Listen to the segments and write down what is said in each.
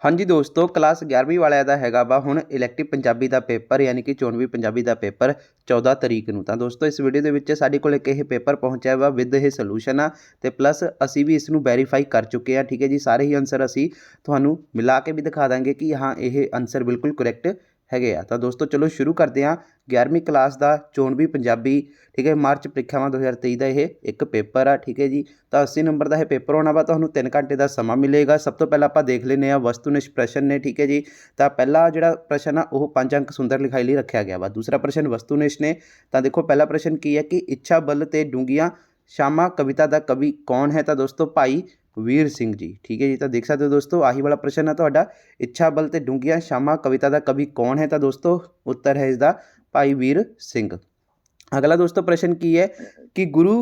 हाँ जी दोस्तों, क्लास 11वीं वालिਆਂ ਦਾ ਹੈਗਾ ਵਾ ਹੁਣ ਇਲੈਕਟਿਵ ਪੰਜਾਬੀ ਦਾ ਪੇਪਰ ਯਾਨੀ ਕਿ 94 ਪੰਜਾਬੀ ਦਾ ਪੇਪਰ 14 ਤਰੀਕ ਨੂੰ। ਤਾਂ ਦੋਸਤੋ ਇਸ ਵੀਡੀਓ ਦੇ ਵਿੱਚ ਸਾਡੇ ਕੋਲ ਇੱਕ ਇਹ ਪੇਪਰ ਪਹੁੰਚਿਆ ਵਾ ਵਿਦ ਇਹ ਸੋਲੂਸ਼ਨ ਆ ਤੇ ਪਲੱਸ ਅਸੀਂ ਵੀ ਇਸ ਨੂੰ ਵੈਰੀਫਾਈ ਕਰ ਚੁੱਕੇ ਆ। ਠੀਕ ਹੈ ਜੀ, ਸਾਰੇ ਹੀ ਆਨਸਰ ਅਸੀਂ ਤੁਹਾਨੂੰ ਮਿਲਾ ਕੇ ਵੀ ਦਿਖਾ ਦਾਂਗੇ ਕਿ ਹਾਂ ਇਹ ਆਨਸਰ ਬਿਲਕੁਲ ਕਰੈਕਟ ਹੈਗੇ ਆ। ਤਾਂ ਦੋਸਤੋ ਚਲੋ ਸ਼ੁਰੂ ਕਰਦੇ ਹਾਂ। 11ਵੀਂ ਕਲਾਸ ਦਾ 94 ਪੰਜਾਬੀ, ਠੀਕ ਹੈ, ਮਾਰਚ ਪ੍ਰੀਖਿਆਵਾਂ 2023 ਦਾ ਇਹ ਇੱਕ ਪੇਪਰ ਆ। ਠੀਕ ਹੈ ਜੀ, ਤਾਂ 80 ਨੰਬਰ ਦਾ ਇਹ ਪੇਪਰ ਹੋਣਾ ਵਾ। ਤੁਹਾਨੂੰ 3 ਘੰਟੇ ਦਾ ਸਮਾਂ ਮਿਲੇਗਾ। ਸਭ ਤੋਂ ਪਹਿਲਾਂ ਆਪਾਂ ਦੇਖ ਲੈਂਦੇ ਹਾਂ ਵਸਤੂਨਿਸ਼ਟ ਪ੍ਰਸ਼ਨ ਨੇ। ਠੀਕ ਹੈ ਜੀ, ਤਾਂ ਪਹਿਲਾ ਜਿਹੜਾ ਪ੍ਰਸ਼ਨ ਆ ਉਹ 5 ਅੰਕ ਸੁੰਦਰ ਲਿਖਾਈ ਲਈ ਰੱਖਿਆ ਗਿਆ ਵਾ। ਦੂਸਰਾ ਪ੍ਰਸ਼ਨ ਵਸਤੂਨਿਸ਼ਟ ਨੇ। ਤਾਂ ਦੇਖੋ ਪਹਿਲਾ ਪ੍ਰਸ਼ਨ ਕੀ ਹੈ ਕਿ ਇੱਛਾ ਬਲ ਤੇ ਡੂੰਘੀਆਂ ਸ਼ਾਮਾਂ ਕਵਿਤਾ ਦਾ ਕਵੀ ਕੌਣ ਹੈ? ਤਾਂ ਦੋਸਤੋ ਭਾਈ ਵੀਰ ਸਿੰਘ जी। ठीक है जी, तो देख सकते हो दोस्तों आही वाला प्रश्न है ਤੁਹਾਡਾ ਇੱਛਾ ਬਲ ਤੇ ਡੂੰਘੀਆਂ ਸ਼ਾਮਾਂ ਕਵਿਤਾ ਦਾ ਕਵੀ ਕੌਣ ਹੈ? ਤਾਂ ਦੋਸਤੋ ਉੱਤਰ ਹੈ ਇਸਦਾ ਭਾਈ ਵੀਰ ਸਿੰਘ। ਅਗਲਾ ਦੋਸਤੋ ਪ੍ਰਸ਼ਨ ਕੀ ਹੈ ਕਿ ਗੁਰੂ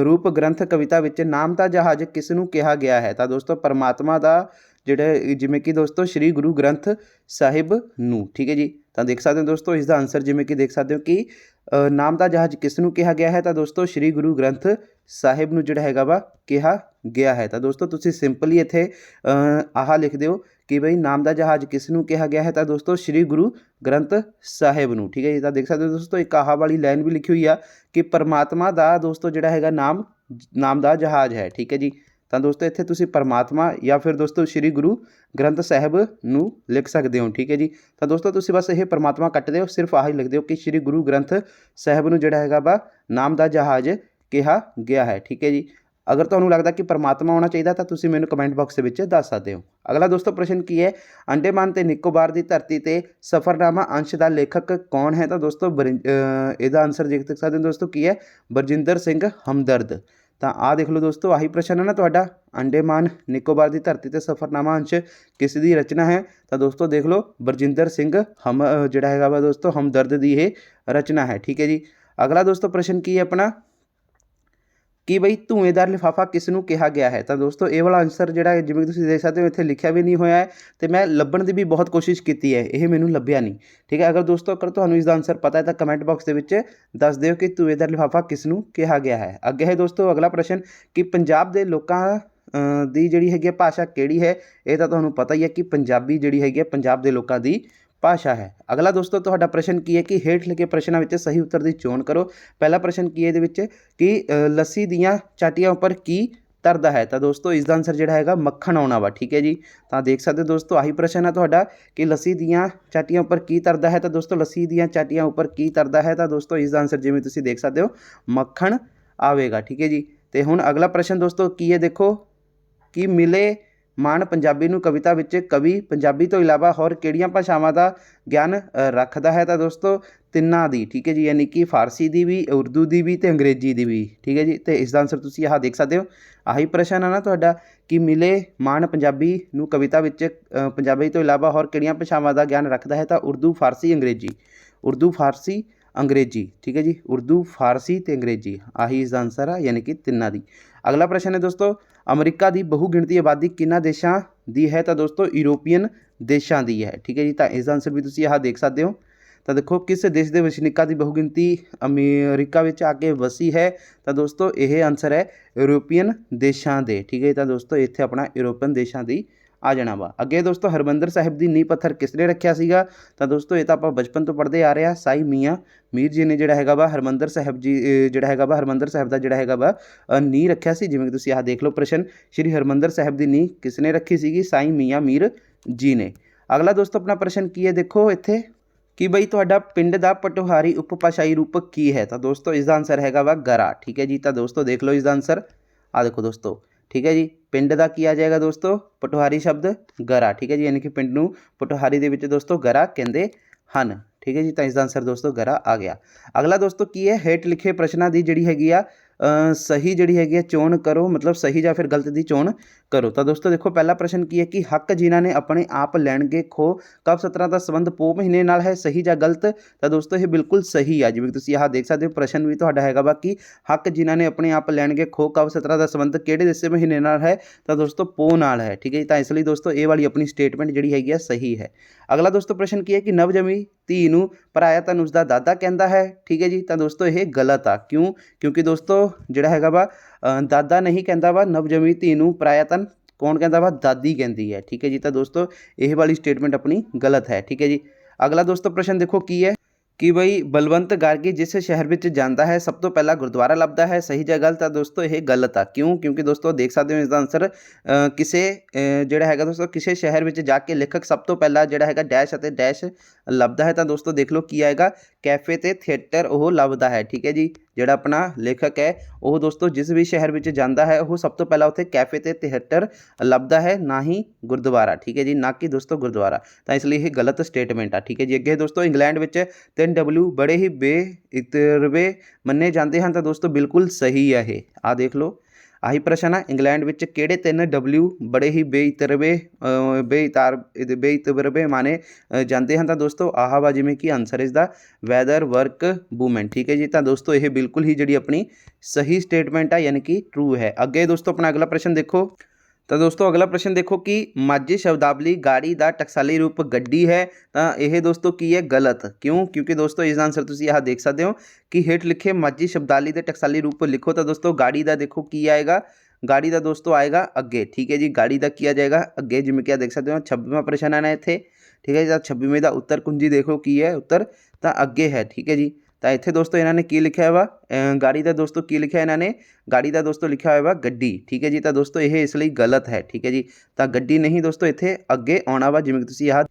ਰੂਪ ਗ੍ਰੰਥ ਕਵਿਤਾ ਵਿੱਚ ਨਾਮ ਦਾ ਜਹਾਜ਼ ਕਿਸ ਨੂੰ ਕਿਹਾ ਗਿਆ ਹੈ? ਤਾਂ ਦੋਸਤੋ ਪਰਮਾਤਮਾ ਦਾ ਜਿਹੜਾ ਜਿਵੇਂ ਕਿ ਦੋਸਤੋ ਸ਼੍ਰੀ ਗੁਰੂ ਗ੍ਰੰਥ ਸਾਹਿਬ ਨੂੰ। ਠੀਕ ਹੈ ਜੀ, ਤਾਂ ਦੇਖ ਸਕਦੇ ਹੋ ਦੋਸਤੋ ਇਸ ਦਾ ਆਨਸਰ ਜਿਵੇਂ ਕਿ ਦੇਖ ਸਕਦੇ ਹੋ ਕਿ ਨਾਮ ਦਾ ਜਹਾਜ਼ ਕਿਸ ਨੂੰ ਕਿਹਾ ਗਿਆ ਹੈ? ਤਾਂ ਦੋਸਤੋ ਸ਼੍ਰੀ ਗੁਰੂ ਗ੍ਰੰਥ ਸਾਹਿਬ ਨੂੰ ਜਿਹੜਾ ਹੈਗਾ ਵਾ ਕਿਹਾ ਗਿਆ ਹੈ। ਤਾਂ ਦੋਸਤੋ ਤੁਸੀਂ ਸਿੰਪਲੀ ਇੱਥੇ ਆਹ ਲਿਖ ਦਿਓ ਕਿ ਬਈ ਨਾਮ ਦਾ ਜਹਾਜ਼ ਕਿਸ ਨੂੰ ਕਿਹਾ ਗਿਆ ਹੈ? ਤਾਂ ਦੋਸਤੋ ਸ਼੍ਰੀ ਗੁਰੂ ਗ੍ਰੰਥ ਸਾਹਿਬ ਨੂੰ। ਠੀਕ ਹੈ ਜੀ, ਤਾਂ ਦੇਖ ਸਕਦੇ ਹੋ ਦੋਸਤੋ ਇੱਕ ਆਹ ਵਾਲੀ ਲਾਈਨ ਵੀ ਲਿਖੀ ਹੋਈ ਆ ਕਿ ਪਰਮਾਤਮਾ ਦਾ ਦੋਸਤੋ ਜਿਹੜਾ ਹੈਗਾ ਨਾਮ ਦਾ ਜਹਾਜ਼ ਹੈ। ਠੀਕ ਹੈ ਜੀ, ਤਾਂ ਦੋਸਤੋ ਇੱਥੇ ਤੁਸੀਂ ਪਰਮਾਤਮਾ ਜਾਂ ਫਿਰ ਦੋਸਤੋ ਸ਼੍ਰੀ ਗੁਰੂ ਗ੍ਰੰਥ ਸਾਹਿਬ ਨੂੰ ਲਿਖ ਸਕਦੇ ਹੋ। ਠੀਕ ਹੈ ਜੀ, ਤਾਂ ਦੋਸਤੋ ਤੁਸੀਂ ਬਸ ਇਹ ਪਰਮਾਤਮਾ ਕੱਟ ਦਿਓ, ਸਿਰਫ ਆਹੀ ਲਿਖ ਦਿਓ ਕਿ ਸ਼੍ਰੀ ਗੁਰੂ ਗ੍ਰੰਥ ਸਾਹਿਬ ਨੂੰ ਜਿਹੜਾ ਹੈਗਾ ਵਾ ਨਾਮ ਦਾ ਜਹਾਜ਼ ਕਿਹਾ ਗਿਆ ਹੈ। ਠੀਕ ਹੈ ਜੀ, ਅਗਰ ਤੁਹਾਨੂੰ ਲੱਗਦਾ ਕਿ ਪਰਮਾਤਮਾ ਹੋਣਾ ਚਾਹੀਦਾ ਤਾਂ ਤੁਸੀਂ ਮੈਨੂੰ ਕਮੈਂਟ ਬਾਕਸ ਦੇ ਵਿੱਚ ਦੱਸ ਸਕਦੇ ਹੋ। ਅਗਲਾ ਦੋਸਤੋ ਪ੍ਰਸ਼ਨ ਕੀ ਹੈ? ਅੰਡੇਮਾਨ ਤੇ ਨਿਕੋਬਾਰ ਦੀ ਧਰਤੀ ਤੇ ਸਫ਼ਰਨਾਮਾ ਅੰਸ਼ ਦਾ ਲੇਖਕ ਕੌਣ ਹੈ? ਤਾਂ ਦੋਸਤੋ ਇਹਦਾ ਆਨਸਰ ਦੇਖ ਸਕਦੇ ਹੋ ਦੋਸਤੋ ਕੀ ਹੈ? ਬਰਜਿੰਦਰ ਸਿੰਘ ਹਮਦਰਦ। ਤਾਂ ਆਹ ਦੇਖ ਲਓ ਦੋਸਤੋ ਆਹੀ ਪ੍ਰਸ਼ਨ ਹੈ ਨਾ ਤੁਹਾਡਾ, ਅੰਡੇਮਾਨ ਨਿਕੋਬਾਰ ਦੀ ਧਰਤੀ ਤੇ ਸਫ਼ਰਨਾਮਾ ਅੰਸ਼ ਕਿਸ ਦੀ ਰਚਨਾ ਹੈ? ਤਾਂ ਦੋਸਤੋ ਦੇਖ ਲਓ ਬਰਜਿੰਦਰ ਸਿੰਘ ਜਿਹੜਾ ਹੈਗਾ ਵਾ ਦੋਸਤੋ ਹਮਦਰਦ ਦੀ ਇਹ ਰਚਨਾ ਹੈ। ਠੀਕ ਹੈ ਜੀ, ਅਗਲਾ ਦੋਸਤੋ ਪ੍ਰਸ਼ਨ ਕੀ ਹੈ ਆਪਣਾ ਕਿ ਬਈ ਧੂਏਦਾਰ ਲਿਫਾਫਾ ਕਿਸ ਨੂੰ ਕਿਹਾ ਗਿਆ ਹੈ? ਤਾਂ ਦੋਸਤੋ ਇਹ ਵਾਲਾ ਆਨਸਰ ਜਿਹੜਾ ਜਿਵੇਂ ਤੁਸੀਂ ਦੇਖ ਸਕਦੇ ਹੋ ਇੱਥੇ ਲਿਖਿਆ ਵੀ ਨਹੀਂ ਹੋਇਆ ਹੈ ਅਤੇ ਮੈਂ ਲੱਭਣ ਦੀ ਵੀ ਬਹੁਤ ਕੋਸ਼ਿਸ਼ ਕੀਤੀ ਹੈ, ਇਹ ਮੈਨੂੰ ਲੱਭਿਆ ਨਹੀਂ। ਠੀਕ ਹੈ, ਅਗਰ ਦੋਸਤੋ ਤੁਹਾਨੂੰ ਇਸ ਦਾ ਆਨਸਰ ਪਤਾ ਹੈ ਤਾਂ ਕਮੈਂਟ ਬਾਕਸ ਦੇ ਵਿੱਚ ਦੱਸ ਦਿਓ ਕਿ ਧੂਏਦਾਰ ਲਿਫਾਫਾ ਕਿਸ ਨੂੰ ਕਿਹਾ ਗਿਆ ਹੈ। ਅੱਗੇ ਹੈ ਦੋਸਤੋ ਅਗਲਾ ਪ੍ਰਸ਼ਨ ਕਿ ਪੰਜਾਬ ਦੇ ਲੋਕਾਂ ਦੀ ਜਿਹੜੀ ਹੈਗੀ ਭਾਸ਼ਾ ਕਿਹੜੀ ਹੈ? ਇਹ ਤਾਂ ਤੁਹਾਨੂੰ ਪਤਾ ਹੀ ਹੈ ਕਿ ਪੰਜਾਬੀ ਜਿਹੜੀ ਹੈਗੀ ਪੰਜਾਬ ਦੇ ਲੋਕਾਂ ਦੀ ਭਾਸ਼ਾ ਹੈ। ਅਗਲਾ ਦੋਸਤੋ ਤੁਹਾਡਾ ਪ੍ਰਸ਼ਨ ਕੀ ਹੈ ਕਿ ਹੇਠ ਲਿਖੇ ਪ੍ਰਸ਼ਨਾਂ ਵਿੱਚ ਸਹੀ ਉੱਤਰ ਦੀ ਚੋਣ ਕਰੋ। ਪਹਿਲਾ ਪ੍ਰਸ਼ਨ ਕੀ ਹੈ ਇਹਦੇ ਵਿੱਚ ਕਿ ਲੱਸੀ ਦੀਆਂ ਚਾਟੀਆਂ ਉੱਪਰ ਕੀ ਤਰਦਾ ਹੈ? ਤਾਂ ਦੋਸਤੋ ਇਸ ਦਾ ਆਨਸਰ ਜਿਹੜਾ ਹੈਗਾ ਮੱਖਣ ਆਉਣਾ ਵਾ। ਠੀਕ ਹੈ ਜੀ, ਤਾਂ ਦੇਖ ਸਕਦੇ ਹੋ ਦੋਸਤੋ ਆਹੀ ਪ੍ਰਸ਼ਨ ਹੈ ਤੁਹਾਡਾ ਕਿ ਲੱਸੀ ਦੀਆਂ ਚਾਟੀਆਂ ਉੱਪਰ ਕੀ ਤਰਦਾ ਹੈ? ਤਾਂ ਦੋਸਤੋ ਲੱਸੀ ਦੀਆਂ ਚਾਟੀਆਂ ਉੱਪਰ ਕੀ ਤਰਦਾ ਹੈ? ਤਾਂ ਦੋਸਤੋ ਇਸ ਦਾ ਆਨਸਰ ਜਿਵੇਂ ਤੁਸੀਂ ਦੇਖ ਸਕਦੇ ਹੋ ਮੱਖਣ ਆਵੇਗਾ। ਠੀਕ ਹੈ ਜੀ, ਅਤੇ ਹੁਣ ਅਗਲਾ ਪ੍ਰਸ਼ਨ ਦੋਸਤੋ ਕੀ ਹੈ ਦੇਖੋ ਕਿ ਮਿਲੇ ਮਾਣ ਪੰਜਾਬੀ ਨੂੰ ਕਵਿਤਾ ਵਿੱਚ ਕਵੀ ਪੰਜਾਬੀ ਤੋਂ ਇਲਾਵਾ ਹੋਰ ਕਿਹੜੀਆਂ ਭਾਸ਼ਾਵਾਂ ਦਾ ਗਿਆਨ ਰੱਖਦਾ ਹੈ? ਤਾਂ ਦੋਸਤੋ ਤਿੰਨਾਂ ਦੀ। ਠੀਕ ਹੈ ਜੀ, ਯਾਨੀ ਕਿ ਫਾਰਸੀ ਦੀ ਵੀ, ਉਰਦੂ ਦੀ ਵੀ ਅਤੇ ਅੰਗਰੇਜ਼ੀ ਦੀ ਵੀ। ਠੀਕ ਹੈ ਜੀ, ਅਤੇ ਇਸ ਦਾ ਆਨਸਰ ਤੁਸੀਂ ਆਹ ਦੇਖ ਸਕਦੇ ਹੋ ਆਹੀ ਪ੍ਰਸ਼ਨ ਹੈ ਨਾ ਤੁਹਾਡਾ ਕਿ ਮਿਲੇ ਮਾਣ ਪੰਜਾਬੀ ਨੂੰ ਕਵਿਤਾ ਵਿੱਚ ਪੰਜਾਬੀ ਤੋਂ ਇਲਾਵਾ ਹੋਰ ਕਿਹੜੀਆਂ ਭਾਸ਼ਾਵਾਂ ਦਾ ਗਿਆਨ ਰੱਖਦਾ ਹੈ? ਤਾਂ ਉਰਦੂ, ਫਾਰਸੀ, ਅੰਗਰੇਜ਼ੀ। ਉਰਦੂ, ਫਾਰਸੀ, ਅੰਗਰੇਜ਼ੀ। ਠੀਕ ਹੈ ਜੀ, ਉਰਦੂ, ਫਾਰਸੀ ਅਤੇ ਅੰਗਰੇਜ਼ੀ ਆਹੀ ਇਸ ਦਾ ਆਨਸਰ ਆ, ਯਾਨੀ ਕਿ ਤਿੰਨਾਂ ਦੀ। ਅਗਲਾ ਪ੍ਰਸ਼ਨ ਹੈ ਦੋਸਤੋ ਅਮਰੀਕਾ ਦੀ ਬਹੁ ਗਿਣਤੀ ਆਬਾਦੀ ਕਿਹਨਾਂ ਦੇਸ਼ਾਂ ਦੀ ਹੈ? ਤਾਂ ਦੋਸਤੋ ਯੂਰੋਪੀਅਨ ਦੇਸ਼ਾਂ ਦੀ ਹੈ। ਠੀਕ ਹੈ ਜੀ, ਤਾਂ ਇਸ ਦਾ ਆਨਸਰ ਵੀ ਤੁਸੀਂ ਆਹ ਦੇਖ ਸਕਦੇ ਹੋ। ਤਾਂ ਦੇਖੋ ਕਿਸ ਦੇਸ਼ ਦੇ ਵਸਨੀਕਾਂ ਦੀ ਬਹੁ ਗਿਣਤੀ ਅਮਰੀਕਾ ਵਿੱਚ ਆ ਕੇ ਵਸੀ ਹੈ? ਤਾਂ ਦੋਸਤੋ ਇਹ ਆਨਸਰ ਹੈ ਯੂਰੋਪੀਅਨ ਦੇਸ਼ਾਂ ਦੇ। ਠੀਕ ਹੈ, ਤਾਂ ਦੋਸਤੋ ਇੱਥੇ ਆਪਣਾ ਯੂਰੋਪੀਅਨ ਦੇਸ਼ਾਂ ਦੀ ਆ ਜਾਣਾ ਵਾ। ਅੱਗੇ ਦੋਸਤੋ ਹਰਿਮੰਦਰ ਸਾਹਿਬ ਦੀ ਨੀਂਹ ਪੱਥਰ ਕਿਸ ਨੇ ਰੱਖਿਆ ਸੀਗਾ? ਤਾਂ ਦੋਸਤੋ ਇਹ ਤਾਂ ਆਪਾਂ ਬਚਪਨ ਤੋਂ ਪੜ੍ਹਦੇ ਆ ਰਹੇ ਹਾਂ, ਸਾਈ ਮੀਆਂ ਮੀਰ ਜੀ ਨੇ ਜਿਹੜਾ ਹੈਗਾ ਵਾ ਹਰਿਮੰਦਰ ਸਾਹਿਬ ਜਿਹੜਾ ਹੈਗਾ ਵਾ ਹਰਿਮੰਦਰ ਸਾਹਿਬ ਦਾ ਜਿਹੜਾ ਹੈਗਾ ਵਾ ਨੀਂਹ ਰੱਖਿਆ ਸੀ। ਜਿਵੇਂ ਕਿ ਤੁਸੀਂ ਆਹ ਦੇਖ ਲਓ ਪ੍ਰਸ਼ਨ, ਸ਼੍ਰੀ ਹਰਿਮੰਦਰ ਸਾਹਿਬ ਦੀ ਨੀਂਹ ਕਿਸ ਨੇ ਰੱਖੀ ਸੀਗੀ? ਸਾਈ ਮੀਆਂ ਮੀਰ ਜੀ ਨੇ। ਅਗਲਾ ਦੋਸਤੋ ਆਪਣਾ ਪ੍ਰਸ਼ਨ ਕੀ ਹੈ ਦੇਖੋ ਇੱਥੇ ਕਿ ਬਈ ਤੁਹਾਡਾ ਪਿੰਡ ਦਾ ਪਟੁਹਾਰੀ ਉਪਭਾਸ਼ਾਈ ਰੂਪ ਕੀ ਹੈ? ਤਾਂ ਦੋਸਤੋ ਇਸ ਦਾ ਆਨਸਰ ਹੈਗਾ ਵਾ ਗਰਾ। ਠੀਕ ਹੈ ਜੀ, ਤਾਂ ਦੋਸਤੋ ਦੇਖ ਲਓ ਇਸ ਦਾ ਆਨਸਰ ਆਹ ਦੇਖੋ ਦੋਸਤੋ। ਠੀਕ ਹੈ ਜੀ, ਪਿੰਡ ਦਾ ਕੀ ਆ ਜਾਏਗਾ ਦੋਸਤੋ? ਪਟੁਹਾਰੀ ਸ਼ਬਦ ਗਰਾ। ਠੀਕ ਹੈ ਜੀ, ਯਾਨੀ ਕਿ ਪਿੰਡ ਨੂੰ ਪਟੁਹਾਰੀ ਦੇ ਵਿੱਚ ਦੋਸਤੋ ਗਰਾ ਕਹਿੰਦੇ ਹਨ। ਠੀਕ ਹੈ ਜੀ, ਤਾਂ ਇਸ ਦਾ ਆਨਸਰ ਦੋਸਤੋ ਗਰਾ ਆ ਗਿਆ। ਅਗਲਾ ਦੋਸਤੋ ਕੀ ਹੈ? ਹੇਠ ਲਿਖੇ ਪ੍ਰਸ਼ਨਾਂ ਦੀ ਜਿਹੜੀ ਹੈਗੀ ਆ ਸਹੀ ਜਿਹੜੀ ਹੈਗੀ ਆ ਚੋਣ ਕਰੋ, ਮਤਲਬ ਸਹੀ ਜਾਂ ਫਿਰ ਗਲਤ ਦੀ ਚੋਣ ਕਰੋ। ਤਾਂ ਦੋਸਤੋ ਦੇਖੋ ਪਹਿਲਾ ਪ੍ਰਸ਼ਨ ਕੀ ਹੈ ਕਿ ਹੱਕ ਜਿਨ੍ਹਾਂ ਨੇ ਆਪਣੇ ਆਪ ਲੈਣਗੇ ਖੋ ਕਵ ਸਤਰਾਂ ਦਾ ਸੰਬੰਧ ਪੋਹ ਮਹੀਨੇ ਨਾਲ ਹੈ, ਸਹੀ ਜਾਂ ਗਲਤ? ਤਾਂ ਦੋਸਤੋ ਇਹ ਬਿਲਕੁਲ ਸਹੀ ਆ। ਜਿਵੇਂ ਤੁਸੀਂ ਆਹ ਦੇਖ ਸਕਦੇ ਹੋ ਪ੍ਰਸ਼ਨ ਵੀ ਤੁਹਾਡਾ ਹੈਗਾ ਵਾ ਕਿ ਹੱਕ ਜਿਨ੍ਹਾਂ ਨੇ ਆਪਣੇ ਆਪ ਲੈਣਗੇ ਖੋ ਕਵ ਸਤਰਾਂ ਦਾ ਸੰਬੰਧ ਕਿਹੜੇ ਦੇਸੇ ਮਹੀਨੇ ਨਾਲ ਹੈ? ਤਾਂ ਦੋਸਤੋ ਪੋਹ ਨਾਲ ਹੈ। ਠੀਕ ਹੈ ਜੀ, ਤਾਂ ਇਸ ਲਈ ਦੋਸਤੋ ਇਹ ਵਾਲੀ ਆਪਣੀ ਸਟੇਟਮੈਂਟ ਜਿਹੜੀ ਹੈਗੀ ਆ ਸਹੀ ਹੈ। ਅਗਲਾ ਦੋਸਤੋ ਪ੍ਰਸ਼ਨ ਕੀ ਹੈ ਕਿ ਨਵਜੰਮੀ ਧੀ ਨੂੰ ਪਰਾਇਆ ਧਨ ਉਸਦਾ ਦਾਦਾ ਕਹਿੰਦਾ ਹੈ। ਠੀਕ ਹੈ ਜੀ, ਤਾਂ ਦੋਸਤੋ ਇਹ ਗਲਤ ਆ। ਕਿਉਂ? ਕਿਉਂਕਿ ਦੋਸਤੋ ਜਿਹੜਾ ਹੈਗਾ ਵਾ ਦਾਦਾ ਨਹੀਂ ਕਹਿੰਦਾ ਵਾ ਨਵਜੰਮੀ ਧੀ ਨੂੰ ਪਰਾਇਆ ਧਨ कौन कहता वा दादी कहती है। ठीक है जी, तो दोस्तों यह वाली स्टेटमेंट अपनी गलत है। ठीक है जी, अगला दोस्तों प्रश्न देखो की है कि बई बलवंत गार्गी जिस शहर में जाता है सब तो पहला गुरुद्वारा लभदा है, सही या गलत? दोस्तों यह गलत आ। क्यों? क्योंकि दोस्तों देख सकते हो इसका आंसर किसे जोड़ा है दोस्तों किसी शहर में जाके लेखक सब तो पहला जोड़ा है डैश और डैश लभदा है। तो दोस्तों देख लो की आएगा कैफे ते थिएटर वो लभदा है। ठीक है जी, ਜਿਹੜਾ अपना लेखक है वो दोस्तों जिस भी शहर में जाता है वो सब तो पहला उत्थे कैफे ते थिएटर लभदा है, ना ही गुरुद्वारा। ठीक है जी, ना कि दोस्तों गुरुद्वारा। तो इसलिए ये गलत स्टेटमेंट आ। ठीक है जी, अगे दोस्तों इंग्लैंड में 3 W बड़े ही बेइतरवे मन्ने जाते हैं। तो दोस्तों बिल्कुल सही है ये, आ देख लो आही प्रश्न है, इंग्लैंड में किहड़े 3 W बड़े ही बेइतरवे माने जाते हैं। तो दोस्तों आह वा जिवें कि आंसर इसका वैदर वर्क वूमेन। ठीक है जी, तो दोस्तों ये बिल्कुल ही जी अपनी सही स्टेटमेंट है, यानी कि ट्रू है। अगे दोस्तों अपना अगला प्रश्न देखो। तो दोस्तों अगला प्रश्न देखो कि माझी शब्दावली गाड़ी का टकसाली रूप गड्डी है। तो यह दोस्तों की है गलत। क्यों? क्योंकि दोस्तों इसका आंसर तुम यहाँ देख सकते हो कि हेठ लिखे माझी शब्दावली के टकसाली रूप लिखो। तो दोस्तों गाड़ी का देखो की आएगा, गाड़ी का दोस्तों आएगा अगे। ठीक है जी, गाड़ी का किया जाएगा अगे, जिमें क्या देख सकते हो 26वां प्रश्न है ना इत्थे। ठीक है जी, 26वें का उत्तर कुंजी देखो की है, उत्तर तो अगे है। ठीक है जी, तो इत्थे दोस्तों इन्होंने की लिखा है वा गाड़ी का दोस्तों की लिखा है इन्होंने गाड़ी का दोस्तों लिखा हुआ वा गड्डी। ठीक है जी, तो दोस्तों यह इसलिए गलत है। ठीक है जी, तो गड्डी नहीं दोस्तों इत्थे अगे आना वा, जिवें तुसीं यहाँ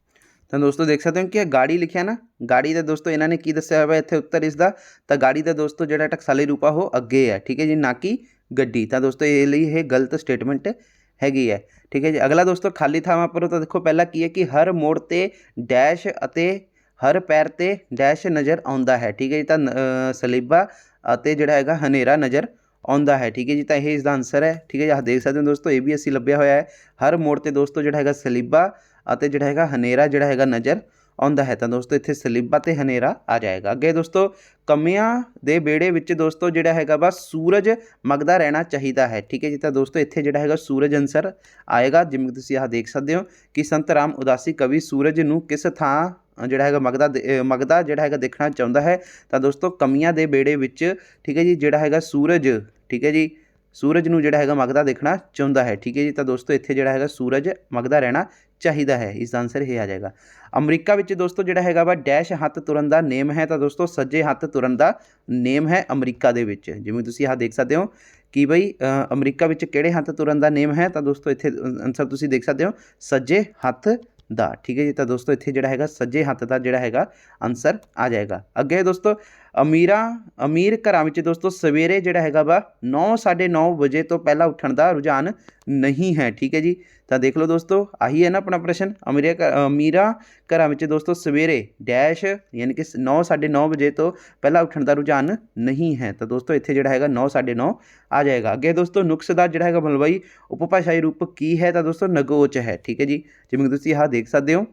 तो दोस्तों देख सकते हो कि गाड़ी लिखा ना, गाड़ी का दोस्तों इन्होंने की दस्या हुआ इत्थे उत्तर इसका, तो गाड़ी का दोस्तों जो टकसाली रूप आ वो अगे है। ठीक है जी, ना कि गड्डी। तो दोस्तों ये गलत स्टेटमेंट हैगी है। ठीक है जी, अगला दोस्तों खाली थावां पर तो देखो पहला की है कि हर मोड़ ते डैश अते हर पैर ते डैश नज़र आउंदा है। ठीक है जी, तो सलीबा अते जिहड़ा हैगा हनेरा नज़र आउंदा है। ठीक है जी, तो यह इसका आंसर है। ठीक है जी, देख सकते हो दोस्तों ये भी असीं लभ्या होया है, हर मोड़ ते दोस्तों जिहड़ा हैगा सलीबा अते जिहड़ा हैगा हनेरा जिहड़ा हैगा नज़र आउंदा है। तो दोस्तों इत्थे सलीबा ते हनेरा आ जाएगा। अगे दोस्तों कमियां दे बेड़े विच दोस्तों जिहड़ा हैगा वा सूरज मगदा रहना चाहिदा है। ठीक है जी, तो दोस्तों इत्थे जिहड़ा हैगा सूरज आंसर आएगा, जिवें तुसीं यहाँ देख सकते हो कि संत राम उदासी कवि सूरज नूं किस थां ਜਿਹੜਾ ਹੈਗਾ ਮਗਦਾ ਜਿਹੜਾ ਹੈਗਾ ਦੇਖਣਾ ਚਾਹੁੰਦਾ ਹੈ। ਤਾਂ ਦੋਸਤੋ ਕਮੀਆਂ ਦੇ ਬੇੜੇ ਵਿੱਚ ਠੀਕ ਹੈ ਜੀ ਜਿਹੜਾ ਹੈਗਾ ਸੂਰਜ, ਠੀਕ ਹੈ ਜੀ ਸੂਰਜ ਨੂੰ ਜਿਹੜਾ ਹੈਗਾ ਮਗਦਾ ਦੇਖਣਾ ਚਾਹੁੰਦਾ ਹੈ। ਠੀਕ ਹੈ ਜੀ, ਤਾਂ ਦੋਸਤੋ ਇੱਥੇ ਜਿਹੜਾ ਹੈਗਾ ਸੂਰਜ ਮਗਦਾ ਰਹਿਣਾ ਚਾਹੀਦਾ ਹੈ, ਇਸ ਦਾ ਆਨਸਰ ਇਹ ਆ ਜਾਏਗਾ। ਅਮਰੀਕਾ ਵਿੱਚ ਦੋਸਤੋ ਜਿਹੜਾ ਹੈਗਾ ਵਾ ਡੈਸ਼ ਹੱਥ ਤੁਰਨ ਦਾ ਨੇਮ ਹੈ। ਤਾਂ ਦੋਸਤੋ ਸੱਜੇ ਹੱਥ ਤੁਰਨ ਦਾ ਨੇਮ ਹੈ ਅਮਰੀਕਾ ਦੇ ਵਿੱਚ, ਜਿਵੇਂ ਤੁਸੀਂ ਆਹ ਦੇਖ ਸਕਦੇ ਹੋ कि बई अमरीका विच किहड़े हत्थ तुरन दा नेम है। तो दोस्तों इत्थे आंसर तुसीं देख सकते हो सज्जे हत्थ दा। ठीक है जी, तो दोस्तों इत्थे जिहड़ा हैगा सज्जे हत्थ दा जिहड़ा हैगा आंसर आ जाएगा। अगे दोस्तों अमीर घरां विच दोस्तों सवेरे जिहड़ा हैगा वा 9-9:30 बजे तो पहला उठण दा रुझान नहीं है। ठीक है जी, तो देख लो दोस्तों आही है ना अपना प्रश्न, अमीरा घरां विच दोस्तों सवेरे डैश यानी कि 9-9:30 बजे तो पहला उठण दा रुझान नहीं है। तो दोस्तों इत्थे जिहड़ा हैगा 9-9:30 आ जाएगा। अगे दोस्तों नुक्स दा जिहड़ा हैगा मलवई उपभाषाई रूप की है। तो दोस्तों नगोच है। ठीक है जी, जिवें तुसीं यहाँ देख सकते हो।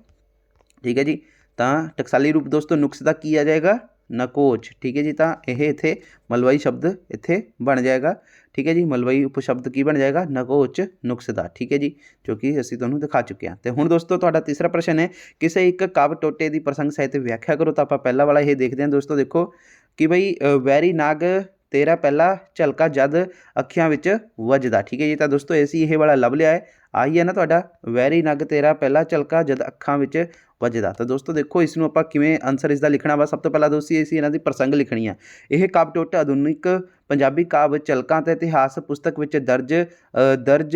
ठीक है जी, तो टकसाली रूप दोस्तों नुक्स दा की आ जाएगा नकोच। ठीक है जी, तो यह इत्थे मलवई शब्द इत्थे बन जाएगा। ठीक है जी, मलवई उपशब्द की बन जाएगा नकोच नुक्स दा। ठीक है जी, जो कि असीं तुहानूं दिखा चुके हैं। तो हुण दोस्तों तुहाडा तीसरा प्रश्न है किसी एक काव्य टोटे की प्रसंग सहित व्याख्या करो। तो आपां पहला वाला ये देखते हैं दोस्तों, देखो कि बई वैरी नाग तेरा पहला झलका जद अखियां विच वजदा। ठीक है जी, तो दोस्तों ऐसी ये वाला लभ लिया है, आई है ना तुहाडा वैरी नग तेरा पहला झलका जद अखां विच वजदा। तो दोस्तों देखो इसनूं आपां किवें आंसर इसदा लिखना वा। सब तो पहला दोस्तों इसी इन्हां दी प्रसंग लिखनी है। यह काव्य टुट आधुनिक पंजाबी काव्य झलकां ते इतिहास पुस्तक विच दर्ज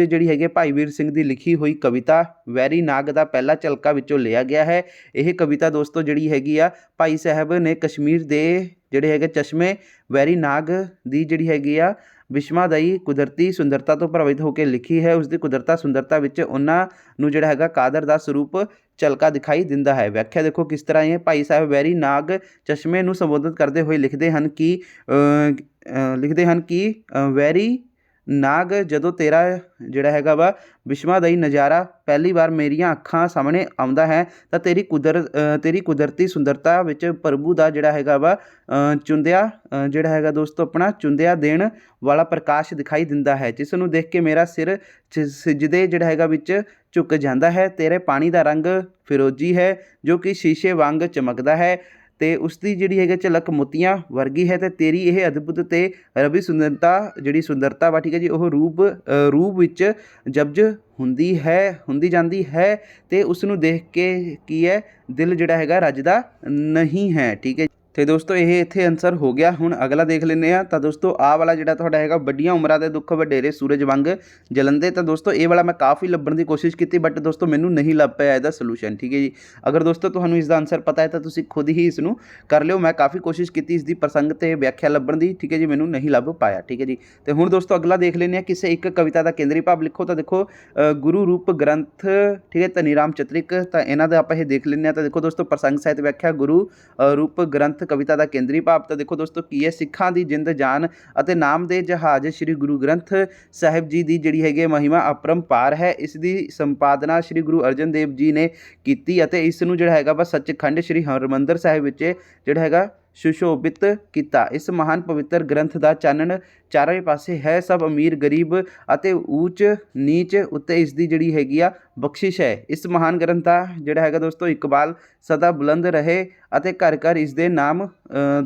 जिहड़ी हैगी भाई वीर सिंह दी लिखी हुई कविता वैरी नाग दा पहला झलका विचों लिया गया है। यह कविता दोस्तों जिहड़ी हैगी आ भाई साहब ने कश्मीर दे जिहड़े हैगे चश्मे वैरी नाग दी जिहड़ी हैगी आ विश्वादाई कुदरती सुंदरता तो प्रभावित होकर लिखी है। उसकी कुदरता सुंदरता विच उन्हां नूं जिहड़ा हैगा कादर दा स्वरूप झलका दिखाई दिंदा है। व्याख्या देखो किस तरह है, भाई साहब वैरी नाग चश्मे नूं संबोधित करते हुए लिखते हैं कि वैरी नाग जदों तेरा जिहड़ा हैगा वा विश्वादाई नज़ारा पहली बार मेरियां अखां सामने आउंदा है तो तेरी कुदरती सुंदरता विच प्रभु दा जिहड़ा हैगा वा चुंदिया जिहड़ा हैगा दोस्तों अपना चुंदिया देण वाला प्रकाश दिखाई दिंदा है, जिस नूं देख के मेरा सिर सिजदे जिहड़ा हैगा विच झुक जांदा है। तेरे पानी दा रंग फिरोजी है जो कि शीशे वांग चमकदा है। ਤੇ ਉਸ ਦੀ ਜਿਹੜੀ ਹੈਗੀ ਝਲਕ ਮੋਤੀਆਂ ਵਰਗੀ ਹੈ ਤੇ ਤੇਰੀ ਇਹ ਅਦਭੁਤ ਤੇ ਰਵੀ ਸੁੰਦਰਤਾ ਵਾ, ਠੀਕ ਹੈ ਜੀ, ਉਹ ਰੂਪ ਵਿੱਚ ਜਬਜ ਹੁੰਦੀ ਜਾਂਦੀ ਹੈ ਤੇ ਉਸ ਨੂੰ ਦੇਖ ਕੇ ਕੀ ਹੈ, ਦਿਲ ਜਿਹੜਾ ਹੈਗਾ ਰੱਜਦਾ ਨਹੀਂ ਹੈ, ਠੀਕ ਹੈ। ਤੇ ਦੋਸਤੋ ਇਹ ਇੱਥੇ ਆਨਸਰ ਹੋ ਗਿਆ। ਹੁਣ ਅਗਲਾ ਦੇਖ ਲੈਂਦੇ ਆ। ਤਾਂ ਦੋਸਤੋ ਆਹ ਵਾਲਾ ਜਿਹੜਾ ਤੁਹਾਡਾ ਹੈਗਾ, ਵੱਡੀਆਂ ਉਮਰਾਂ ਦੇ ਦੁੱਖ ਵਡੇਰੇ ਸੂਰਜ ਵਾਂਗ ਜਲੰਦੇ। ਤਾਂ ਦੋਸਤੋ ਇਹ ਵਾਲਾ ਮੈਂ ਕਾਫੀ ਲੱਭਣ ਦੀ ਕੋਸ਼ਿਸ਼ ਕੀਤੀ, ਬਟ ਦੋਸਤੋ ਮੈਨੂੰ ਨਹੀਂ ਲੱਭ ਪਿਆ ਇਹਦਾ ਸੋਲੂਸ਼ਨ, ਠੀਕ ਹੈ ਜੀ। ਅਗਰ ਦੋਸਤੋ ਤੁਹਾਨੂੰ ਇਸ ਦਾ ਆਨਸਰ ਪਤਾ ਹੈ ਤਾਂ ਤੁਸੀਂ ਖੁਦ ਹੀ ਇਸ ਨੂੰ ਕਰ ਲਿਓ। ਮੈਂ ਕਾਫੀ ਕੋਸ਼ਿਸ਼ ਕੀਤੀ ਇਸ ਦੀ ਪ੍ਰਸੰਗ ਤੇ ਵਿਆਖਿਆ ਲੱਭਣ ਦੀ, ਠੀਕ ਹੈ ਜੀ, ਮੈਨੂੰ ਨਹੀਂ ਲੱਭ ਪਾਇਆ, ਠੀਕ ਹੈ ਜੀ। ਤੇ ਹੁਣ ਦੋਸਤੋ ਅਗਲਾ ਦੇਖ ਲੈਂਦੇ ਆ। ਕਿਸੇ ਇੱਕ ਕਵਿਤਾ ਦਾ ਕੇਂਦਰੀ ਭਾਵ ਲਿਖੋ। ਤਾਂ ਦੇਖੋ ਗੁਰੂ ਰੂਪ ਗ੍ਰੰਥ, ਠੀਕ ਹੈ, ਧਨੀ ਰਾਮ ਚਤਰਿਕ। ਤਾਂ ਇਹਨਾਂ ਦਾ ਆਪਾਂ ਇਹ ਦੇਖ ਲੈਂਦੇ ਹਾਂ। ਤਾਂ ਦੇਖੋ ਦੋਸਤੋ ਪ੍ਰਸੰਗ ਸਾਹਿਤ ਵਿਆਖਿਆ ਗੁਰੂ ਰੂਪ ਗ੍ਰੰਥ ਕਵਿਤਾ ਦਾ ਕੇਂਦਰੀ ਭਾਵ। ਤਾਂ ਦੇਖੋ ਦੋਸਤੋ ਕੀ ਹੈ, ਸਿੱਖਾਂ ਦੀ ਜਿੰਦ ਜਾਨ ਅਤੇ ਨਾਮ ਦੇ ਜਹਾਜ਼ ਸ਼੍ਰੀ ਗੁਰੂ ਗ੍ਰੰਥ ਸਾਹਿਬ ਜੀ ਦੀ ਜਿਹੜੀ ਹੈਗੀ ਮਹਿਮਾ ਅਪਰੰਪਾਰ ਹੈ। ਇਸ ਦੀ ਸੰਪਾਦਨਾ ਸ਼੍ਰੀ ਗੁਰੂ ਅਰਜਨ ਦੇਵ ਜੀ ਨੇ ਕੀਤੀ ਅਤੇ ਇਸ ਨੂੰ ਜਿਹੜਾ ਹੈਗਾ ਵਾ ਸੱਚਖੰਡ ਸ਼੍ਰੀ ਹਰਿਮੰਦਰ ਸਾਹਿਬ ਵਿੱਚ ਜਿਹੜਾ ਹੈਗਾ ਸੁਸ਼ੋਭਿਤ ਕੀਤਾ। ਇਸ ਮਹਾਨ ਪਵਿੱਤਰ ਗ੍ਰੰਥ ਦਾ ਚਾਨਣ ਚਾਰੇ ਪਾਸੇ ਹੈ। ਸਭ ਅਮੀਰ ਗਰੀਬ ਅਤੇ ਊਚ ਨੀਚ ਉੱਤੇ ਇਸ ਦੀ ਜਿਹੜੀ ਹੈਗੀ ਆ ਬਖਸ਼ਿਸ਼ ਹੈ। ਇਸ ਮਹਾਨ ਗ੍ਰੰਥ ਦਾ ਜਿਹੜਾ ਹੈਗਾ ਦੋਸਤੋ ਇਕਬਾਲ ਸਦਾ ਬੁਲੰਦ ਰਹੇ ਅਤੇ ਘਰ ਘਰ ਇਸ ਦੇ ਨਾਮ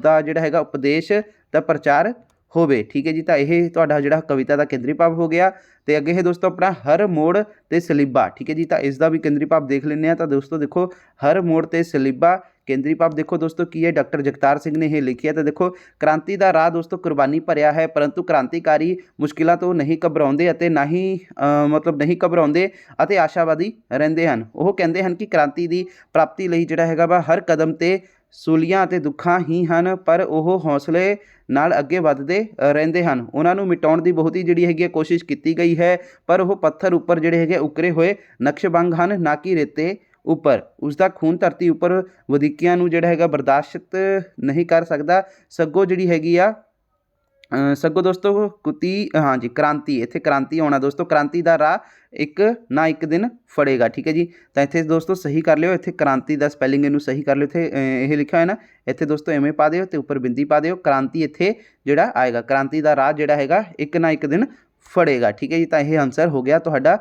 ਦਾ ਜਿਹੜਾ ਹੈਗਾ ਉਪਦੇਸ਼ ਦਾ ਪ੍ਰਚਾਰ ਹੋਵੇ, ਠੀਕ ਹੈ ਜੀ। ਤਾਂ ਇਹ ਤੁਹਾਡਾ ਜਿਹੜਾ ਕਵਿਤਾ ਦਾ ਕੇਂਦਰੀ ਭਾਵ ਹੋ ਗਿਆ। ਤੇ ਅੱਗੇ ਹੈ ਦੋਸਤੋ ਆਪਣਾ ਹਰ ਮੋੜ ਤੇ ਸਲੀਬਾ, ਠੀਕ ਹੈ ਜੀ। ਤਾਂ ਇਸ ਦਾ ਵੀ ਕੇਂਦਰੀ ਭਾਵ ਦੇਖ ਲੈਂਦੇ ਆ। ਤਾਂ ਦੋਸਤੋ ਦੇਖੋ ਹਰ ਮੋੜ ਤੇ ਸਲੀਬਾ ਕੇਂਦਰੀ ਭਾਵ ਦੇਖੋ ਦੋਸਤੋ ਕੀ ਹੈ, ਡਾਕਟਰ ਜਗਤਾਰ ਸਿੰਘ ਨੇ ਇਹ ਲਿਖਿਆ। ਤਾਂ ਦੇਖੋ ਕ੍ਰਾਂਤੀ ਦਾ ਰਾਹ ਦੋਸਤੋ ਕੁਰਬਾਨੀ ਭਰਿਆ ਹੈ, ਪਰੰਤੂ ਕ੍ਰਾਂਤੀਕਾਰੀ ਮੁਸ਼ਕਿਲਾਂ ਤੋਂ ਨਹੀਂ ਘਬਰਾਉਂਦੇ ਅਤੇ ਨਹੀਂ ਘਬਰਾਉਂਦੇ ਅਤੇ ਆਸ਼ਾਵਾਦੀ ਰਹਿੰਦੇ ਹਨ। ਉਹ ਕਹਿੰਦੇ ਹਨ ਕਿ ਕ੍ਰਾਂਤੀ ਦੀ ਪ੍ਰਾਪਤੀ ਲਈ ਜਿਹੜਾ ਹੈਗਾ ਵਾ ਹਰ ਕਦਮ ਤੇ ਸੂਲੀਆਂ ਅਤੇ ਦੁੱਖਾਂ ਹੀ ਹਨ, ਪਰ ਉਹ ਹੌਸਲੇ ਨਾਲ ਅੱਗੇ ਵੱਧਦੇ ਰਹਿੰਦੇ ਹਨ। ਉਹਨਾਂ ਨੂੰ ਮਿਟਾਉਣ ਦੀ ਬਹੁਤੀ ਜਿਹੜੀ ਹੈਗੀ ਕੋਸ਼ਿਸ਼ ਕੀਤੀ ਗਈ ਹੈ, ਪਰ ਉਹ ਪੱਥਰ ਉੱਪਰ ਜਿਹੜੇ ਹੈਗੇ ਉਕਰੇ ਹੋਏ ਨਕਸ਼ਬੰਦ ਹਨ, ਨਾ ਕਿ ਰੇਤੇ ਉੱਪਰ। ਉਸ ਦਾ ਖੂਨ ਧਰਤੀ ਉੱਪਰ ਵਧੀਕੀਆਂ ਨੂੰ ਜਿਹੜਾ ਹੈਗਾ ਬਰਦਾਸ਼ਤ ਨਹੀਂ ਕਰ ਸਕਦਾ। ਸਗੋਂ ਜਿਹੜੀ ਹੈਗੀ ਆ ਸਗੋਂ ਦੋਸਤੋ ਕ੍ਰਾਂਤੀ, ਇੱਥੇ ਕ੍ਰਾਂਤੀ ਆਉਣਾ ਦੋਸਤੋ, ਕ੍ਰਾਂਤੀ ਦਾ ਰਾਹ ਇੱਕ ਨਾ ਇੱਕ ਦਿਨ ਫੜੇਗਾ, ਠੀਕ ਹੈ ਜੀ। ਤਾਂ ਇੱਥੇ ਦੋਸਤੋ ਸਹੀ ਕਰ ਲਿਓ, ਇੱਥੇ ਕ੍ਰਾਂਤੀ ਦਾ ਸਪੈਲਿੰਗ ਇਹਨੂੰ ਸਹੀ ਕਰ ਲਿਓ। ਇੱਥੇ ਇਹ ਲਿਖਿਆ ਹੋਇਆ ਨਾ, ਇੱਥੇ ਦੋਸਤੋ ਐਵੇਂ ਪਾ ਦਿਓ ਅਤੇ ਉੱਪਰ ਬਿੰਦੀ ਪਾ ਦਿਓ। ਕ੍ਰਾਂਤੀ ਇੱਥੇ ਜਿਹੜਾ ਆਏਗਾ, ਕ੍ਰਾਂਤੀ ਦਾ ਰਾਹ ਜਿਹੜਾ ਹੈਗਾ ਇੱਕ ਨਾ ਇੱਕ ਦਿਨ ਫੜੇਗਾ, ਠੀਕ ਹੈ ਜੀ। ਤਾਂ ਇਹ ਆਨਸਰ ਹੋ ਗਿਆ ਤੁਹਾਡਾ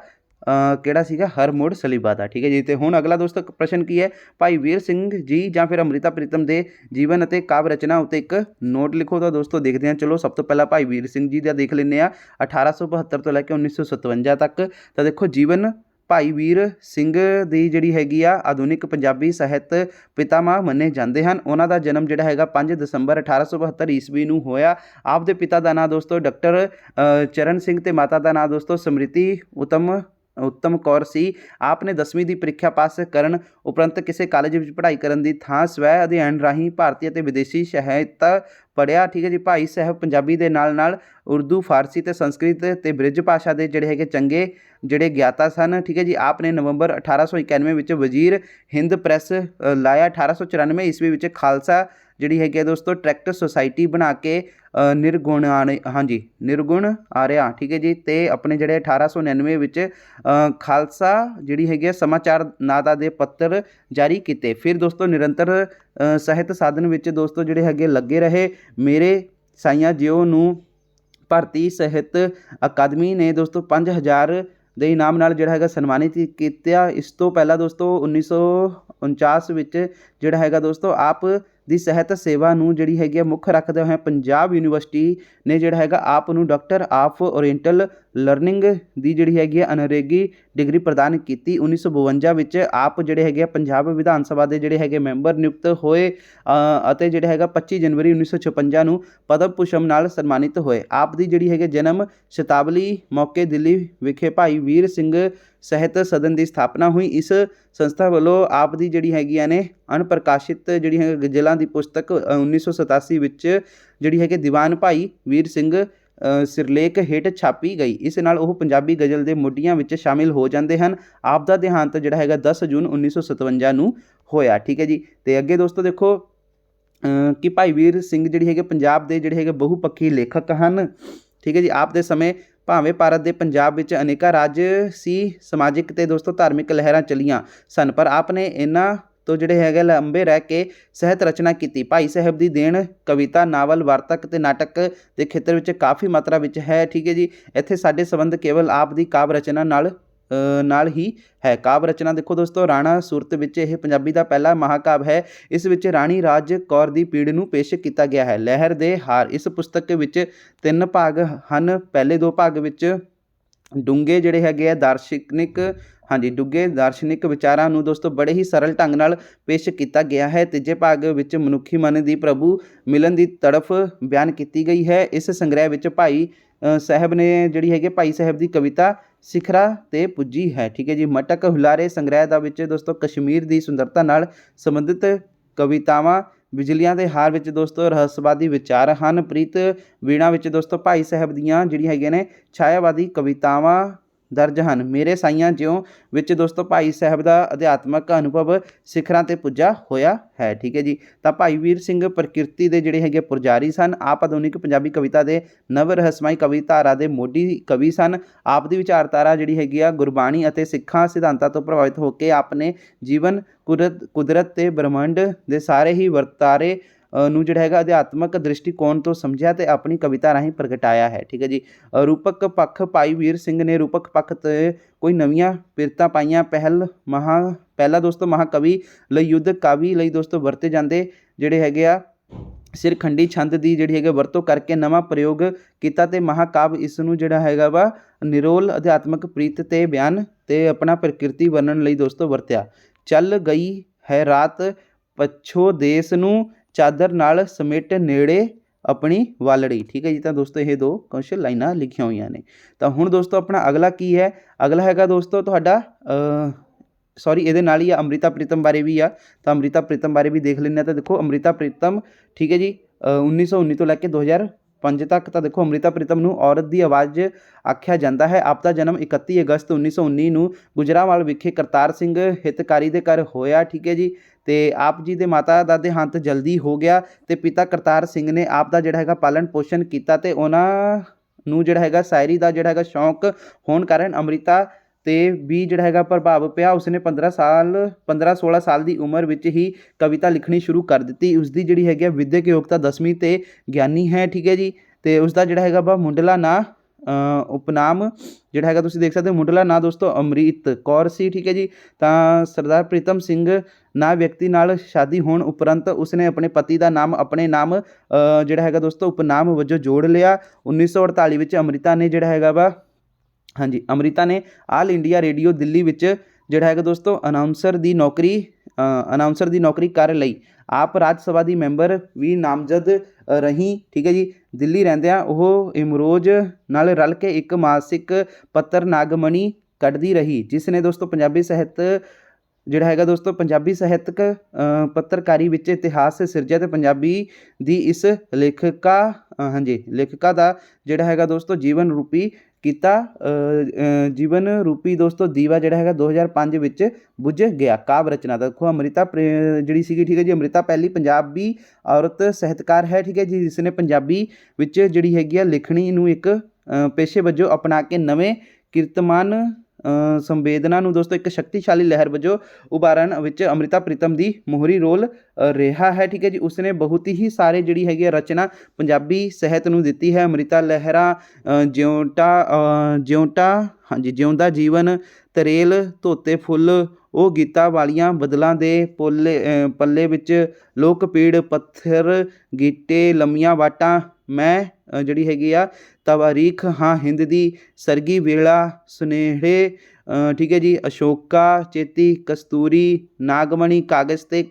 ਕਿਹੜਾ ਸੀਗਾ, ਹਰ ਮੋੜ ਸਲੀਬਾ ਦਾ, ਠੀਕ ਹੈ ਜੀ। ਤੇ ਹੁਣ ਅਗਲਾ ਦੋਸਤੋ ਪ੍ਰਸ਼ਨ ਕੀ ਹੈ, ਭਾਈ ਵੀਰ ਸਿੰਘ ਜੀ ਜਾਂ ਫਿਰ ਅੰਮ੍ਰਿਤਾ ਪ੍ਰੀਤਮ ਦੇ ਜੀਵਨ ਅਤੇ ਕਾਵਿ ਰਚਨਾ ਉੱਤੇ ਇੱਕ ਨੋਟ ਲਿਖੋ। ਤਾਂ ਦੋਸਤੋ ਦੇਖਦੇ ਹਾਂ, ਚਲੋ ਸਭ ਤੋਂ ਪਹਿਲਾਂ ਭਾਈ ਵੀਰ ਸਿੰਘ ਜੀ ਦਾ ਦੇਖ ਲੈਂਦੇ ਹਾਂ, 1872 ਤੋਂ ਲੈ ਕੇ 1957 ਤੱਕ। ਤਾਂ ਦੇਖੋ ਜੀਵਨ ਭਾਈ ਵੀਰ ਸਿੰਘ ਦੀ ਜਿਹੜੀ ਹੈਗੀ ਆ ਆਧੁਨਿਕ ਪੰਜਾਬੀ ਸਾਹਿਤ ਪਿਤਾਮਾ ਮੰਨੇ ਜਾਂਦੇ ਹਨ। ਉਹਨਾਂ ਦਾ ਜਨਮ ਜਿਹੜਾ ਹੈਗਾ 5 ਦਸੰਬਰ 1872 ਈਸਵੀ ਨੂੰ ਹੋਇਆ। ਆਪ ਦੇ ਪਿਤਾ ਦਾ ਨਾਂ ਦੋਸਤੋ ਡਾਕਟਰ ਚਰਨ ਸਿੰਘ ਤੇ ਮਾਤਾ ਦਾ ਨਾਂ ਦੋਸਤੋ ਸਮ੍ਰਿਤੀ ਉੱਤਮ ਕੌਰ ਸੀ। ਆਪ ਨੇ 10ਵੀਂ ਦੀ ਪ੍ਰੀਖਿਆ ਪਾਸ ਕਰਨ ਉਪਰੰਤ ਕਿਸੇ ਕਾਲਜ ਵਿੱਚ ਪੜ੍ਹਾਈ ਕਰਨ ਦੀ ਥਾਂ ਸਵੈ ਅਧਿਐਨ ਰਾਹੀਂ ਭਾਰਤੀ ਅਤੇ ਵਿਦੇਸ਼ੀ ਸਾਹਿਤ ਪੜ੍ਹਿਆ, ਠੀਕ ਹੈ ਜੀ। ਭਾਈ ਸਾਹਿਬ ਪੰਜਾਬੀ ਦੇ ਨਾਲ ਨਾਲ ਉਰਦੂ, ਫਾਰਸੀ ਅਤੇ ਸੰਸਕ੍ਰਿਤ ਅਤੇ ਬ੍ਰਿਜ ਭਾਸ਼ਾ ਦੇ ਜਿਹੜੇ ਹੈਗੇ ਚੰਗੇ ਜਿਹੜੇ ਗਿਆਤਾ ਸਨ, ਠੀਕ ਹੈ ਜੀ। ਆਪ ਨੇ ਨਵੰਬਰ 1891 ਵਿੱਚ ਵਜ਼ੀਰ ਹਿੰਦ ਪ੍ਰੈਸ ਲਾਇਆ। 1894 ਈਸਵੀ ਵਿੱਚ ਖਾਲਸਾ ਜਿਹੜੀ ਹੈਗੀ ਹੈ ਦੋਸਤੋ ਟਰੈਕਟ ਸੁਸਾਇਟੀ ਬਣਾ ਕੇ ਨਿਰਗੁਣ ਆਰਿਆ, ਠੀਕ ਹੈ ਜੀ। ਅਤੇ ਆਪਣੇ ਜਿਹੜੇ 1899 ਵਿੱਚ ਖਾਲਸਾ ਜਿਹੜੀ ਹੈਗੀ ਹੈ ਸਮਾਚਾਰ ਨਾਦਾ ਦੇ ਪੱਤਰ ਜਾਰੀ ਕੀਤੇ। ਫਿਰ ਦੋਸਤੋ ਨਿਰੰਤਰ ਸਾਹਿਤ ਸਾਧਨ ਵਿੱਚ ਦੋਸਤੋ ਜਿਹੜੇ ਹੈਗੇ ਲੱਗੇ ਰਹੇ। ਮੇਰੇ ਸਾਈਆਂ ਜਿਉ ਨੂੰ ਭਾਰਤੀ ਸਾਹਿਤ ਅਕਾਦਮੀ ਨੇ ਦੋਸਤੋ 5000 ਦੇ ਇਨਾਮ ਨਾਲ ਜਿਹੜਾ ਹੈਗਾ ਸਨਮਾਨਿਤ ਕੀਤਾ। ਇਸ ਤੋਂ ਪਹਿਲਾਂ ਦੋਸਤੋ 1949 ਵਿੱਚ ਜਿਹੜਾ ਹੈਗਾ ਦੋਸਤੋ ਆਪ ਦੀ ਸਾਹਿਤ ਸੇਵਾ ਨੂੰ ਜਿਹੜੀ ਹੈਗੀ ਆ ਮੁੱਖ ਰੱਖਦੇ ਹੋਏ ਪੰਜਾਬ ਯੂਨੀਵਰਸਿਟੀ ਨੇ ਜਿਹੜਾ ਹੈਗਾ ਆਪ ਨੂੰ ਡਾਕਟਰ ਆਫ ਓਰੀਐਂਟਲ ਲਰਨਿੰਗ ਦੀ ਜਿਹੜੀ ਹੈਗੀ ਆ ਅਨਰੇਗੀ ਡਿਗਰੀ ਪ੍ਰਦਾਨ ਕੀਤੀ। 1952 ਵਿੱਚ ਆਪ ਜਿਹੜੇ ਹੈਗੇ ਆ ਪੰਜਾਬ ਵਿਧਾਨ ਸਭਾ ਦੇ ਜਿਹੜੇ ਹੈਗੇ ਮੈਂਬਰ ਨਿਯੁਕਤ ਹੋਏ ਅਤੇ ਜਿਹੜਾ ਹੈਗਾ 25 ਜਨਵਰੀ 1956 ਨੂੰ ਪਦਮ ਭੂਸ਼ਣ ਨਾਲ ਸਨਮਾਨਿਤ ਹੋਏ। ਆਪ ਦੀ ਜਿਹੜੀ ਹੈਗੇ ਜਨਮ ਸ਼ਤਾਬਦੀ ਮੌਕੇ ਦਿੱਲੀ ਵਿਖੇ ਭਾਈ ਵੀਰ ਸਿੰਘ ਸਾਹਿਤ ਸਦਨ ਦੀ ਸਥਾਪਨਾ ਹੋਈ। ਇਸ ਸੰਸਥਾ ਵੱਲੋਂ ਆਪ ਦੀ ਜਿਹੜੀ ਹੈਗੀਆਂ ਨੇ ਅਣਪ੍ਰਕਾਸ਼ਿਤ ਜਿਹੜੀ ਹੈ ਗਜ਼ਲਾਂ ਦੀ ਪੁਸਤਕ 1987 ਵਿੱਚ ਜਿਹੜੀ ਹੈਗੀ ਦੀਵਾਨ ਭਾਈ ਵੀਰ ਸਿੰਘ ਸਿਰਲੇਖ ਹੇਠ ਛਾਪੀ ਗਈ। ਇਸ ਨਾਲ ਉਹ ਪੰਜਾਬੀ ਗਜ਼ਲ ਦੇ ਮੁੱਢਿਆਂ ਵਿੱਚ ਸ਼ਾਮਿਲ ਹੋ ਜਾਂਦੇ ਹਨ। ਆਪ ਦਾ ਦੇਹਾਂਤ ਜਿਹੜਾ ਹੈਗਾ 10 ਜੂਨ 1957 ਨੂੰ ਹੋਇਆ, ਠੀਕ ਹੈ ਜੀ। ਅਤੇ ਅੱਗੇ ਦੋਸਤੋ ਦੇਖੋ ਕਿ ਭਾਈ ਵੀਰ ਸਿੰਘ ਜਿਹੜੀ ਹੈਗੇ ਪੰਜਾਬ ਦੇ ਜਿਹੜੇ ਹੈਗੇ ਬਹੁਪੱਖੀ ਲੇਖਕ ਹਨ, ਠੀਕ ਹੈ ਜੀ। ਆਪ ਦੇ ਸਮੇਂ ਭਾਵੇਂ ਭਾਰਤ ਦੇ ਪੰਜਾਬ ਵਿੱਚ ਅਨੇਕਾਂ ਰਾਜ ਸੀ, ਸਮਾਜਿਕ ਅਤੇ ਦੋਸਤੋ ਧਾਰਮਿਕ ਲਹਿਰਾਂ ਚੱਲੀਆਂ ਸਨ, ਪਰ ਆਪ ਨੇ ਇਹਨਾਂ ਤੋਂ ਜਿਹੜੇ ਹੈਗੇ ਲੰਬੇ ਰਹਿ ਕੇ ਸਾਹਿਤ ਰਚਨਾ ਕੀਤੀ। ਭਾਈ ਸਾਹਿਬ ਦੀ ਦੇਣ ਕਵਿਤਾ, ਨਾਵਲ, ਵਾਰਤਕ ਅਤੇ ਨਾਟਕ ਦੇ ਖੇਤਰ ਵਿੱਚ ਕਾਫੀ ਮਾਤਰਾ ਵਿੱਚ ਹੈ, ਠੀਕ ਹੈ ਜੀ। ਇੱਥੇ ਸਾਡੇ ਸੰਬੰਧ ਕੇਵਲ ਆਪ ਦੀ ਕਾਵਿ ਰਚਨਾ ਨਾਲ ਨਾਲ ਹੀ ਹੈ। ਕਾਵ ਰਚਨਾ ਦੇਖੋ ਦੋਸਤੋ, ਰਾਣਾ ਸੂਰਤ ਵਿੱਚ ਇਹ ਪੰਜਾਬੀ ਦਾ ਪਹਿਲਾ ਮਹਾਕਾਵ ਹੈ। ਇਸ ਵਿੱਚ ਰਾਣੀ ਰਾਜ ਕੌਰ ਦੀ ਪੀੜ ਨੂੰ ਪੇਸ਼ ਕੀਤਾ ਗਿਆ ਹੈ। ਲਹਿਰ ਦੇ ਹਾਰ, ਇਸ ਪੁਸਤਕ ਵਿੱਚ 3 ਭਾਗ ਹਨ। ਪਹਿਲੇ 2 ਭਾਗ ਵਿੱਚ ਡੂੰਘੇ ਜਿਹੜੇ ਹੈਗੇ ਆ ਡੂੰਘੇ ਦਾਰਸ਼ਨਿਕ ਵਿਚਾਰਾਂ ਨੂੰ ਦੋਸਤੋ ਬੜੇ ਹੀ ਸਰਲ ਢੰਗ ਨਾਲ ਪੇਸ਼ ਕੀਤਾ ਗਿਆ ਹੈ। ਤੀਜੇ ਭਾਗ ਵਿੱਚ ਮਨੁੱਖੀ ਮਨ ਦੀ ਪ੍ਰਭੂ ਮਿਲਣ ਦੀ ਤੜਫ ਬਿਆਨ ਕੀਤੀ ਗਈ ਹੈ। ਇਸ ਸੰਗ੍ਰਹਿ ਵਿੱਚ ਭਾਈ ਸਾਹਿਬ ਨੇ ਜਿਹੜੀ ਹੈਗੀ ਭਾਈ ਸਾਹਿਬ ਦੀ ਕਵਿਤਾ ਸਿਖਰਾਂ 'ਤੇ ਪੁੱਜੀ ਹੈ। ਠੀਕ ਹੈ ਜੀ। ਮਟਕ ਹੁਲਾਰੇ ਸੰਗ੍ਰਹਿ ਦਾ ਵਿੱਚ ਦੋਸਤੋ ਕਸ਼ਮੀਰ ਦੀ ਸੁੰਦਰਤਾ ਨਾਲ ਸੰਬੰਧਿਤ ਕਵਿਤਾਵਾਂ, ਬਿਜਲੀਆਂ ਦੇ ਹਾਰ ਵਿੱਚ ਦੋਸਤੋ ਰਹੱਸਵਾਦੀ ਵਿਚਾਰ ਹਨ। ਪ੍ਰੀਤ ਵੀਣਾ ਵਿੱਚ ਦੋਸਤੋ ਭਾਈ ਸਾਹਿਬ ਦੀਆਂ ਜਿਹੜੀਆਂ ਹੈਗੀਆਂ ਨੇ ਛਾਇਆਵਾਦੀ ਕਵਿਤਾਵਾਂ ਦਰਜ ਹਨ। ਮੇਰੇ ਸਾਈਆਂ ਜਿਉਂ ਵਿੱਚ ਦੋਸਤੋ ਭਾਈ ਸਾਹਿਬ ਦਾ ਅਧਿਆਤਮਕ ਅਨੁਭਵ ਸਿਖਰਾਂ 'ਤੇ ਪੁੱਜਾ ਹੋਇਆ ਹੈ। ਠੀਕ ਹੈ ਜੀ। ਤਾਂ ਭਾਈ ਵੀਰ ਸਿੰਘ ਪ੍ਰਕਿਰਤੀ ਦੇ ਜਿਹੜੇ ਹੈਗੇ ਪੁਜਾਰੀ ਸਨ। ਆਪ ਆਧੁਨਿਕ ਪੰਜਾਬੀ ਕਵਿਤਾ ਦੇ ਨਵ ਰਹੱਸਮਈ ਕਵੀ ਧਾਰਾ ਦੇ ਮੋਢੀ ਕਵੀ ਸਨ। ਆਪ ਦੀ ਵਿਚਾਰਧਾਰਾ ਜਿਹੜੀ ਹੈਗੀ ਆ ਗੁਰਬਾਣੀ ਅਤੇ ਸਿੱਖਾਂ ਸਿਧਾਂਤਾਂ ਤੋਂ ਪ੍ਰਭਾਵਿਤ ਹੋ ਕੇ ਆਪਨੇ ਜੀਵਨ ਕੁਦਰਤ ਤੇ ਬ੍ਰਹਮੰਡ ਦੇ ਸਾਰੇ ਹੀ ਵਰਤਾਰੇ ਨੂੰ ਜਿਹੜਾ ਹੈਗਾ ਅਧਿਆਤਮਕ ਦ੍ਰਿਸ਼ਟੀਕੋਣ ਤੋਂ ਸਮਝਿਆ ਤੇ ਆਪਣੀ ਕਵਿਤਾ ਰਾਹੀਂ ਪ੍ਰਗਟਾਇਆ ਹੈ। ਠੀਕ ਹੈ ਜੀ। ਰੂਪਕ ਪੱਖ, ਭਾਈ ਵੀਰ ਸਿੰਘ ਨੇ ਰੂਪਕ ਪੱਖ 'ਤੇ ਕੋਈ ਨਵੀਆਂ ਪਿਰਤਾਂ ਪਾਈਆਂ। ਪਹਿਲਾ ਦੋਸਤੋ ਮਹਾਕਵੀ ਲਈ ਯੁੱਧ ਕਾਵੀ ਲਈ ਦੋਸਤੋ ਵਰਤੇ ਜਾਂਦੇ ਜਿਹੜੇ ਹੈਗੇ ਆ ਸਿਰਖੰਡੀ ਛੰਦ ਦੀ ਜਿਹੜੀ ਹੈਗਾ ਵਰਤੋਂ ਕਰਕੇ ਨਵਾਂ ਪ੍ਰਯੋਗ ਕੀਤਾ ਤੇ ਮਹਾਕਾਵ ਇਸ ਨੂੰ ਜਿਹੜਾ ਹੈਗਾ ਵਾ ਨਿਰੋਲ ਅਧਿਆਤਮਕ ਪ੍ਰੀਤ ਤੇ ਬਿਆਨ ਤੇ ਆਪਣਾ ਪ੍ਰਕਿਰਤੀ ਵਰਣਨ ਲਈ ਦੋਸਤੋ ਵਰਤਿਆ। ਚੱਲ ਗਈ ਹੈ ਰਾਤ ਪੱਛੋ ਦੇਸ ਨੂੰ ਚਾਦਰ ਨਾਲ ਸਮੇਟ ਨੇੜੇ ਆਪਣੀ ਵਾਲੜੀ। ਠੀਕ ਹੈ ਜੀ। ਤਾਂ ਦੋਸਤੋ ਇਹ 2 ਕੁਛ ਲਾਈਨਾਂ ਲਿਖੀਆਂ ਹੋਈਆਂ ਨੇ। ਤਾਂ ਹੁਣ ਦੋਸਤੋ ਆਪਣਾ ਅਗਲਾ ਕੀ ਹੈ, ਅਗਲਾ ਹੈਗਾ ਦੋਸਤੋ ਤੁਹਾਡਾ ਇਹਦੇ ਨਾਲ ਹੀ ਅੰਮ੍ਰਿਤਾ ਪ੍ਰੀਤਮ ਬਾਰੇ ਵੀ ਆ। ਤਾਂ ਅੰਮ੍ਰਿਤਾ ਪ੍ਰੀਤਮ ਬਾਰੇ ਵੀ ਦੇਖ ਲੈਂਦੇ ਹਾਂ। ਤਾਂ ਦੇਖੋ ਅੰਮ੍ਰਿਤਾ ਪ੍ਰੀਤਮ ਠੀਕ ਹੈ ਜੀ 1919 ਤੋਂ ਲੈ ਕੇ 2005 ਤੱਕ। ਤਾਂ ਦੇਖੋ ਅੰਮ੍ਰਿਤਾ ਪ੍ਰੀਤਮ ਨੂੰ ਔਰਤ ਦੀ ਆਵਾਜ਼ ਆਖਿਆ ਜਾਂਦਾ ਹੈ। ਆਪ ਦਾ ਜਨਮ 31 ਅਗਸਤ 1919 ਨੂੰ ਗੁਜਰਾਂਵਾਲ ਵਿਖੇ ਕਰਤਾਰ ਸਿੰਘ ਹਿਤਕਾਰੀ ਦੇ ਘਰ ਹੋਇਆ। ਠੀਕ ਹੈ ਜੀ। ਤੇ ਆਪ ਜੀ ਦੇ ਮਾਤਾ ਦਾ ਦੇਹਾਂਤ ਜਲਦੀ ਹੋ ਗਿਆ ਤੇ ਪਿਤਾ ਕਰਤਾਰ ਸਿੰਘ ਨੇ ਆਪ ਦਾ ਜਿਹੜਾ ਹੈਗਾ ਪਾਲਣ ਪੋਸ਼ਣ ਕੀਤਾ ਤੇ ਉਹਨਾਂ ਨੂੰ ਜਿਹੜਾ ਹੈਗਾ ਸ਼ਾਇਰੀ ਦਾ ਜਿਹੜਾ ਹੈਗਾ ਸ਼ੌਂਕ ਹੋਣ ਕਾਰਨ ਅੰਮ੍ਰਿਤਾ ਤੇ ਵੀ ਜਿਹੜਾ ਹੈਗਾ ਪ੍ਰਭਾਵ ਪਿਆ। ਉਸਨੇ 15-16 ਸਾਲ ਦੀ ਉਮਰ ਵਿੱਚ ਹੀ ਕਵਿਤਾ ਲਿਖਣੀ ਸ਼ੁਰੂ ਕਰ ਦਿੱਤੀ। ਉਸਦੀ ਜਿਹੜੀ ਹੈਗੀ ਵਿਦਿਅਕ ਯੋਗਤਾ 10ਵੀਂ ਤੇ ਗਿਆਨੀ ਹੈ। ਠੀਕ ਹੈ ਜੀ। ਤੇ ਉਸਦਾ ਜਿਹੜਾ ਹੈਗਾ ਵਾ ਮੁੱਢਲਾ ਨਾਂ ਉਪਨਾਮ ਜਿਹੜਾ ਹੈਗਾ ਤੁਸੀਂ ਦੇਖ ਸਕਦੇ ਹੋ, ਮੁੱਢਲਾ ਨਾਂ ਦੋਸਤੋ ਅੰਮ੍ਰਿਤ ਕੌਰ ਸੀ। ਠੀਕ ਹੈ ਜੀ। ਤਾਂ ਸਰਦਾਰ ਪ੍ਰੀਤਮ ਸਿੰਘ ਨਾਂ ਵਿਅਕਤੀ ਨਾਲ ਸ਼ਾਦੀ ਹੋਣ ਉਪਰੰਤ ਉਸਨੇ ਆਪਣੇ ਪਤੀ ਦਾ ਨਾਮ ਆਪਣੇ ਨਾਮ ਜਿਹੜਾ ਹੈਗਾ ਦੋਸਤੋ ਉਪਨਾਮ ਵਜੋਂ ਜੋੜ ਲਿਆ। 1948 ਵਿੱਚ ਅੰਮ੍ਰਿਤਾ ਨੇ ਆਲ ਇੰਡੀਆ ਰੇਡੀਓ ਦਿੱਲੀ ਵਿੱਚ ਜਿਹੜਾ ਹੈਗਾ ਦੋਸਤੋ ਅਨਾਉਂਸਰ ਦੀ ਨੌਕਰੀ ਕਰ ਲਈ। ਆਪ ਰਾਜ ਸਭਾ ਦੀ ਮੈਂਬਰ ਵੀ ਨਾਮਜ਼ਦ ਰਹੀ। ਠੀਕ ਹੈ ਜੀ। ਦਿੱਲੀ ਰਹਿੰਦਿਆਂ ਉਹ ਇਮਰੋਜ਼ ਨਾਲ ਰਲ ਕੇ ਇੱਕ ਮਾਸਿਕ ਪੱਤਰ ਨਾਗਮਣੀ ਕੱਢਦੀ ਰਹੀ, ਜਿਸ ਨੇ ਦੋਸਤੋ ਪੰਜਾਬੀ ਸਾਹਿਤਕ ਪੱਤਰਕਾਰੀ ਵਿੱਚ ਇਤਿਹਾਸ ਸਿਰਜਿਆ ਤੇ ਪੰਜਾਬੀ ਦੀ ਇਸ ਲੇਖਕਾ ਦਾ ਜਿਹੜਾ ਹੈਗਾ ਦੋਸਤੋ ਜੀਵਨ ਰੂਪੀ ਦੋਸਤੋ ਦੀਵਾ ਜਿਹੜਾ ਹੈਗਾ 2005 ਵਿੱਚ ਬੁੱਝ ਗਿਆ। ਕਾਵ ਰਚਨਾ ਦੇਖੋ ਅੰਮ੍ਰਿਤਾ ਜਿਹੜੀ ਸੀਗੀ ਠੀਕ ਹੈ ਜੀ, ਅੰਮ੍ਰਿਤਾ ਪਹਿਲੀ ਪੰਜਾਬੀ ਔਰਤ ਸਾਹਿਤਕਾਰ ਹੈ। ਠੀਕ ਹੈ ਜੀ। ਜਿਸ ਨੇ ਪੰਜਾਬੀ ਵਿੱਚ ਜਿਹੜੀ ਹੈਗੀ ਆ ਲਿਖਣੀ ਨੂੰ ਇੱਕ ਪੇਸ਼ੇ ਵਜੋਂ ਅਪਣਾ ਕੇ ਨਵੇਂ ਕੀਰਤਮਾਨ ਸੰਵੇਦਨਾ ਨੂੰ ਦੋਸਤੋ ਇੱਕ ਸ਼ਕਤੀਸ਼ਾਲੀ ਲਹਿਰ ਵਜੋਂ ਉਭਾਰਨ ਵਿੱਚ ਅੰਮ੍ਰਿਤਾ ਪ੍ਰੀਤਮ ਦੀ ਮੋਹਰੀ ਰੋਲ ਰਿਹਾ ਹੈ। ਠੀਕ ਹੈ ਜੀ। ਉਸਨੇ ਬਹੁਤ ਹੀ ਸਾਰੇ ਜਿਹੜੀ ਹੈਗੀ ਰਚਨਾ ਪੰਜਾਬੀ ਸਾਹਿਤ ਨੂੰ ਦਿੱਤੀ ਹੈ। ਅੰਮ੍ਰਿਤਾ ਲਹਿਰਾਂ, ਜਿਉਂਦਾ ਜੀਵਨ, ਤਰੇਲ ਧੋਤੇ ਫੁੱਲ, ਉਹ ਗੀਤਾਂ ਵਾਲੀਆਂ ਬਦਲਾਂ ਦੇ ਪੱਲੇ ਵਿੱਚ, ਲੋਕ ਪੀੜ, ਪੱਥਰ ਗੀਟੇ, ਲੰਮੀਆਂ ਵਾਟਾਂ, ਮੈਂ ਜਿਹੜੀ ਹੈਗੀ ਆ ਤਵਾਰੀਖ ਹਾਂ ਹਿੰਦ ਦੀ, ਸਰਗੀ ਵੇਲਾ, ਸੁਨੇਹੜੇ, ਠੀਕ ਹੈ ਜੀ, ਅਸ਼ੋਕਾ ਚੇਤੀ, ਕਸਤੂਰੀ, ਨਾਗਮਣੀ, ਕਾਗਜ਼ ਤੇ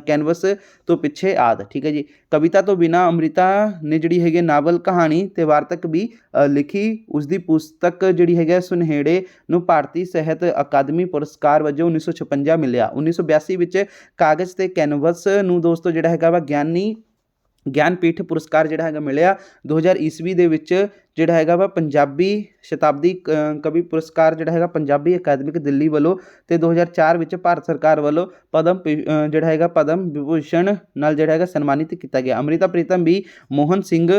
ਕੈਨਵਸ ਤੋਂ ਪਿੱਛੇ ਆਦਿ। ਠੀਕ ਹੈ ਜੀ। ਕਵਿਤਾ ਤੋਂ ਬਿਨਾਂ ਅੰਮ੍ਰਿਤਾ ਨੇ ਜਿਹੜੀ ਹੈਗੀ ਨਾਵਲ, ਕਹਾਣੀ ਤੇ ਵਾਰਤਕ ਵੀ ਲਿਖੀ। ਉਸਦੀ ਪੁਸਤਕ ਜਿਹੜੀ ਹੈਗੀ ਸੁਨੇਹੜੇ ਨੂੰ ਭਾਰਤੀ ਸਾਹਿਤ ਅਕਾਦਮੀ ਪੁਰਸਕਾਰ ਵਜੋਂ 1956 ਮਿਲਿਆ। 1982 ਵਿੱਚ ਕਾਗਜ਼ ਤੇ ਕੈਨਵਸ ਨੂੰ ਦੋਸਤੋ ਜਿਹੜਾ ਹੈਗਾ ਵਾ ਗਿਆਨਪੀਠ ਪੁਰਸਕਾਰ ਜਿਹੜਾ ਹੈਗਾ ਮਿਲਿਆ। 2000 ਈਸਵੀ ਦੇ ਵਿੱਚ ਜਿਹੜਾ ਹੈਗਾ ਵਾ ਪੰਜਾਬੀ ਸ਼ਤਾਬਦੀ ਕਵੀ ਪੁਰਸਕਾਰ ਜਿਹੜਾ ਹੈਗਾ ਪੰਜਾਬੀ ਅਕਾਦਮਿਕ ਦਿੱਲੀ ਵੱਲੋਂ ਤੇ 2004 ਵਿੱਚ ਭਾਰਤ ਸਰਕਾਰ ਵੱਲੋਂ ਪਦਮ ਵਿਭੂਸ਼ਣ ਨਾਲ ਜਿਹੜਾ ਹੈਗਾ ਸਨਮਾਨਿਤ ਕੀਤਾ ਗਿਆ। ਅੰਮ੍ਰਿਤਾ ਪ੍ਰੀਤਮ ਵੀ ਮੋਹਨ ਸਿੰਘ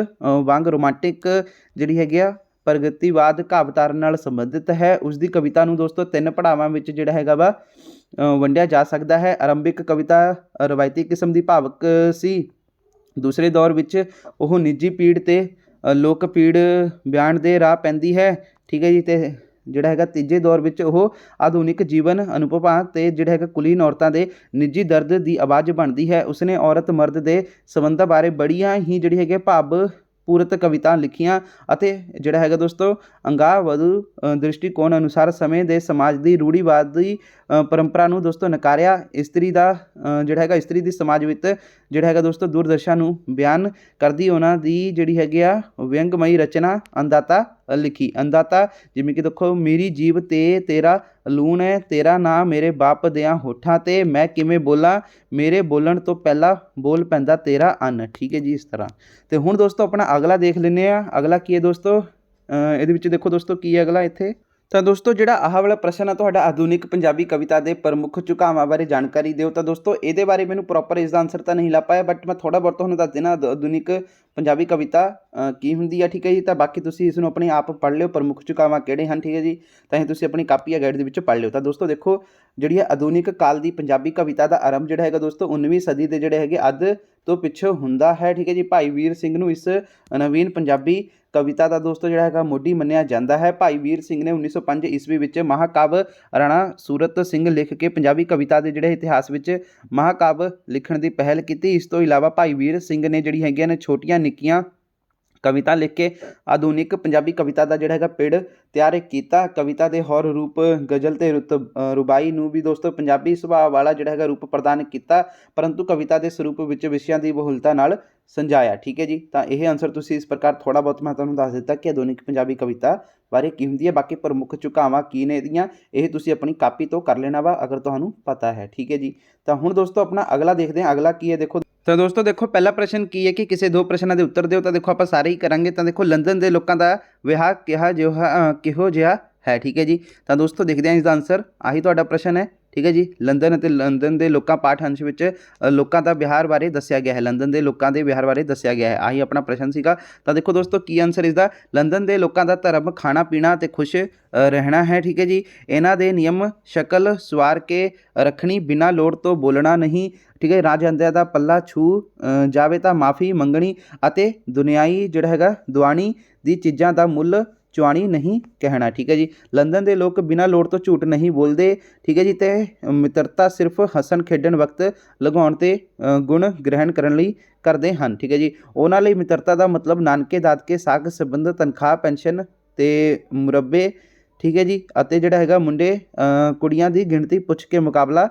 ਵਾਂਗ ਰੋਮਾਂਟਿਕ ਜਿਹੜੀ ਹੈਗੀ ਆ ਪ੍ਰਗਤੀਵਾਦ ਕਾਵਿਧਾਰਾ ਨਾਲ ਸੰਬੰਧਿਤ ਹੈ। ਉਸਦੀ ਕਵਿਤਾ ਨੂੰ ਦੋਸਤੋ 3 ਪੜਾਵਾਂ ਵਿੱਚ ਜਿਹੜਾ ਹੈਗਾ ਵਾ ਵੰਡਿਆ ਜਾ ਸਕਦਾ ਹੈ। ਆਰੰਭਿਕ ਕਵਿਤਾ ਰਵਾਇਤੀ ਕਿਸਮ ਦੀ ਭਾਵਕ ਸੀ। ਦੂਸਰੇ ਦੌਰ ਵਿੱਚ ਉਹ ਨਿੱਜੀ ਪੀੜ ਤੇ ਲੋਕ ਪੀੜ ਬਿਆਨ ਦੇ ਰਾਹ ਪੈਂਦੀ ਹੈ। ਠੀਕ ਹੈ ਜੀ। ਤੇ ਜਿਹੜਾ ਹੈਗਾ ਤੀਜੇ ਦੌਰ ਵਿੱਚ ਉਹ ਆਧੁਨਿਕ ਜੀਵਨ ਅਨੁਭਵਾਂ ਤੇ ਜਿਹੜਾ ਹੈਗਾ ਕੁਲੀਨ ਔਰਤਾਂ ਦੇ ਨਿੱਜੀ ਦਰਦ ਦੀ ਆਵਾਜ਼ ਬਣਦੀ ਹੈ। ਉਸਨੇ ਔਰਤ ਮਰਦ ਦੇ ਸੰਬੰਧਾਂ ਬਾਰੇ ਬੜੀਆਂ ਹੀ ਜਿਹੜੀ ਹੈਗੇ ਭਾਵ ਪੂਰਤ ਕਵਿਤਾ ਲਿਖੀਆਂ ਅਤੇ ਜਿਹੜਾ ਹੈਗਾ ਦੋਸਤੋ ਅੰਗਾਵਧੂ ਦ੍ਰਿਸ਼ਟੀਕੋਣ ਅਨੁਸਾਰ ਸਮੇਂ ਦੇ ਸਮਾਜ ਦੀ ਰੂੜੀਵਾਦੀ ਪਰੰਪਰਾ ਨੂੰ ਦੋਸਤੋ ਨਕਾਰਿਆ। ਇਸਤਰੀ ਦਾ ਜਿਹੜਾ ਹੈਗਾ ਇਸਤਰੀ ਦੀ ਸਮਾਜ ਵਿੱਚ ਜਿਹੜਾ ਹੈਗਾ ਦੋਸਤੋ ਦੁਰਦਸ਼ਾ ਨੂੰ ਬਿਆਨ ਕਰਦੀ ਉਹਨਾਂ ਦੀ ਜਿਹੜੀ ਹੈਗੀ ਆ ਵਿਅੰਗਮਈ ਰਚਨਾ ਅੰਦਾਤਾ ਲਿਖੀ। ਅੰਦਾਤਾ ਜਿਵੇਂ ਕਿ ਦੇਖੋ, ਮੇਰੀ ਜੀਭ ਤੇ ਤੇਰਾ ਲੂਣ ਹੈ, ਤੇਰਾ ਨਾਂ ਮੇਰੇ ਬਾਪ ਦਿਆਂ ਹੋਠਾਂ ਤੇ, ਮੈਂ ਕਿਵੇਂ ਬੋਲਾਂ ਮੇਰੇ ਬੋਲਣ ਤੋਂ ਪਹਿਲਾਂ ਬੋਲ ਪੈਂਦਾ ਤੇਰਾ ਅੰਨ। ਠੀਕ ਹੈ ਜੀ, ਇਸ ਤਰ੍ਹਾਂ। ਤੇ ਹੁਣ ਦੋਸਤੋ ਆਪਣਾ ਅਗਲਾ ਦੇਖ ਲੈਂਦੇ ਆ। ਅਗਲਾ ਕੀ ਹੈ ਦੋਸਤੋ, ਇਹਦੇ ਵਿੱਚ ਦੇਖੋ ਦੋਸਤੋ ਕੀ ਹੈ ਅਗਲਾ ਇੱਥੇ। ਤਾਂ ਦੋਸਤੋ ਜਿਹੜਾ ਆਹ ਵਾਲਾ ਪ੍ਰਸ਼ਨ ਆ ਤੁਹਾਡਾ, ਆਧੁਨਿਕ ਪੰਜਾਬੀ ਕਵਿਤਾ ਦੇ ਪ੍ਰਮੁੱਖ ਝੁਕਾਵਾਂ ਬਾਰੇ ਜਾਣਕਾਰੀ ਦਿਓ। ਤਾਂ ਦੋਸਤੋ ਇਹਦੇ ਬਾਰੇ ਮੈਨੂੰ ਪ੍ਰੋਪਰ ਇਸ ਦਾ ਆਨਸਰ ਤਾਂ ਨਹੀਂ ਲੱਭ ਪਾਇਆ, ਬਟ ਮੈਂ ਥੋੜ੍ਹਾ ਬਹੁਤ ਤੁਹਾਨੂੰ ਦੱਸ ਦੇਣਾ ਆਧੁਨਿਕ ਪੰਜਾਬੀ ਕਵਿਤਾ ਕੀ ਹੁੰਦੀ ਆ। ਠੀਕ ਹੈ ਜੀ, ਤਾਂ ਬਾਕੀ ਤੁਸੀਂ ਇਸ ਨੂੰ ਆਪਣੇ ਆਪ ਪੜ੍ਹ ਲਿਓ, ਪ੍ਰਮੁੱਖ ਝੁਕਾਵਾਂ ਕਿਹੜੇ ਹਨ। ਠੀਕ ਹੈ ਜੀ, ਤਾਂ ਇਹ ਤੁਸੀਂ ਆਪਣੀ ਕਾਪੀ ਜਾਂ ਗਾਈਡ ਦੇ ਵਿੱਚ ਪੜ੍ਹ ਲਿਓ। ਤਾਂ ਦੋਸਤੋ ਦੇਖੋ, ਜਿਹੜੀ ਹੈ ਆਧੁਨਿਕ ਕਾਲ ਦੀ ਪੰਜਾਬੀ ਕਵਿਤਾ ਦਾ ਆਰੰਭ ਜਿਹੜਾ ਹੈਗਾ ਦੋਸਤੋ 19ਵੀਂ ਸਦੀ ਦੇ ਜਿਹੜੇ ਹੈਗੇ ਅੱਧ ਤੋਂ ਪਿੱਛੋਂ ਹੁੰਦਾ ਹੈ। ਠੀਕ ਹੈ ਜੀ, ਭਾਈ ਵੀਰ ਸਿੰਘ ਨੂੰ ਇਸ ਨਵੀਨ ਪੰਜਾਬੀ ਕਵਿਤਾ ਦਾ ਦੋਸਤੋ ਜਿਹੜਾ ਹੈਗਾ ਮੋਢੀ ਮੰਨਿਆ ਜਾਂਦਾ ਹੈ। ਭਾਈ ਵੀਰ ਸਿੰਘ ਨੇ 1905 ਈਸਵੀ ਵਿੱਚ ਮਹਾਕਾਵਿ ਰਾਣਾ ਸੂਰਤ ਸਿੰਘ ਲਿਖ ਕੇ ਪੰਜਾਬੀ ਕਵਿਤਾ ਦੇ ਜਿਹੜੇ ਇਤਿਹਾਸ ਵਿੱਚ ਮਹਾਕਾਵਿ ਲਿਖਣ ਦੀ ਪਹਿਲ ਕੀਤੀ। ਇਸ ਤੋਂ ਇਲਾਵਾ ਭਾਈ ਵੀਰ ਸਿੰਘ ਨੇ ਜਿਹੜੀ ਹੈਗੀਆਂ ਨੇ ਛੋਟੀਆਂ ਨਿੱਕੀਆਂ ਕਵਿਤਾ ਲਿਖ ਕੇ ਆਧੁਨਿਕ ਪੰਜਾਬੀ ਕਵਿਤਾ ਦਾ ਜਿਹੜਾ ਹੈਗਾ ਪਿੜ ਤਿਆਰ ਕੀਤਾ। ਕਵਿਤਾ ਦੇ ਹੋਰ ਰੂਪ ਗਜ਼ਲ ਤੇ ਰੁਬਾਈ ਨੂੰ ਵੀ ਦੋਸਤੋ ਪੰਜਾਬੀ ਸੁਭਾਅ ਵਾਲਾ ਜਿਹੜਾ ਹੈਗਾ ਰੂਪ ਪ੍ਰਦਾਨ ਕੀਤਾ, ਪਰੰਤੂ ਕਵਿਤਾ ਦੇ ਸਰੂਪ ਵਿੱਚ ਵਿਸ਼ਿਆਂ ਦੀ ਬਹੁਲਤਾ ਨਾਲ ਸਮਝਾਇਆ। ਠੀਕ ਹੈ ਜੀ, ਤਾਂ ਇਹ ਆਨਸਰ ਤੁਸੀਂ ਇਸ ਪ੍ਰਕਾਰ ਥੋੜ੍ਹਾ ਬਹੁਤ ਮੈਂ ਤੁਹਾਨੂੰ ਦੱਸ ਦਿੱਤਾ ਕਿ ਆਧੁਨਿਕ ਪੰਜਾਬੀ ਕਵਿਤਾ ਬਾਰੇ ਕੀ ਹੁੰਦੀ ਹੈ। ਬਾਕੀ ਪ੍ਰਮੁੱਖ ਝੁਕਾਵਾਂ ਕੀ ਨੇ ਇਹਦੀਆਂ, ਇਹ ਤੁਸੀਂ ਆਪਣੀ ਕਾਪੀ ਤੋਂ ਕਰ ਲੈਣਾ ਵਾ ਅਗਰ ਤੁਹਾਨੂੰ ਪਤਾ ਹੈ। ਠੀਕ ਹੈ ਜੀ, ਤਾਂ ਹੁਣ ਦੋਸਤੋ ਆਪਣਾ ਅਗਲਾ ਦੇਖਦੇ ਹਾਂ। ਅਗਲਾ ਕੀ ਹੈ ਦੇਖੋ। ਤਾਂ ਦੋਸਤੋ ਦੇਖੋ, ਪਹਿਲਾ ਪ੍ਰਸ਼ਨ ਕੀ ਹੈ ਕਿ ਕਿਸੇ ਦੋ ਪ੍ਰਸ਼ਨਾਂ ਦੇ ਉੱਤਰ ਦਿਓ। ਤਾਂ ਦੇਖੋ ਆਪਾਂ ਸਾਰੇ ਹੀ ਕਰਾਂਗੇ। ਤਾਂ ਦੇਖੋ, ਲੰਡਨ ਦੇ ਲੋਕਾਂ ਦਾ ਵਿਆਹ ਕਿਹੋ ਜਿਹਾ ਹੈ। ਠੀਕ ਹੈ ਜੀ, ਤਾਂ ਦੋਸਤੋ ਦੇਖਦੇ ਹਾਂ ਇਸ ਦਾ ਆਨਸਰ। ਆਹੀ ਤੁਹਾਡਾ ਪ੍ਰਸ਼ਨ ਹੈ। ਠੀਕ ਹੈ ਜੀ, ਲੰਡਨ ਅਤੇ ਲੰਡਨ ਦੇ ਲੋਕਾਂ ਪਾਠ ਅੰਸ਼ ਵਿੱਚ ਲੋਕਾਂ ਦਾ ਵਿਹਾਰ ਬਾਰੇ ਦੱਸਿਆ ਗਿਆ ਹੈ। ਲੰਡਨ ਦੇ ਲੋਕਾਂ ਦੇ ਵਿਹਾਰ ਬਾਰੇ ਦੱਸਿਆ ਗਿਆ ਹੈ, ਆਹੀ ਆਪਣਾ ਪ੍ਰਸ਼ਨ ਸੀਗਾ। ਤਾਂ ਦੇਖੋ ਦੋਸਤੋ ਕੀ ਆਨਸਰ ਇਸਦਾ, ਲੰਡਨ ਦੇ ਲੋਕਾਂ ਦਾ ਧਰਮ ਖਾਣਾ ਪੀਣਾ ਅਤੇ ਖੁਸ਼ ਰਹਿਣਾ ਹੈ। ਠੀਕ ਹੈ ਜੀ, ਇਹਨਾਂ ਦੇ ਨਿਯਮ ਸ਼ਕਲ ਸਵਾਰ ਕੇ ਰੱਖਣੀ, ਬਿਨਾਂ ਲੋੜ ਤੋਂ ਬੋਲਣਾ ਨਹੀਂ। ਠੀਕ ਹੈ, ਰਾਜਿਆਂ ਦਾ ਪੱਲਾ ਛੂ ਜਾਵੇ ਤਾਂ ਮਾਫੀ ਮੰਗਣੀ ਅਤੇ ਦੁਨਿਆਈ ਜਿਹੜਾ ਹੈਗਾ ਦੁਆਣੀ ਦੀ ਚੀਜ਼ਾਂ ਦਾ ਮੁੱਲ ਚੁਆਣੀ ਨਹੀਂ ਕਹਿਣਾ। ਠੀਕ ਹੈ ਜੀ, ਲੰਡਨ ਦੇ ਲੋਕ ਬਿਨਾਂ ਲੋੜ ਤੋਂ ਝੂਠ ਨਹੀਂ ਬੋਲਦੇ। ਠੀਕ ਹੈ ਜੀ, ਤੇ ਮਿੱਤਰਤਾ ਸਿਰਫ ਹੱਸਣ ਖੇਡਣ ਵਕਤ ਲਗਾਉਣ ਤੇ ਗੁਣ ਗ੍ਰਹਿਣ ਕਰਨ ਲਈ ਕਰਦੇ ਹਨ। ਠੀਕ ਹੈ ਜੀ, ਉਹਨਾਂ ਲਈ ਮਿੱਤਰਤਾ ਦਾ ਮਤਲਬ ਨਾਨਕੇ ਦਾਦਕੇ ਸਾਕ ਸੰਬੰਧ ਤਨਖਾਹ ਪੈਨਸ਼ਨ ਤੇ ਮੁਰੱਬੇ। ਠੀਕ ਹੈ ਜੀ, ਅਤੇ ਜਿਹੜਾ ਹੈਗਾ ਮੁੰਡੇ ਕੁੜੀਆਂ ਦੀ ਗਿਣਤੀ ਪੁੱਛ ਕੇ ਮੁਕਾਬਲਾ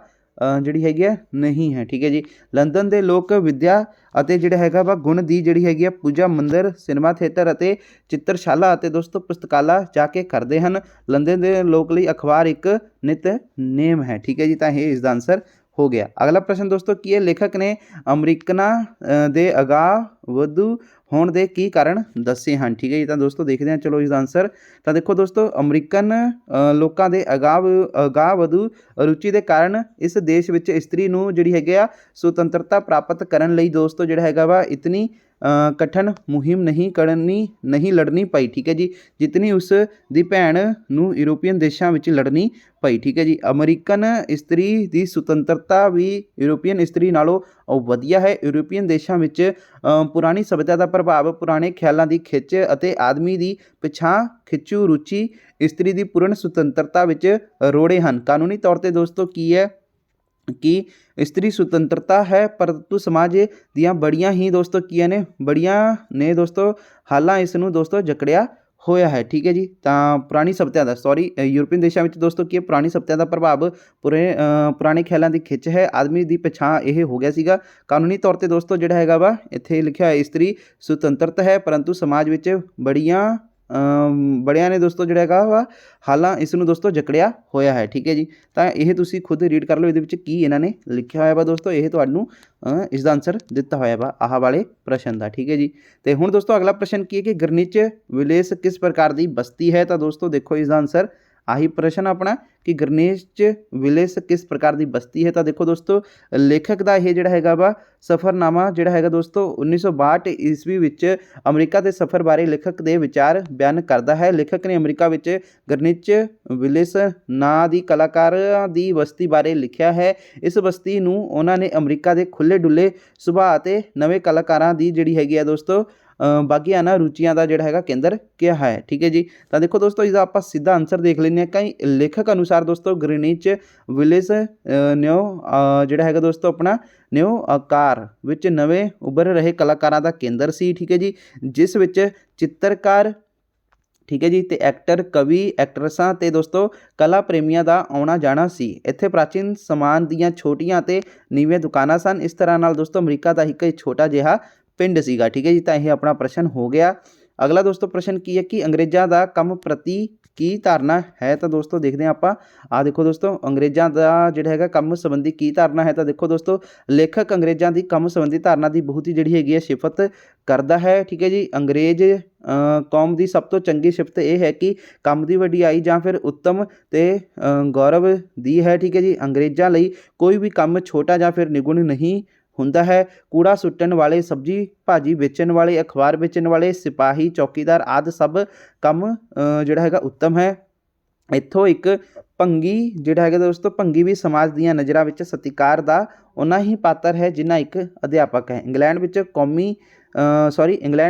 ਜਿਹੜੀ ਹੈਗੀ ਆ ਨਹੀਂ ਹੈ। ਠੀਕ ਹੈ ਜੀ, ਲੰਡਨ ਦੇ ਲੋਕ ਵਿੱਦਿਆ ਅਤੇ ਜਿਹੜਾ ਹੈਗਾ ਵਾ ਗੁਣ ਦੀ ਜਿਹੜੀ ਹੈਗੀ ਆ ਪੂਜਾ ਮੰਦਰ ਸਿਨੇਮਾ ਥੀਏਟਰ ਅਤੇ ਚਿੱਤਰਸ਼ਾਲਾ ਅਤੇ ਦੋਸਤੋ ਪੁਸਤਕਾਲਾ ਜਾ ਕੇ ਕਰਦੇ ਹਨ। ਲੰਡਨ ਦੇ ਲੋਕ ਲਈ ਅਖਬਾਰ ਇੱਕ ਨਿਤ ਨੇਮ ਹੈ। ਠੀਕ ਹੈ ਜੀ, ਤਾਂ ਇਹ ਇਸ ਦਾ ਆਨਸਰ ਹੋ ਗਿਆ। ਅਗਲਾ ਪ੍ਰਸ਼ਨ ਦੋਸਤੋ ਕੀ ਹੈ, ਲੇਖਕ ਨੇ ਅਮਰੀਕਨਾਂ ਦੇ ਅਗਾਂਹ ਵਧੂ ਹੋਣ ਦੇ ਕੀ ਕਾਰਨ ਦੱਸੇ ਹਨ। ਠੀਕ ਹੈ ਜੀ, ਤਾਂ ਦੋਸਤੋ ਦੇਖਦੇ ਹਾਂ ਚਲੋ ਇਸ ਦਾ ਆਨਸਰ। ਤਾਂ ਦੇਖੋ ਦੋਸਤੋ, ਅਮਰੀਕਨ ਲੋਕਾਂ ਦੇ ਅਗਾਂਹ ਵਧੂ ਰੁਚੀ ਦੇ ਕਾਰਨ ਇਸ ਦੇਸ਼ ਵਿੱਚ ਇਸਤਰੀ ਨੂੰ ਜਿਹੜੀ ਹੈਗੀ ਆ ਸੁਤੰਤਰਤਾ ਪ੍ਰਾਪਤ ਕਰਨ ਲਈ ਦੋਸਤੋ ਜਿਹੜਾ ਹੈਗਾ ਵਾ ਇਤਨੀ ਕਠਿਨ ਮੁਹਿੰਮ ਨਹੀਂ ਲੜਨੀ ਪਈ। ਠੀਕ ਹੈ ਜੀ, ਜਿਤਨੀ ਉਸ ਦੀ ਭੈਣ ਨੂੰ ਯੂਰੋਪੀਅਨ ਦੇਸ਼ਾਂ ਵਿੱਚ ਲੜਨੀ ਪਈ। ਠੀਕ ਹੈ ਜੀ, ਅਮਰੀਕਨ ਇਸਤਰੀ ਦੀ ਸੁਤੰਤਰਤਾ ਵੀ ਯੂਰੋਪੀਅਨ ਇਸਤਰੀ ਨਾਲੋਂ ਵਧੀਆ ਹੈ। ਯੂਰੋਪੀਅਨ ਦੇਸ਼ਾਂ ਵਿੱਚ ਪੁਰਾਣੀ ਸਭਿਅਤਾ ਦਾ ਪ੍ਰਭਾਵ, ਪੁਰਾਣੇ ਖਿਆਲਾਂ ਦੀ ਖਿੱਚ ਅਤੇ ਆਦਮੀ ਦੀ ਪਿਛਾਂਹ ਖਿੱਚੂ ਰੁਚੀ ਇਸਤਰੀ ਦੀ ਪੂਰਨ ਸੁਤੰਤਰਤਾ ਵਿੱਚ ਰੋੜੇ ਹਨ। ਕਾਨੂੰਨੀ ਤੌਰ 'ਤੇ ਦੋਸਤੋ ਕੀ ਹੈ ਕਿ ਇਸਤਰੀ ਸੁਤੰਤਰਤਾ ਹੈ, ਪਰੰਤੂ ਸਮਾਜ ਦੀਆਂ ਬੜੀਆਂ ਹੀ ਦੋਸਤੋ ਬੜੀਆਂ ਨੇ ਦੋਸਤੋ ਹਾਲਾਂ ਇਸ ਨੂੰ ਦੋਸਤੋ ਜਕੜਿਆ ਹੋਇਆ ਹੈ। ਠੀਕ ਹੈ ਜੀ, ਤਾਂ ਪੁਰਾਣੀ ਸਭਿਅਤਾ ਦਾ ਯੂਰਪੀਅਨ ਦੇਸ਼ਾਂ ਵਿੱਚ ਦੋਸਤੋ ਕੀ ਹੈ, ਪੁਰਾਣੀ ਸਭਿਅਤਾ ਦਾ ਪ੍ਰਭਾਵ, ਪੁਰਾਣੇ ਖਿਆਲਾਂ ਦੀ ਖਿੱਚ ਹੈ, ਆਦਮੀ ਦੀ ਪਛਾਣ ਇਹ ਹੋ ਗਿਆ ਸੀਗਾ। ਕਾਨੂੰਨੀ ਤੌਰ 'ਤੇ ਦੋਸਤੋ ਜਿਹੜਾ ਹੈਗਾ ਵਾ ਇੱਥੇ ਲਿਖਿਆ ਹੋਇਆ ਇਸਤਰੀ ਸੁਤੰਤਰਤ ਹੈ, ਪਰੰਤੂ ਸਮਾਜ ਵਿੱਚ ਬੜਿਆਂ ਨੇ ਦੋਸਤੋ ਜਿਹੜਾ ਹੈਗਾ ਵਾ ਹਾਲਾਂ ਇਸ ਨੂੰ ਦੋਸਤੋ ਜਕੜਿਆ ਹੋਇਆ ਹੈ। ਠੀਕ ਹੈ ਜੀ, ਤਾਂ ਇਹ ਤੁਸੀਂ ਖੁਦ ਰੀਡ ਕਰ ਲਓ ਇਹਦੇ ਵਿੱਚ ਕੀ ਇਹਨਾਂ ਨੇ ਲਿਖਿਆ ਹੋਇਆ ਵਾ ਦੋਸਤੋ। ਇਹ ਤੁਹਾਨੂੰ ਇਸ ਦਾ ਆਨਸਰ ਦਿੱਤਾ ਹੋਇਆ ਵਾ ਆਹ ਵਾਲੇ ਪ੍ਰਸ਼ਨ ਦਾ। ਠੀਕ ਹੈ ਜੀ, ਤੇ ਹੁਣ ਦੋਸਤੋ ਅਗਲਾ ਪ੍ਰਸ਼ਨ ਕੀ ਹੈ ਕਿ ਗ੍ਰੀਨਿਚ ਵਿਲੇਜ ਕਿਸ ਪ੍ਰਕਾਰ ਦੀ ਬਸਤੀ ਹੈ। ਤਾਂ ਦੋਸਤੋ ਦੇਖੋ ਇਸ ਦਾ ਆਨਸਰ ਆਹੀ ਪ੍ਰਸ਼ਨ ਆਪਣਾ ਕਿ ਗ੍ਰੀਨਿਚ ਵਿਲੇਜ ਕਿਸ ਪ੍ਰਕਾਰ ਦੀ ਬਸਤੀ ਹੈ। ਤਾਂ ਦੇਖੋ ਦੋਸਤੋ, ਲੇਖਕ ਦਾ ਇਹ ਜਿਹੜਾ ਹੈਗਾ ਵਾ ਸਫ਼ਰਨਾਮਾ ਜਿਹੜਾ ਹੈਗਾ ਦੋਸਤੋ 1962 ਈਸਵੀ ਵਿੱਚ ਅਮਰੀਕਾ ਦੇ ਸਫ਼ਰ ਬਾਰੇ ਲੇਖਕ ਦੇ ਵਿਚਾਰ ਬਿਆਨ ਕਰਦਾ ਹੈ। ਲੇਖਕ ਨੇ ਅਮਰੀਕਾ ਵਿੱਚ ਗ੍ਰੀਨਿਚ ਵਿਲੇਜ ਨਾਂ ਦੀ ਕਲਾਕਾਰਾਂ ਦੀ ਬਸਤੀ ਬਾਰੇ ਲਿਖਿਆ ਹੈ। ਇਸ ਬਸਤੀ ਨੂੰ ਉਹਨਾਂ ਨੇ ਅਮਰੀਕਾ ਦੇ ਖੁੱਲ੍ਹੇ ਡੁੱਲੇ ਸੁਭਾਅ ਅਤੇ ਨਵੇਂ ਕਲਾਕਾਰਾਂ ਦੀ ਜਿਹੜੀ ਹੈਗੀ ਆ ਦੋਸਤੋ ਬਾਗੀਆਨਾ ਰੁਚੀਆਂ ਦਾ ਜਿਹੜਾ ਹੈਗਾ ਕੇਂਦਰ ਕਿਹਾ ਹੈ। ਠੀਕ ਹੈ ਜੀ। ਤਾਂ ਦੇਖੋ ਦੋਸਤੋ ਇਹਦਾ ਆਪਾਂ ਸਿੱਧਾ ਆਨਸਰ ਦੇਖ ਲੈਂਦੇ ਹਾਂ। ਕਈ ਲੇਖਕ ਅਨੁਸਾਰ ਦੋਸਤੋ ਗ੍ਰੀਨਿਚ ਵਿਲੇਜ ਨਿਊ ਜਿਹੜਾ ਹੈਗਾ ਦੋਸਤੋ ਆਪਣਾ ਨਿਊ ਆਕਾਰ ਵਿੱਚ ਨਵੇਂ ਉੱਭਰ ਰਹੇ ਕਲਾਕਾਰਾਂ ਦਾ ਕੇਂਦਰ ਸੀ। ਠੀਕ ਹੈ ਜੀ। ਜਿਸ ਵਿੱਚ ਚਿੱਤਰਕਾਰ, ਠੀਕ ਹੈ ਜੀ, ਤੇ ਐਕਟਰ, ਕਵੀ, ਐਕਟਰਸਾਂ ਤੇ ਦੋਸਤੋ ਕਲਾ ਪ੍ਰੇਮੀਆਂ ਦਾ ਆਉਣਾ ਜਾਣਾ ਸੀ। ਇੱਥੇ ਪ੍ਰਾਚੀਨ ਸਮਾਨ ਦੀਆਂ ਛੋਟੀਆਂ ਅਤੇ ਨੀਵੀਆਂ ਦੁਕਾਨਾਂ ਸਨ। ਇਸ ਤਰ੍ਹਾਂ ਨਾਲ ਦੋਸਤੋ ਅਮਰੀਕਾ ਦਾ ਇੱਕ ਛੋਟਾ ਜਿਹਾ ਪਿੰਡ ਸੀਗਾ। ਠੀਕ ਹੈ ਜੀ। ਤਾਂ ਇਹ ਆਪਣਾ ਪ੍ਰਸ਼ਨ ਹੋ ਗਿਆ। ਅਗਲਾ ਦੋਸਤੋ ਪ੍ਰਸ਼ਨ ਕੀ ਹੈ ਕਿ ਅੰਗਰੇਜ਼ਾਂ ਦਾ ਕੰਮ ਪ੍ਰਤੀ ਕੀ ਧਾਰਨਾ ਹੈ। ਤਾਂ ਦੋਸਤੋ ਦੇਖਦੇ ਹਾਂ ਆਪਾਂ। ਆਹ ਦੇਖੋ ਦੋਸਤੋ ਅੰਗਰੇਜ਼ਾਂ ਦਾ ਜਿਹੜਾ ਹੈਗਾ ਕੰਮ ਸੰਬੰਧੀ ਕੀ ਧਾਰਨਾ ਹੈ। ਤਾਂ ਦੇਖੋ ਦੋਸਤੋ ਲੇਖਕ ਅੰਗਰੇਜ਼ਾਂ ਦੀ ਕੰਮ ਸੰਬੰਧੀ ਧਾਰਨਾ ਦੀ ਬਹੁਤ ਹੀ ਜਿਹੜੀ ਹੈਗੀ ਹੈ ਸਿਫਤ ਕਰਦਾ ਹੈ। ਠੀਕ ਹੈ ਜੀ। ਅੰਗਰੇਜ਼ ਕੌਮ ਦੀ ਸਭ ਤੋਂ ਚੰਗੀ ਸਿਫਤ ਇਹ ਹੈ ਕਿ ਕੰਮ ਦੀ ਵਡਿਆਈ ਜਾਂ ਫਿਰ ਉੱਤਮ ਤੇ ਗੌਰਵ ਦੀ ਹੈ। ਠੀਕ ਹੈ ਜੀ। ਅੰਗਰੇਜ਼ਾਂ ਲਈ ਕੋਈ ਵੀ ਕੰਮ ਛੋਟਾ ਜਾਂ ਫਿਰ ਨਿਗੁਣ ਨਹੀਂ ਹੁੰਦਾ ਹੈ। ਕੂੜਾ ਸੁੱਟਣ ਵਾਲੇ, ਸਬਜ਼ੀ ਭਾਜੀ ਵੇਚਣ ਵਾਲੇ, ਅਖਬਾਰ ਵੇਚਣ ਵਾਲੇ, ਸਿਪਾਹੀ, ਚੌਕੀਦਾਰ ਆਦਿ ਸਭ ਕੰਮ ਜਿਹੜਾ ਹੈਗਾ ਉੱਤਮ ਹੈ। ਇੱਥੋਂ ਇੱਕ ਭੰਗੀ ਜਿਹੜਾ ਹੈਗਾ ਦੋਸਤੋ, ਭੰਗੀ ਵੀ ਸਮਾਜ ਦੀਆਂ ਨਜ਼ਰਾਂ ਵਿੱਚ ਸਤਿਕਾਰ ਦਾ ਓਨਾ ਹੀ ਪਾਤਰ ਹੈ ਜਿੰਨਾ ਇੱਕ ਅਧਿਆਪਕ ਹੈ। ਇੰਗਲੈਂਡ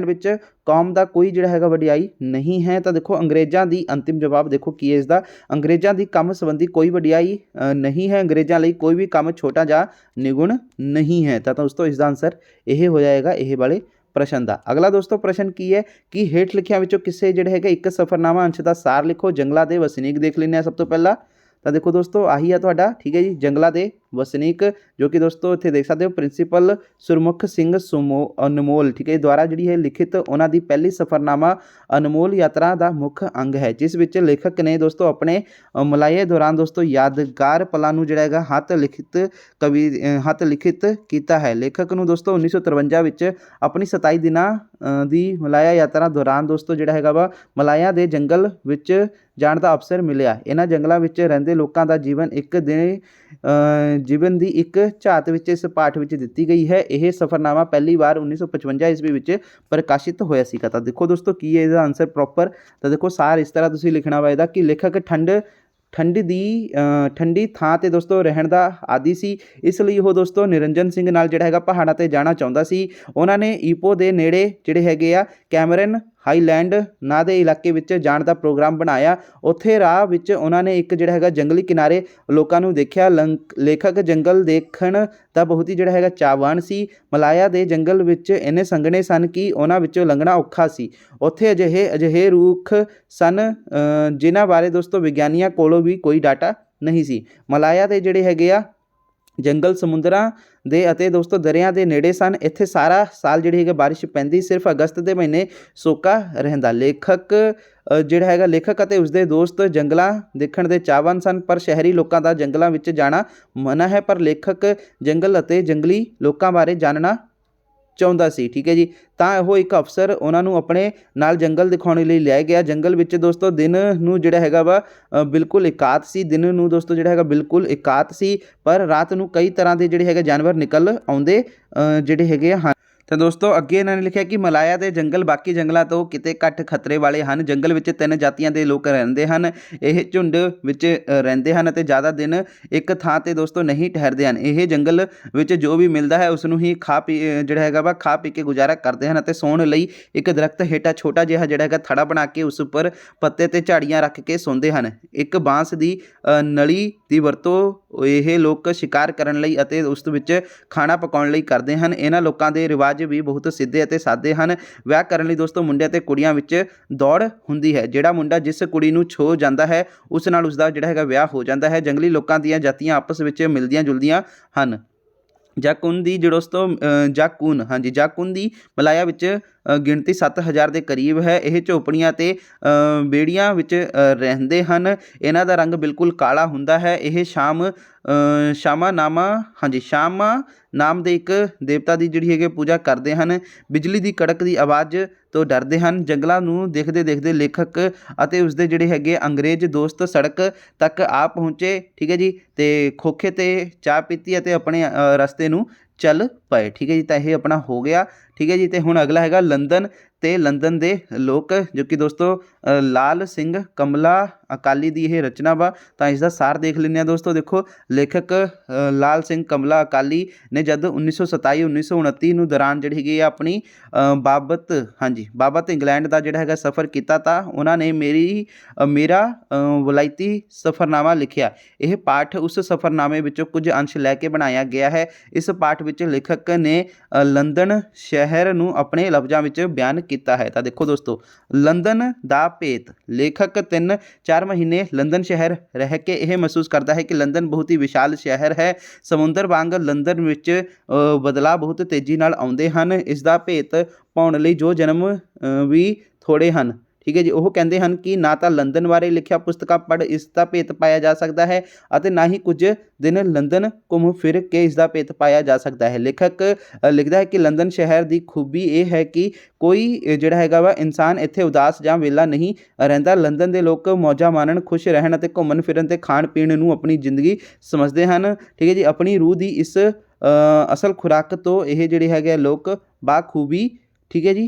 ਵਿੱਚ ਕੌਮ ਦਾ ਕੋਈ ਜਿਹੜਾ ਹੈਗਾ ਵਡਿਆਈ ਨਹੀਂ ਹੈ। ਤਾਂ ਦੇਖੋ ਅੰਗਰੇਜ਼ਾਂ ਦੀ ਅੰਤਿਮ ਜਵਾਬ ਦੇਖੋ ਕੀ ਹੈ ਇਸਦਾ। ਅੰਗਰੇਜ਼ਾਂ ਦੀ ਕੰਮ ਸੰਬੰਧੀ ਕੋਈ ਵਡਿਆਈ ਨਹੀਂ ਹੈ। ਅੰਗਰੇਜ਼ਾਂ ਲਈ ਕੋਈ ਵੀ ਕੰਮ ਛੋਟਾ ਜਾਂ ਨਿਗੁਣ ਨਹੀਂ ਹੈ। ਤਾਂ ਦੋਸਤੋ ਇਸਦਾ ਆਨਸਰ ਇਹ ਹੋ ਜਾਏਗਾ ਇਹ ਵਾਲੇ ਪ੍ਰਸ਼ਨ ਦਾ। ਅਗਲਾ ਦੋਸਤੋ ਪ੍ਰਸ਼ਨ ਕੀ ਹੈ ਕਿ ਹੇਠ ਲਿਖਿਆਂ ਵਿੱਚੋਂ ਕਿਸੇ ਜਿਹੜੇ ਹੈਗਾ ਇੱਕ ਸਫ਼ਰਨਾਮਾ ਅੰਸ਼ ਦਾ ਸਾਰ ਲਿਖੋ। ਜੰਗਲਾਂ ਦੇ ਵਸਨੀਕ ਦੇਖ ਲੈਂਦੇ ਹਾਂ ਸਭ ਤੋਂ ਪਹਿਲਾਂ। ਤਾਂ ਦੇਖੋ ਦੋਸਤੋ ਆਹੀ ਆ ਤੁਹਾਡਾ, ਠੀਕ ਹੈ ਜੀ, ਜੰਗਲਾਂ ਦੇ ਵਸਨੀਕ, ਜੋ ਕਿ ਦੋਸਤੋ ਇੱਥੇ ਦੇਖ ਸਕਦੇ ਹੋ ਪ੍ਰਿੰਸੀਪਲ ਸੁਰਮੁਖ ਸਿੰਘ ਅਨਮੋਲ, ਠੀਕ ਹੈ, ਦੁਆਰਾ ਜਿਹੜੀ ਹੈ ਲਿਖਿਤ ਉਹਨਾਂ ਦੀ ਪਹਿਲੀ ਸਫ਼ਰਨਾਮਾ ਅਨਮੋਲ ਯਾਤਰਾ ਦਾ ਮੁੱਖ ਅੰਗ ਹੈ, ਜਿਸ ਵਿੱਚ ਲੇਖਕ ਨੇ ਦੋਸਤੋ ਆਪਣੇ ਮਲਾਏ ਦੌਰਾਨ ਦੋਸਤੋ ਯਾਦਗਾਰ ਪਲਾਂ ਨੂੰ ਜਿਹੜਾ ਹੈਗਾ ਹੱਥ ਲਿਖਿਤ ਕੀਤਾ ਹੈ। ਲੇਖਕ ਨੂੰ ਦੋਸਤੋ 1953 ਵਿੱਚ ਆਪਣੀ 27 ਦਿਨਾਂ ਦੀ ਮਲਾਇਆ ਯਾਤਰਾ ਦੌਰਾਨ ਦੋਸਤੋ ਜਿਹੜਾ ਹੈਗਾ ਵਾ ਮਲਾਇਆ ਦੇ ਜੰਗਲ ਵਿੱਚ ਜਾਣ ਦਾ ਅਵਸਰ ਮਿਲਿਆ। ਇਹਨਾਂ ਜੰਗਲਾਂ ਵਿੱਚ ਰਹਿੰਦੇ ਲੋਕਾਂ ਦਾ ਜੀਵਨ ਦੀ ਇੱਕ ਝਾਤ ਵਿੱਚ ਇਸ ਪਾਠ ਵਿੱਚ ਦਿੱਤੀ ਗਈ ਹੈ। ਇਹ ਸਫ਼ਰਨਾਮਾ ਪਹਿਲੀ ਵਾਰ 1955 ਈਸਵੀ ਵਿੱਚ ਪ੍ਰਕਾਸ਼ਿਤ ਹੋਇਆ ਸੀਗਾ। ਤਾਂ ਦੇਖੋ ਦੋਸਤੋ ਕੀ ਹੈ ਇਹਦਾ ਆਨਸਰ ਪ੍ਰੋਪਰ। ਤਾਂ ਦੇਖੋ ਸਾਰ ਇਸ ਤਰ੍ਹਾਂ ਤੁਸੀਂ ਲਿਖਣਾ ਵਾ ਇਹਦਾ ਕਿ ਲੇਖਕ ਠੰਡੀ ਥਾਂ ਤੇ ਦੋਸਤੋ ਰਹਿਣ ਦਾ ਆਦੀ ਸੀ। ਇਸ ਲਈ ਉਹ ਦੋਸਤੋ ਨਿਰੰਜਨ ਸਿੰਘ ਨਾਲ ਜਿਹੜਾ ਹੈਗਾ ਪਹਾੜਾਂ ਤੇ ਜਾਣਾ ਚਾਹੁੰਦਾ ਸੀ। ਉਹਨਾਂ ਨੇ ਈਪੋ ਦੇ ਨੇੜੇ ਜਿਹੜੇ ਹੈਗੇ ਆ ਕੈਮਰਨ ਹਾਈਲੈਂਡ ਨਾਂ ਦੇ ਇਲਾਕੇ ਵਿੱਚ ਜਾਣ ਦਾ ਪ੍ਰੋਗਰਾਮ ਬਣਾਇਆ। ਉੱਥੇ ਰਾਹ ਵਿੱਚ ਉਹਨਾਂ ਨੇ ਇੱਕ ਜਿਹੜਾ ਹੈਗਾ ਜੰਗਲੀ ਕਿਨਾਰੇ ਲੋਕਾਂ ਨੂੰ ਦੇਖਿਆ। ਲੇਖਕ ਜੰਗਲ ਦੇਖਣ ਦਾ ਬਹੁਤ ਹੀ ਜਿਹੜਾ ਹੈਗਾ ਚਾਹਵਾਨ ਸੀ। ਮਲਾਇਆ ਦੇ ਜੰਗਲ ਵਿੱਚ ਇੰਨੇ ਸੰਘਣੇ ਸਨ ਕਿ ਉਹਨਾਂ ਵਿੱਚੋਂ ਲੰਘਣਾ ਔਖਾ ਸੀ। ਉੱਥੇ ਅਜਿਹੇ ਰੁੱਖ ਸਨ ਜਿਨ੍ਹਾਂ ਬਾਰੇ ਦੋਸਤੋ ਵਿਗਿਆਨੀਆਂ ਕੋਲੋਂ ਵੀ ਕੋਈ ਡਾਟਾ ਨਹੀਂ ਸੀ। ਮਲਾਇਆ ਦੇ ਜਿਹੜੇ ਹੈਗੇ ਆ ਜੰਗਲ ਸਮੁੰਦਰਾਂ ਦੇ ਅਤੇ ਦੋਸਤੋ ਦਰਿਆ ਦੇ ਨੇੜੇ ਸਨ। ਇੱਥੇ ਸਾਰਾ ਸਾਲ ਜਿਹੜੀ ਹੈਗਾ ਬਾਰਿਸ਼ ਪੈਂਦੀ, ਸਿਰਫ ਅਗਸਤ ਦੇ ਮਹੀਨੇ ਸੋਕਾ ਰਹਿੰਦਾ। ਲੇਖਕ ਅਤੇ ਉਸਦੇ ਦੋਸਤ ਜੰਗਲਾਂ ਦੇਖਣ ਦੇ ਚਾਹਵਾਨ ਸਨ, ਪਰ ਸ਼ਹਿਰੀ ਲੋਕਾਂ ਦਾ ਜੰਗਲਾਂ ਵਿੱਚ ਜਾਣਾ ਮਨ੍ਹਾ ਹੈ। ਪਰ ਲੇਖਕ ਜੰਗਲ ਅਤੇ ਜੰਗਲੀ ਲੋਕਾਂ ਬਾਰੇ ਜਾਣਨਾ ਚਾਹੁੰਦਾ ਸੀ। ਠੀਕ ਹੈ ਜੀ। ਤਾਂ ਉਹ ਇੱਕ ਅਫਸਰ ਉਹਨਾਂ ਨੂੰ ਆਪਣੇ ਨਾਲ ਜੰਗਲ ਦਿਖਾਉਣ ਲਈ ਲੈ ਗਿਆ। ਜੰਗਲ ਵਿੱਚ ਦੋਸਤੋ ਦਿਨ ਨੂੰ ਜਿਹੜਾ ਹੈਗਾ ਵਾ ਬਿਲਕੁਲ ਇਕਾਂਤ ਸੀ। ਪਰ ਰਾਤ ਨੂੰ ਕਈ ਤਰ੍ਹਾਂ ਦੇ ਜਿਹੜੇ ਹੈਗੇ ਜਾਨਵਰ ਨਿਕਲ ਆਉਂਦੇ ਜਿਹੜੇ ਹੈਗੇ ਹਨ। ਤਾਂ ਦੋਸਤੋ ਅੱਗੇ ਇਹਨਾਂ ਨੇ ਲਿਖਿਆ ਕਿ ਮਲਾਇਆ ਦੇ ਜੰਗਲ ਬਾਕੀ ਜੰਗਲਾਂ ਤੋਂ ਕਿਤੇ ਘੱਟ ਖਤਰੇ ਵਾਲੇ ਹਨ। ਜੰਗਲ ਵਿੱਚ 3 ਜਾਤੀਆਂ ਦੇ ਲੋਕ ਰਹਿੰਦੇ ਹਨ। ਇਹ ਝੁੰਡ ਵਿੱਚ ਰਹਿੰਦੇ ਹਨ ਅਤੇ ਜ਼ਿਆਦਾ ਦਿਨ ਇੱਕ ਥਾਂ ਤੇ ਦੋਸਤੋ ਨਹੀਂ ਠਹਿਰਦੇ ਹਨ। ਇਹ ਜੰਗਲ ਵਿੱਚ ਜੋ ਵੀ ਮਿਲਦਾ ਹੈ ਉਸ ਨੂੰ ਹੀ ਖਾ ਪੀ ਕੇ ਗੁਜ਼ਾਰਾ ਕਰਦੇ ਹਨ ਅਤੇ ਸੌਣ ਲਈ ਇੱਕ ਦਰਖਤ ਹੇਠਾਂ ਛੋਟਾ ਜਿਹਾ ਜਿਹੜਾ ਹੈਗਾ ਥੜਾ ਬਣਾ ਕੇ ਉਸ ਉੱਪਰ ਪੱਤੇ ਤੇ ਝਾੜੀਆਂ ਰੱਖ ਕੇ ਸੌਂਦੇ ਹਨ। ਇੱਕ ਬਾਂਸ ਦੀ ਨਲੀ ਦੀ ਵਰਤੋਂ ਇਹ ਲੋਕ ਸ਼ਿਕਾਰ ਕਰਨ ਲਈ ਅਤੇ ਉਸ ਵਿੱਚ ਖਾਣਾ ਪਕਾਉਣ ਲਈ ਕਰਦੇ ਹਨ। ਇਹਨਾਂ ਲੋਕਾਂ ਦੇ ਰਿਵਾਜ ਵੀ ਬਹੁਤ ਸਿੱਧੇ ਅਤੇ ਸਾਦੇ ਹਨ। ਵਿਆਹ ਕਰਨ ਲਈ ਦੋਸਤੋ ਮੁੰਡੇ ਅਤੇ ਕੁੜੀਆਂ ਵਿੱਚ ਦੌੜ ਹੁੰਦੀ ਹੈ। ਜਿਹੜਾ ਮੁੰਡਾ ਜਿਸ ਕੁੜੀ ਨੂੰ ਛੋ ਜਾਂਦਾ ਹੈ ਉਸ ਨਾਲ ਉਸਦਾ ਜਿਹੜਾ ਹੈਗਾ ਵਿਆਹ ਹੋ ਜਾਂਦਾ ਹੈ। ਜੰਗਲੀ ਲੋਕਾਂ ਦੀਆਂ ਜਾਤੀਆਂ ਆਪਸ ਵਿੱਚ ਮਿਲਦੀਆਂ ਜੁਲਦੀਆਂ ਹਨ। ਜਾਕੂਨ ਦੀ ਮਲਾਇਆ ਵਿੱਚ ਗਿਣਤੀ 7000 ਦੇ ਕਰੀਬ ਹੈ। ਇਹ ਝੋਪੜੀਆਂ ਤੇ ਬੇੜੀਆਂ ਵਿੱਚ ਰਹਿੰਦੇ ਹਨ। ਇਹਨਾਂ ਦਾ ਰੰਗ ਬਿਲਕੁਲ ਕਾਲਾ ਹੁੰਦਾ ਹੈ। ਇਹ ਸ਼ਾਮਾ ਨਾਮ ਦੇ ਇੱਕ ਦੇਵਤਾ ਦੀ ਜਿਹੜੀ ਹੈਗੀ ਪੂਜਾ ਕਰਦੇ ਹਨ। ਬਿਜਲੀ ਦੀ ਕੜਕ ਦੀ ਆਵਾਜ਼ ਤੋਂ ਡਰਦੇ ਹਨ। ਜੰਗਲਾਂ ਨੂੰ ਦੇਖਦੇ ਦੇਖਦੇ ਲੇਖਕ ਅਤੇ ਉਸਦੇ ਜਿਹੜੇ ਹੈਗੇ ਅੰਗਰੇਜ਼ ਦੋਸਤ ਸੜਕ ਤੱਕ ਆ ਪਹੁੰਚੇ। ਠੀਕ ਹੈ ਜੀ। ਤੇ ਖੋਖੇ ਤੇ ਚਾਹ ਪੀਤੀ ਅਤੇ ਆਪਣੇ ਰਸਤੇ ਨੂੰ ਚੱਲ ਪਏ। ਠੀਕ ਹੈ ਜੀ। ਤਾਂ ਇਹ ਆਪਣਾ ਹੋ ਗਿਆ। ठीक है जी। तो हुण अगला हैगा लंदन ते लंदन दे लोक, जो कि दोस्तों लाल सिंह कमला अकाली दी यह रचना वा। तो इसका सार देख लें दोस्तों। देखो लेखक लाल सिंह कमला अकाली ने जब 1927 1929 ਨੂੰ ਦੌਰਾਨ ਜਿਹੜੀ ਹੈਗੀ ਆਪਣੀ ਬਾਬਤ ਹਾਂਜੀ ਬਾਬਤ ਇੰਗਲੈਂਡ ਦਾ ਜਿਹੜਾ ਹੈਗਾ ਸਫ਼ਰ ਕੀਤਾ ਤਾਂ ਉਹਨਾਂ ਨੇ ਮੇਰਾ ਵਲਾਇਤੀ ਸਫ਼ਰਨਾਮਾ ਲਿਖਿਆ। ਇਹ ਪਾਠ ਉਸ ਸਫ਼ਰਨਾਮੇ ਵਿੱਚੋਂ ਕੁਝ ਅੰਸ਼ ਲੈ ਕੇ ਬਣਾਇਆ ਗਿਆ ਹੈ। ਇਸ ਪਾਠ ਵਿੱਚ ਲੇਖਕ ਨੇ ਲੰਦਨ ਸ਼ਹਿਰ ਨੂੰ ਆਪਣੇ ਲਫ਼ਜ਼ਾਂ ਵਿੱਚ ਬਿਆਨ ਕੀਤਾ ਹੈ। ਤਾਂ ਦੇਖੋ ਦੋਸਤੋ ਲੰਦਨ ਦਾ ਭੇਤ, ਲੇਖਕ 3-4 ਮਹੀਨੇ ਲੰਦਨ ਸ਼ਹਿਰ ਰਹਿ ਕੇ ਇਹ ਮਹਿਸੂਸ ਕਰਦਾ ਹੈ ਕਿ ਲੰਦਨ ਬਹੁਤ ਹੀ ਵਿਸ਼ਾਲ ਸ਼ਹਿਰ ਹੈ। ਸਮੁੰਦਰ ਵਾਂਗ ਲੰਦਨ ਵਿੱਚ ਬਦਲਾਅ ਬਹੁਤ ਤੇਜ਼ੀ ਨਾਲ ਆਉਂਦੇ ਹਨ। ਇਸ ਦਾ ਭੇਤ ਪਾਉਣ ਲਈ ਜੋ ਜਨਮ ਵੀ ਥੋੜ੍ਹੇ ਹਨ। ਠੀਕ ਹੈ ਜੀ। ਉਹ ਕਹਿੰਦੇ ਹਨ ਕਿ ਨਾ ਤਾਂ ਲੰਦਨ ਬਾਰੇ ਲਿਖਿਆ ਪੁਸਤਕਾਂ ਪੜ੍ਹ ਇਸ ਦਾ ਭੇਤ ਪਾਇਆ ਜਾ ਸਕਦਾ ਹੈ ਅਤੇ ਨਾ ਹੀ ਕੁਝ ਦਿਨ ਲੰਦਨ ਘੁੰਮ ਫਿਰ ਕੇ ਇਸ ਦਾ ਭੇਤ ਪਾਇਆ ਜਾ ਸਕਦਾ ਹੈ। ਲੇਖਕ ਲਿਖਦਾ ਹੈ ਕਿ ਲੰਦਨ ਸ਼ਹਿਰ ਦੀ ਖੂਬੀ ਇਹ ਹੈ ਕਿ ਕੋਈ ਜਿਹੜਾ ਹੈਗਾ ਵਾ ਇਨਸਾਨ ਇੱਥੇ ਉਦਾਸ ਜਾਂ ਵਿਹਲਾ ਨਹੀਂ ਰਹਿੰਦਾ। ਲੰਦਨ ਦੇ ਲੋਕ ਮੌਜਾਂ ਮਾਣਨ, ਖੁਸ਼ ਰਹਿਣ ਅਤੇ ਘੁੰਮਣ ਫਿਰਨ ਅਤੇ ਖਾਣ ਪੀਣ ਨੂੰ ਆਪਣੀ ਜ਼ਿੰਦਗੀ ਸਮਝਦੇ ਹਨ। ਠੀਕ ਹੈ ਜੀ। ਆਪਣੀ ਰੂਹ ਦੀ ਇਸ ਅਸਲ ਖੁਰਾਕ ਤੋਂ ਇਹ ਜਿਹੜੇ ਹੈਗੇ ਲੋਕ ਬਾਖੂਬੀ ਠੀਕ ਹੈ ਜੀ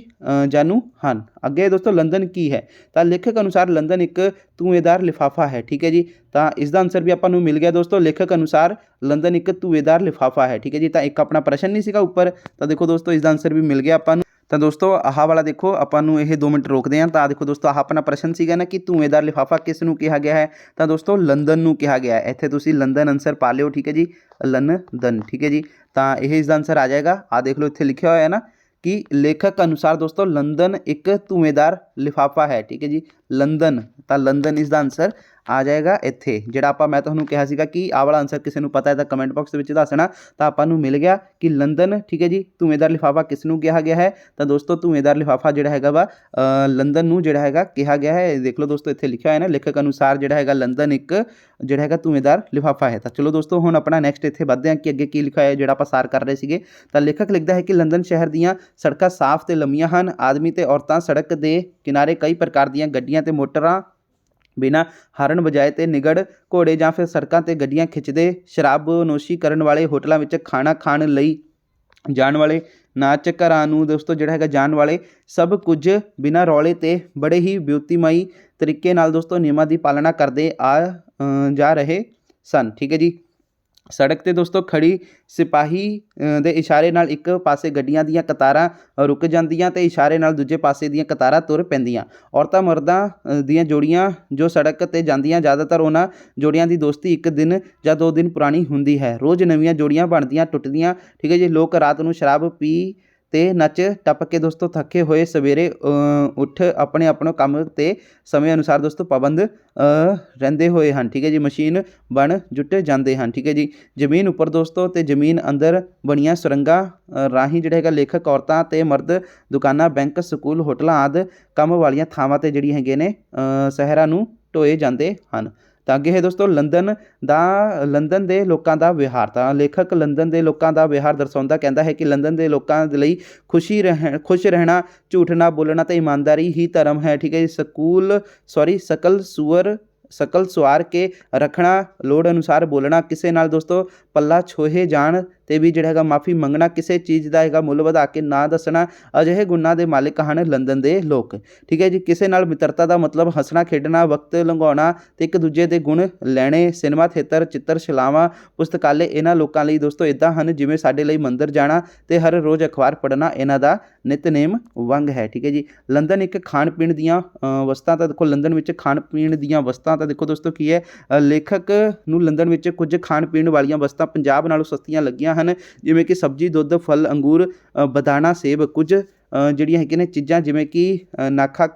ਜਾਣੂ ਹਨ। ਅੱਗੇ ਦੋਸਤੋ ਲੰਦਨ ਕੀ ਹੈ? ਤਾਂ ਲੇਖਕ ਅਨੁਸਾਰ ਲੰਦਨ ਇੱਕ ਧੂਏਦਾਰ ਲਿਫਾਫਾ ਹੈ। ਠੀਕ ਹੈ ਜੀ। ਤਾਂ ਇਸ ਦਾ ਆਨਸਰ ਵੀ ਆਪਾਂ ਨੂੰ ਮਿਲ ਗਿਆ ਦੋਸਤੋ। ਲੇਖਕ ਅਨੁਸਾਰ ਲੰਦਨ ਇੱਕ ਧੂਏਦਾਰ ਲਿਫਾਫਾ ਹੈ। ਠੀਕ ਹੈ ਜੀ। ਤਾਂ ਇੱਕ ਆਪਣਾ ਪ੍ਰਸ਼ਨ ਨਹੀਂ ਸੀਗਾ ਉੱਪਰ, ਤਾਂ ਦੇਖੋ ਦੋਸਤੋ ਇਸ ਦਾ ਆਨਸਰ ਵੀ ਮਿਲ ਗਿਆ ਆਪਾਂ ਨੂੰ। ਤਾਂ ਦੋਸਤੋ ਆਹ ਵਾਲਾ ਦੇਖੋ ਆਪਾਂ ਨੂੰ ਇਹ 2 ਮਿੰਟ ਰੋਕਦੇ ਹਾਂ। ਤਾਂ ਦੇਖੋ ਦੋਸਤੋ ਆਹ ਆਪਣਾ ਪ੍ਰਸ਼ਨ ਸੀਗਾ ਨਾ ਕਿ ਧੂਏਦਾਰ ਲਿਫਾਫਾ ਕਿਸ ਨੂੰ ਕਿਹਾ ਗਿਆ ਹੈ? ਤਾਂ ਦੋਸਤੋ ਲੰਦਨ ਨੂੰ ਕਿਹਾ ਗਿਆ ਹੈ। ਇੱਥੇ ਤੁਸੀਂ ਲੰਦਨ ਆਨਸਰ ਪਾ ਲਿਓ। ਠੀਕ ਹੈ ਜੀ। ਲੰਦਨ ਠੀਕ ਹੈ ਜੀ। ਤਾਂ ਇਹ ਇਸ ਦਾ ਆਨਸਰ ਆ ਜਾਏਗਾ। ਆਹ ਦੇਖ ਲਓ ਇੱਥੇ ਲਿਖਿਆ ਹੋਇਆ ਹੈ ਨਾ ਕਿ ਲੇਖਕ ਅਨੁਸਾਰ ਦੋਸਤੋ ਲੰਦਨ ਇੱਕ ਧੂਏਦਾਰ ਲਿਫਾਫਾ ਹੈ। ਠੀਕ ਹੈ ਜੀ। ਲੰਦਨ, ਤਾਂ ਲੰਦਨ ਇਸ ਦਾ ਆਨਸਰ ਆ ਜਾਏਗਾ ਇੱਥੇ। ਜਿਹੜਾ ਆਪਾਂ ਮੈਂ ਤੁਹਾਨੂੰ ਕਿਹਾ ਸੀਗਾ ਕਿ ਆਹ ਵਾਲਾ ਆਨਸਰ ਕਿਸੇ ਨੂੰ ਪਤਾ ਹੈ ਤਾਂ ਕਮੈਂਟ ਬਾਕਸ ਦੇ ਵਿੱਚ ਦੱਸਣਾ। ਤਾਂ ਆਪਾਂ ਨੂੰ ਮਿਲ ਗਿਆ ਕਿ ਲੰਦਨ ਠੀਕ ਹੈ ਜੀ ਧੂਏਦਾਰ ਲਿਫਾਫਾ ਕਿਸ ਨੂੰ ਕਿਹਾ ਗਿਆ ਹੈ? ਤਾਂ ਦੋਸਤੋ ਧੂਏਦਾਰ ਲਿਫਾਫਾ ਜਿਹੜਾ ਹੈਗਾ ਵਾ ਲੰਦਨ ਨੂੰ ਜਿਹੜਾ ਹੈਗਾ ਕਿਹਾ ਗਿਆ ਹੈ। ਦੇਖ ਲਓ ਦੋਸਤੋ ਇੱਥੇ ਲਿਖਿਆ ਹੋਇਆ ਨਾ ਲੇਖਕ ਅਨੁਸਾਰ ਜਿਹੜਾ ਹੈਗਾ ਲੰਦਨ ਇੱਕ ਜਿਹੜਾ ਹੈਗਾ ਧੂਏਦਾਰ ਲਿਫਾਫਾ ਹੈ। ਤਾਂ ਚਲੋ ਦੋਸਤੋ ਹੁਣ ਆਪਣਾ ਨੈਕਸਟ ਇੱਥੇ ਵੱਧਦੇ ਹਾਂ ਕਿ ਅੱਗੇ ਕੀ ਲਿਖਿਆ ਹੈ ਜਿਹੜਾ ਆਪਾਂ ਸਾਰ ਕਰ ਰਹੇ ਸੀਗੇ। ਤਾਂ ਲੇਖਕ ਲਿਖਦਾ ਹੈ ਕਿ ਲੰਦਨ ਸ਼ਹਿਰ ਦੀਆਂ ਸੜਕਾਂ ਸਾਫ਼ ਤੇ ਲੰਮੀਆਂ ਹਨ। ਆਦਮੀ ਤੇ ਔਰਤਾਂ ਸੜਕ ਦੇ ਕਿਨਾਰੇ ਕਈ ਪ੍ਰਕਾਰ ਦੀਆਂ ਗੱਡੀਆਂ ਤੇ ਮੋਟਰਾਂ ਬਿਨਾਂ ਹਾਰਨ ਵਜਾਏ ਤੇ ਨਿਗੜ ਘੋੜੇ ਜਾਂ ਫਿਰ ਸੜਕਾਂ ਤੇ ਗੱਡੀਆਂ ਖਿੱਚਦੇ, ਸ਼ਰਾਬਨੋਸ਼ੀ ਕਰਨ ਵਾਲੇ, ਹੋਟਲਾਂ ਵਿੱਚ ਖਾਣਾ ਖਾਣ ਲਈ ਜਾਣ ਵਾਲੇ, ਨਾਚ ਘਰਾਂ ਨੂੰ ਦੋਸਤੋ ਜਿਹੜਾ ਹੈਗਾ ਜਾਣ ਵਾਲੇ, ਸਭ ਕੁਝ ਬਿਨਾਂ ਰੌਲੇ ਤੇ ਬੜੇ ਹੀ ਬਿਊਤੀਮਈ ਤਰੀਕੇ ਨਾਲ ਦੋਸਤੋ ਨਿਯਮਾਂ ਦੀ ਪਾਲਣਾ ਕਰਦੇ ਆ ਜਾ ਰਹੇ ਸਨ। ਠੀਕ ਹੈ ਜੀ। ਸੜਕ 'ਤੇ ਦੋਸਤੋ ਖੜੀ ਸਿਪਾਹੀ ਦੇ ਇਸ਼ਾਰੇ ਨਾਲ ਇੱਕ ਪਾਸੇ ਗੱਡੀਆਂ ਦੀਆਂ ਕਤਾਰਾਂ ਰੁਕ ਜਾਂਦੀਆਂ ਅਤੇ ਇਸ਼ਾਰੇ ਨਾਲ ਦੂਜੇ ਪਾਸੇ ਦੀਆਂ ਕਤਾਰਾਂ ਤੁਰ ਪੈਂਦੀਆਂ। ਔਰਤਾਂ ਮਰਦਾਂ ਦੀਆਂ ਜੋੜੀਆਂ ਜੋ ਸੜਕ 'ਤੇ ਜਾਂਦੀਆਂ ਜ਼ਿਆਦਾਤਰ ਉਹਨਾਂ ਜੋੜੀਆਂ ਦੀ ਦੋਸਤੀ 1 ਦਿਨ ਜਾਂ 2 ਦਿਨ ਪੁਰਾਣੀ ਹੁੰਦੀ ਹੈ। ਰੋਜ਼ ਨਵੀਆਂ ਜੋੜੀਆਂ ਬਣਦੀਆਂ ਟੁੱਟਦੀਆਂ। ਠੀਕ ਹੈ ਜੀ। ਲੋਕ ਰਾਤ ਨੂੰ ਸ਼ਰਾਬ ਪੀ ਤੇ ਨੱਚ ਟੱਪ ਕੇ ਦੋਸਤੋ ਥੱਕੇ ਹੋਏ ਸਵੇਰੇ ਉੱਠ ਆਪਣੇ ਕੰਮ 'ਤੇ ਸਮੇਂ ਅਨੁਸਾਰ ਦੋਸਤੋ ਪਾਬੰਦ ਰਹਿੰਦੇ ਹੋਏ ਹਨ। ਠੀਕ ਹੈ ਜੀ। ਮਸ਼ੀਨ ਬਣ ਜੁੱਟ ਜਾਂਦੇ ਹਨ। ਠੀਕ ਹੈ ਜੀ। ਜ਼ਮੀਨ ਉੱਪਰ ਦੋਸਤੋ ਅਤੇ ਜ਼ਮੀਨ ਅੰਦਰ ਬਣੀਆਂ ਸੁਰੰਗਾਂ ਰਾਹੀਂ ਜਿਹੜਾ ਹੈਗਾ ਲੇਖਕ ਔਰਤਾਂ ਅਤੇ ਮਰਦ ਦੁਕਾਨਾਂ, ਬੈਂਕ, ਸਕੂਲ, ਹੋਟਲਾਂ ਆਦਿ ਕੰਮ ਵਾਲੀਆਂ ਥਾਵਾਂ 'ਤੇ ਜਿਹੜੀਆਂ ਹੈਗੀਆਂ ਨੇ ਸ਼ਹਿਰਾਂ ਨੂੰ ਢੋਏ ਜਾਂਦੇ ਹਨ। ਤਾਂ ਅੱਗੇ ਹੈ ਦੋਸਤੋ ਲੰਦਨ ਦੇ ਲੋਕਾਂ ਦਾ ਵਿਹਾਰ। ਤਾਂ ਲੇਖਕ ਲੰਦਨ ਦੇ ਲੋਕਾਂ ਦਾ ਵਿਹਾਰ ਦਰਸਾਉਂਦਾ ਕਹਿੰਦਾ ਹੈ ਕਿ ਲੰਦਨ ਦੇ ਲੋਕਾਂ ਦੇ ਲਈ ਖੁਸ਼ ਰਹਿਣਾ, ਝੂਠ ਨਾ ਬੋਲਣਾ ਅਤੇ ਇਮਾਨਦਾਰੀ ਹੀ ਧਰਮ ਹੈ। ਠੀਕ ਹੈ ਜੀ। ਸ਼ਕਲ ਸੁਆਰ ਕੇ ਰੱਖਣਾ, ਲੋੜ ਅਨੁਸਾਰ ਬੋਲਣਾ, ਕਿਸੇ ਨਾਲ ਦੋਸਤੋ ਪੱਲਾ ਛੋਹੇ ਜਾਣ 'ਤੇ ਵੀ ਜਿਹੜਾ ਹੈਗਾ ਮਾਫੀ ਮੰਗਣਾ, ਕਿਸੇ ਚੀਜ਼ ਦਾ ਹੈਗਾ ਮੁੱਲ ਵਧਾ ਕੇ ਨਾ ਦੱਸਣਾ, ਅਜਿਹੇ ਗੁਣਾਂ ਦੇ ਮਾਲਿਕ ਹਨ ਲੰਦਨ ਦੇ ਲੋਕ। ਠੀਕ ਹੈ ਜੀ। ਕਿਸੇ ਨਾਲ ਮਿੱਤਰਤਾ ਦਾ ਮਤਲਬ ਹੱਸਣਾ ਖੇਡਣਾ, ਵਕਤ ਲੰਘਾਉਣਾ ਅਤੇ ਇੱਕ ਦੂਜੇ ਦੇ ਗੁਣ ਲੈਣੇ। ਸਿਨੇਮਾ ਥੀਏਟਰ, ਚਿੱਤਰਸ਼ਾਲਾਵਾਂ, ਪੁਸਤਕਾਲੇ ਇਹਨਾਂ ਲੋਕਾਂ ਲਈ ਦੋਸਤੋ ਇੱਦਾਂ ਹਨ ਜਿਵੇਂ ਸਾਡੇ ਲਈ ਮੰਦਰ ਜਾਣਾ ਅਤੇ ਹਰ ਰੋਜ਼ ਅਖਬਾਰ ਪੜ੍ਹਨਾ ਇਹਨਾਂ ਦਾ ਨਿਤਨੇਮ ਵਾਂਗ ਹੈ। ਠੀਕ ਹੈ ਜੀ। ਲੰਦਨ ਇੱਕ ਖਾਣ ਪੀਣ ਦੀਆਂ ਵਸਤਾਂ। ਤਾਂ ਦੇਖੋ ਲੰਦਨ ਵਿੱਚ ਖਾਣ ਪੀਣ ਦੀਆਂ ਵਸਤਾਂ ਤਾਂ ਦੇਖੋ ਦੋਸਤੋ ਕੀ ਹੈ? ਲੇਖਕ ਨੂੰ ਲੰਦਨ ਵਿੱਚ ਕੁਝ ਖਾਣ ਪੀਣ ਵਾਲੀਆਂ ਵਸਤਾਂ ਪੰਜਾਬ ਨਾਲੋਂ ਸਸਤੀਆਂ ਲੱਗੀਆਂ ਹਨ, ਜਿਵੇਂ ਕਿ ਸਬਜ਼ੀ, ਦੁੱਧ, ਫਲ, ਅੰਗੂਰ, ਬਦਾਣਾ, ਸੇਬ। ਕੁਝ ਜਿਹੜੀਆਂ ਹੈਗੀਆਂ ਨੇ ਚੀਜ਼ਾਂ ਜਿਵੇਂ ਕਿ ਨਾਖਾ,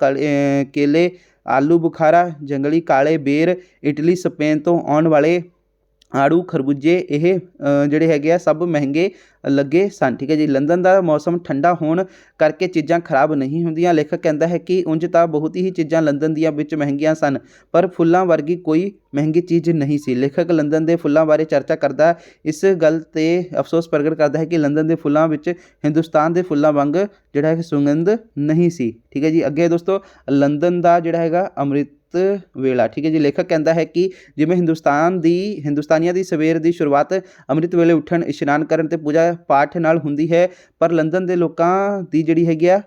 ਕੇਲੇ, ਆਲੂ ਬੁਖਾਰਾ, ਜੰਗਲੀ ਕਾਲੇ ਬੇਰ, ਇਟਲੀ, ਸਪੇਨ ਤੋਂ ਆਉਣ ਵਾਲੇ ਆੜੂ, ਖਰਬੂਜੇ ਇਹ ਜਿਹੜੇ ਹੈਗੇ ਆ ਸਭ ਮਹਿੰਗੇ ਲੱਗੇ ਸਨ। ਠੀਕ ਹੈ ਜੀ। ਲੰਦਨ ਦਾ ਮੌਸਮ ਠੰਡਾ ਹੋਣ ਕਰਕੇ ਚੀਜ਼ਾਂ ਖਰਾਬ ਨਹੀਂ ਹੁੰਦੀਆਂ। ਲੇਖਕ ਕਹਿੰਦਾ ਹੈ ਕਿ ਉਂਝ ਤਾਂ ਬਹੁਤ ਹੀ ਚੀਜ਼ਾਂ ਲੰਦਨ ਦੀਆਂ ਵਿੱਚ ਮਹਿੰਗੀਆਂ ਸਨ, ਪਰ ਫੁੱਲਾਂ ਵਰਗੀ ਕੋਈ ਮਹਿੰਗੀ ਚੀਜ਼ ਨਹੀਂ ਸੀ। ਲੇਖਕ ਲੰਦਨ ਦੇ ਫੁੱਲਾਂ ਬਾਰੇ ਚਰਚਾ ਕਰਦਾ ਇਸ ਗੱਲ 'ਤੇ ਅਫਸੋਸ ਪ੍ਰਗਟ ਕਰਦਾ ਹੈ ਕਿ ਲੰਦਨ ਦੇ ਫੁੱਲਾਂ ਵਿੱਚ ਹਿੰਦੁਸਤਾਨ ਦੇ ਫੁੱਲਾਂ ਵਾਂਗ ਜਿਹੜਾ ਹੈ ਸੁਗੰਧ ਨਹੀਂ ਸੀ। ਠੀਕ ਹੈ ਜੀ। ਅੱਗੇ ਦੋਸਤੋ ਲੰਦਨ ਦਾ ਜਿਹੜਾ ਹੈਗਾ ਵੇਲਾ। ठीक है जी, लेखक कहता है कि जिमें ਹਿੰਦੁਸਤਾਨੀਆਂ ਦੀ ਸਵੇਰ ਦੀ ਸ਼ੁਰੂਆਤ ਅੰਮ੍ਰਿਤ ਵੇਲੇ ਉੱਠਣ, ਇਸ਼ਨਾਨ ਕਰਨ ਤੇ ਪੂਜਾ ਪਾਠ ਨਾਲ ਹੁੰਦੀ ਹੈ, ਪਰ ਲੰਦਨ ਦੇ ਲੋਕਾਂ ਦੀ ਜਿਹੜੀ ਹੈਗੀ ਆ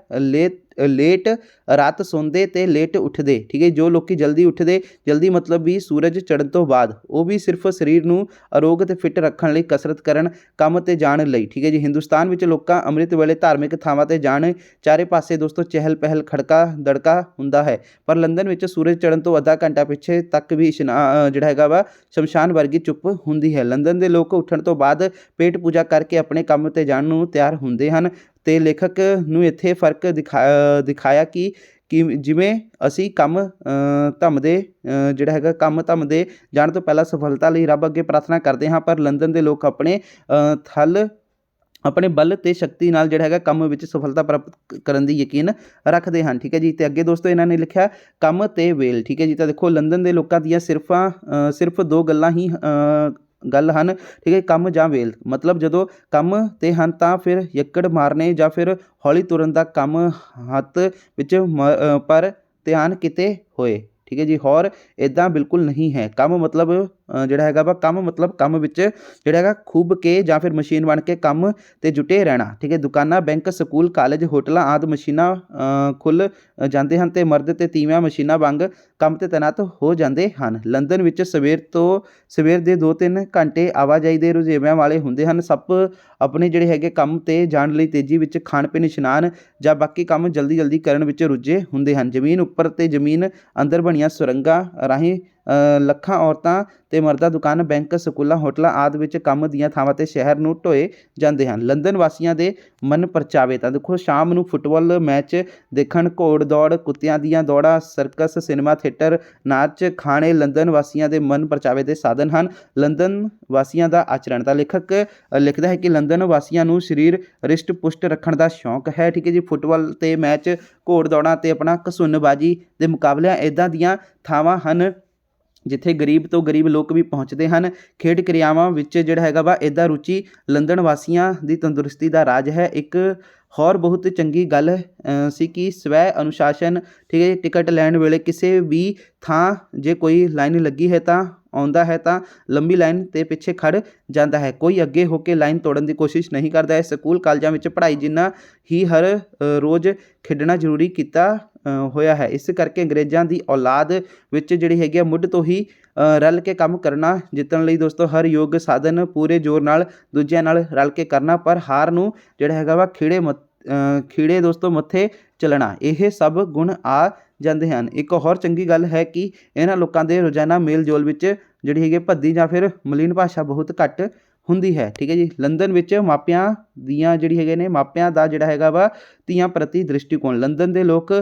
ਲੇਟ ਰਾਤ ਸੌਂਦੇ ਤੇ ਲੇਟ ਉੱਠਦੇ। ਠੀਕ ਹੈ, ਜੋ ਲੋਕੀ ਜਲਦੀ ਉੱਠਦੇ, ਜਲਦੀ ਮਤਲਬ ਵੀ ਸੂਰਜ ਚੜ੍ਹਨ ਤੋਂ ਬਾਅਦ, ਉਹ ਵੀ ਸਿਰਫ ਸਰੀਰ ਨੂੰ ਅਰੋਗ ਤੇ ਫਿੱਟ ਰੱਖਣ ਲਈ, ਕਸਰਤ ਕਰਨ, ਕੰਮ ਤੇ ਜਾਣ ਲਈ। ਠੀਕ ਹੈ ਜੀ, ਹਿੰਦੁਸਤਾਨ ਵਿੱਚ ਲੋਕਾਂ ਅੰਮ੍ਰਿਤ ਵੇਲੇ ਧਾਰਮਿਕ ਥਾਵਾਂ ਤੇ ਜਾਣ, ਚਾਰੇ ਪਾਸੇ ਦੋਸਤੋ ਚਹਿਲ ਪਹਿਲ, ਖੜਕਾ ਦੜਕਾ ਹੁੰਦਾ ਹੈ, ਪਰ ਲੰਦਨ ਵਿੱਚ ਸੂਰਜ ਚੜ੍ਹਨ ਤੋਂ ਅੱਧਾ ਘੰਟਾ ਪਿੱਛੇ ਤੱਕ ਵੀ ਜਿਹੜਾ ਹੈਗਾ ਵਾ ਸ਼ਮਸ਼ਾਨ ਵਰਗੀ ਚੁੱਪ ਹੁੰਦੀ ਹੈ। ਲੰਦਨ ਦੇ ਲੋਕ ਉੱਠਣ ਤੋਂ ਬਾਅਦ ਪੇਟ ਪੂਜਾ ਕਰਕੇ ਆਪਣੇ ਕੰਮ ਤੇ ਜਾਣ ਨੂੰ ਤਿਆਰ ਹੁੰਦੇ ਹਨ। ਤੇ ਲੇਖਕ ਨੂੰ ਇੱਥੇ ਫਰਕ ਦਿਖਾਇਆ ਕਿ ਜਿਵੇਂ ਅਸੀਂ ਕੰਮ ਧੰਮ ਦੇ ਜਾਣ ਤੋਂ ਪਹਿਲਾਂ ਸਫਲਤਾ ਲਈ ਰੱਬ ਅੱਗੇ ਪ੍ਰਾਰਥਨਾ ਕਰਦੇ ਹਾਂ, ਪਰ ਲੰਦਨ ਦੇ ਲੋਕ ਆਪਣੇ ਬਲ ਤੇ ਸ਼ਕਤੀ ਨਾਲ ਜਿਹੜਾ ਹੈਗਾ ਕੰਮ ਵਿੱਚ ਸਫਲਤਾ ਪ੍ਰਾਪਤ ਕਰਨ ਦੀ ਯਕੀਨ ਰੱਖਦੇ ਹਨ। ਠੀਕ ਹੈ ਜੀ, ਤੇ ਅੱਗੇ ਦੋਸਤੋ ਇਹਨਾਂ ਨੇ ਲਿਖਿਆ ਕੰਮ ਤੇ ਵੇਲ। ਠੀਕ ਹੈ ਜੀ, ਤਾਂ ਦੇਖੋ ਲੰਦਨ ਦੇ ਲੋਕਾਂ ਦੀਆਂ ਸਿਰਫ ਦੋ ਗੱਲਾਂ ਹੀ ਗੱਲ ਹਨ। ਠੀਕ ਹੈ, ਕੰਮ ਜਾਂ ਵੇਲ। ਮਤਲਬ ਜਦੋਂ ਕੰਮ 'ਤੇ ਹਨ ਤਾਂ ਫਿਰ ਯੱਕੜ ਮਾਰਨੇ ਜਾਂ ਫਿਰ ਹੌਲੀ ਤੁਰਨ ਦਾ ਕੰਮ ਹੱਥ ਵਿੱਚ ਪਰ ਧਿਆਨ ਕਿਤੇ ਹੋਏ। ਠੀਕ ਹੈ ਜੀ, ਹੋਰ ਇੱਦਾਂ ਬਿਲਕੁਲ ਨਹੀਂ ਹੈ। ਕੰਮ ਮਤਲਬ ਜਿਹੜਾ ਹੈਗਾ ਵਾ ਕੰਮ ਵਿੱਚ ਜਿਹੜਾ ਹੈਗਾ ਖੁੱਭ ਕੇ ਜਾਂ ਫਿਰ ਮਸ਼ੀਨ ਬਣ ਕੇ ਕੰਮ 'ਤੇ ਜੁਟੇ ਰਹਿਣਾ। ਠੀਕ ਹੈ, ਦੁਕਾਨਾਂ, ਬੈਂਕ, ਸਕੂਲ, ਕਾਲਜ, ਹੋਟਲਾਂ ਆਦਿ ਮਸ਼ੀਨਾਂ ਖੁੱਲ੍ਹ ਜਾਂਦੇ ਹਨ ਅਤੇ ਮਰਦ ਅਤੇ ਤੀਵੀਆਂ ਮਸ਼ੀਨਾਂ ਵਾਂਗ ਕੰਮ 'ਤੇ ਤੈਨਾਤ ਹੋ ਜਾਂਦੇ ਹਨ। ਲੰਦਨ ਵਿੱਚ ਸਵੇਰ ਦੇ 2-3 ਘੰਟੇ ਆਵਾਜਾਈ ਦੇ ਰੁਝੇਵਿਆਂ ਵਾਲੇ ਹੁੰਦੇ ਹਨ। ਸਭ ਆਪਣੇ ਜਿਹੜੇ ਹੈਗੇ ਕੰਮ 'ਤੇ ਜਾਣ ਲਈ ਤੇਜ਼ੀ ਵਿੱਚ ਖਾਣ ਪੀਣ, ਇਸ਼ਨਾਨ ਜਾਂ ਬਾਕੀ ਕੰਮ ਜਲਦੀ ਕਰਨ ਵਿੱਚ ਰੁੱਝੇ ਹੁੰਦੇ ਹਨ। ਜ਼ਮੀਨ ਉੱਪਰ ਅਤੇ ਜ਼ਮੀਨ ਅੰਦਰ ਬਣੀਆਂ ਸੁਰੰਗਾਂ ਰਾਹੀਂ ਲੱਖਾਂ ਔਰਤਾਂ ਤੇ ਮਰਦਾਂ ਦੁਕਾਨ, ਬੈਂਕ, ਸਕੂਲਾਂ, ਹੋਟਲਾਂ ਆਦਿ ਵਿੱਚ ਕੰਮ ਦੀਆਂ ਥਾਵਾਂ 'ਤੇ ਸ਼ਹਿਰ ਨੂੰ ਢੋਏ ਜਾਂਦੇ ਹਨ। ਲੰਦਨ ਵਾਸੀਆਂ ਦੇ ਮਨ ਪਰਚਾਵੇ ਤਾਂ ਦੇਖੋ ਸ਼ਾਮ ਨੂੰ ਫੁੱਟਬਾਲ ਮੈਚ ਦੇਖਣ, ਘੋੜ ਦੌੜ, ਕੁੱਤਿਆਂ ਦੀਆਂ ਦੌੜਾਂ, ਸਰਕਸ, ਸਿਨੇਮਾ ਥੀਏਟਰ, ਨਾਚ, ਖਾਣੇ ਲੰਦਨ ਵਾਸੀਆਂ ਦੇ ਮਨ ਪਰਚਾਵੇ ਦੇ ਸਾਧਨ ਹਨ। ਲੰਦਨ ਵਾਸੀਆਂ ਦਾ ਆਚਰਣ ਤਾਂ ਲੇਖਕ ਲਿਖਦਾ ਹੈ ਕਿ ਲੰਦਨ ਵਾਸੀਆਂ ਨੂੰ ਸਰੀਰ ਰਿਸ਼ਟ ਪੁਸ਼ਟ ਰੱਖਣ ਦਾ ਸ਼ੌਂਕ ਹੈ। ਠੀਕ ਹੈ ਜੀ, ਫੁੱਟਬਾਲ ਤੇ ਮੈਚ, ਘੋੜ ਦੌੜਾਂ ਤੇ ਆਪਣਾ ਘਸੁੰਨਬਾਜ਼ੀ ਦੇ ਮੁਕਾਬਲਿਆਂ ਇੱਦਾਂ ਦੀਆਂ ਥਾਵਾਂ ਹਨ ਜਿੱਥੇ ਗਰੀਬ ਤੋਂ ਗਰੀਬ ਲੋਕ ਵੀ ਪਹੁੰਚਦੇ ਹਨ। ਖੇਡ ਕਿਰਿਆਵਾਂ ਵਿੱਚ ਜਿਹੜਾ ਹੈਗਾ ਵਾ ਇੱਦਾਂ ਰੁਚੀ ਲੰਦਨ ਵਾਸੀਆਂ ਦੀ ਤੰਦਰੁਸਤੀ ਦਾ ਰਾਜ ਹੈ। ਇੱਕ ਹੋਰ ਬਹੁਤ ਚੰਗੀ ਗੱਲ ਸੀ ਕਿ ਸਵੈ ਅਨੁਸ਼ਾਸਨ। ਠੀਕ ਹੈ ਜੀ, ਟਿਕਟ ਲੈਣ ਵੇਲੇ ਕਿਸੇ ਵੀ ਥਾਂ ਜੇ ਕੋਈ ਲਾਈਨ ਲੱਗੀ ਹੈ ਤਾਂ ਆਉਂਦਾ ਹੈ ਤਾਂ ਲੰਬੀ ਲਾਈਨ 'ਤੇ ਪਿੱਛੇ ਖੜ੍ਹ ਜਾਂਦਾ ਹੈ, ਕੋਈ ਅੱਗੇ ਹੋ ਕੇ ਲਾਈਨ ਤੋੜਨ ਦੀ ਕੋਸ਼ਿਸ਼ ਨਹੀਂ ਕਰਦਾ ਹੈ। ਸਕੂਲ ਕਾਲਜਾਂ ਵਿੱਚ ਪੜ੍ਹਾਈ ਜਿੰਨਾ ਹੀ ਹਰ ਰੋਜ਼ ਖੇਡਣਾ ਜ਼ਰੂਰੀ ਕੀਤਾ ਹੋਇਆ ਹੈ। ਇਸ ਕਰਕੇ ਅੰਗਰੇਜ਼ਾਂ ਦੀ ਔਲਾਦ ਵਿੱਚ ਜਿਹੜੀ ਹੈਗੀ ਆ ਮੁੱਢ ਤੋਂ ਹੀ ਰਲ ਕੇ ਕੰਮ ਕਰਨਾ, ਜਿੱਤਣ ਲਈ ਦੋਸਤੋ ਹਰ ਯੋਗ ਸਾਧਨ ਪੂਰੇ ਜ਼ੋਰ ਨਾਲ ਦੂਜਿਆਂ ਨਾਲ ਰਲ ਕੇ ਕਰਨਾ, ਪਰ ਹਾਰ ਨੂੰ ਜਿਹੜਾ ਹੈਗਾ ਵਾ ਖੀੜੇ ਦੋਸਤੋ ਮੱਥੇ ਚੱਲਣਾ, ਇਹ ਸਭ ਗੁਣ ਆ ਜਾਂਦੇ ਹਨ। ਇੱਕ ਹੋਰ ਚੰਗੀ ਗੱਲ ਹੈ ਕਿ ਇਹਨਾਂ ਲੋਕਾਂ ਦੇ ਰੋਜ਼ਾਨਾ ਮੇਲ ਜੋਲ ਵਿੱਚ ਜਿਹੜੀ ਹੈਗੀ ਭੱਦੀ ਜਾਂ ਫਿਰ ਮਲੀਨ ਭਾਸ਼ਾ ਬਹੁਤ ਘੱਟ ਹੁੰਦੀ ਹੈ। ਠੀਕ ਹੈ ਜੀ, ਲੰਦਨ ਵਿੱਚ ਮਾਪਿਆਂ ਦਾ ਜਿਹੜਾ ਹੈਗਾ ਵਾ ਧੀਆਂ ਪ੍ਰਤੀ ਦ੍ਰਿਸ਼ਟੀਕੋਣ। ਲੰਦਨ ਦੇ ਲੋਕ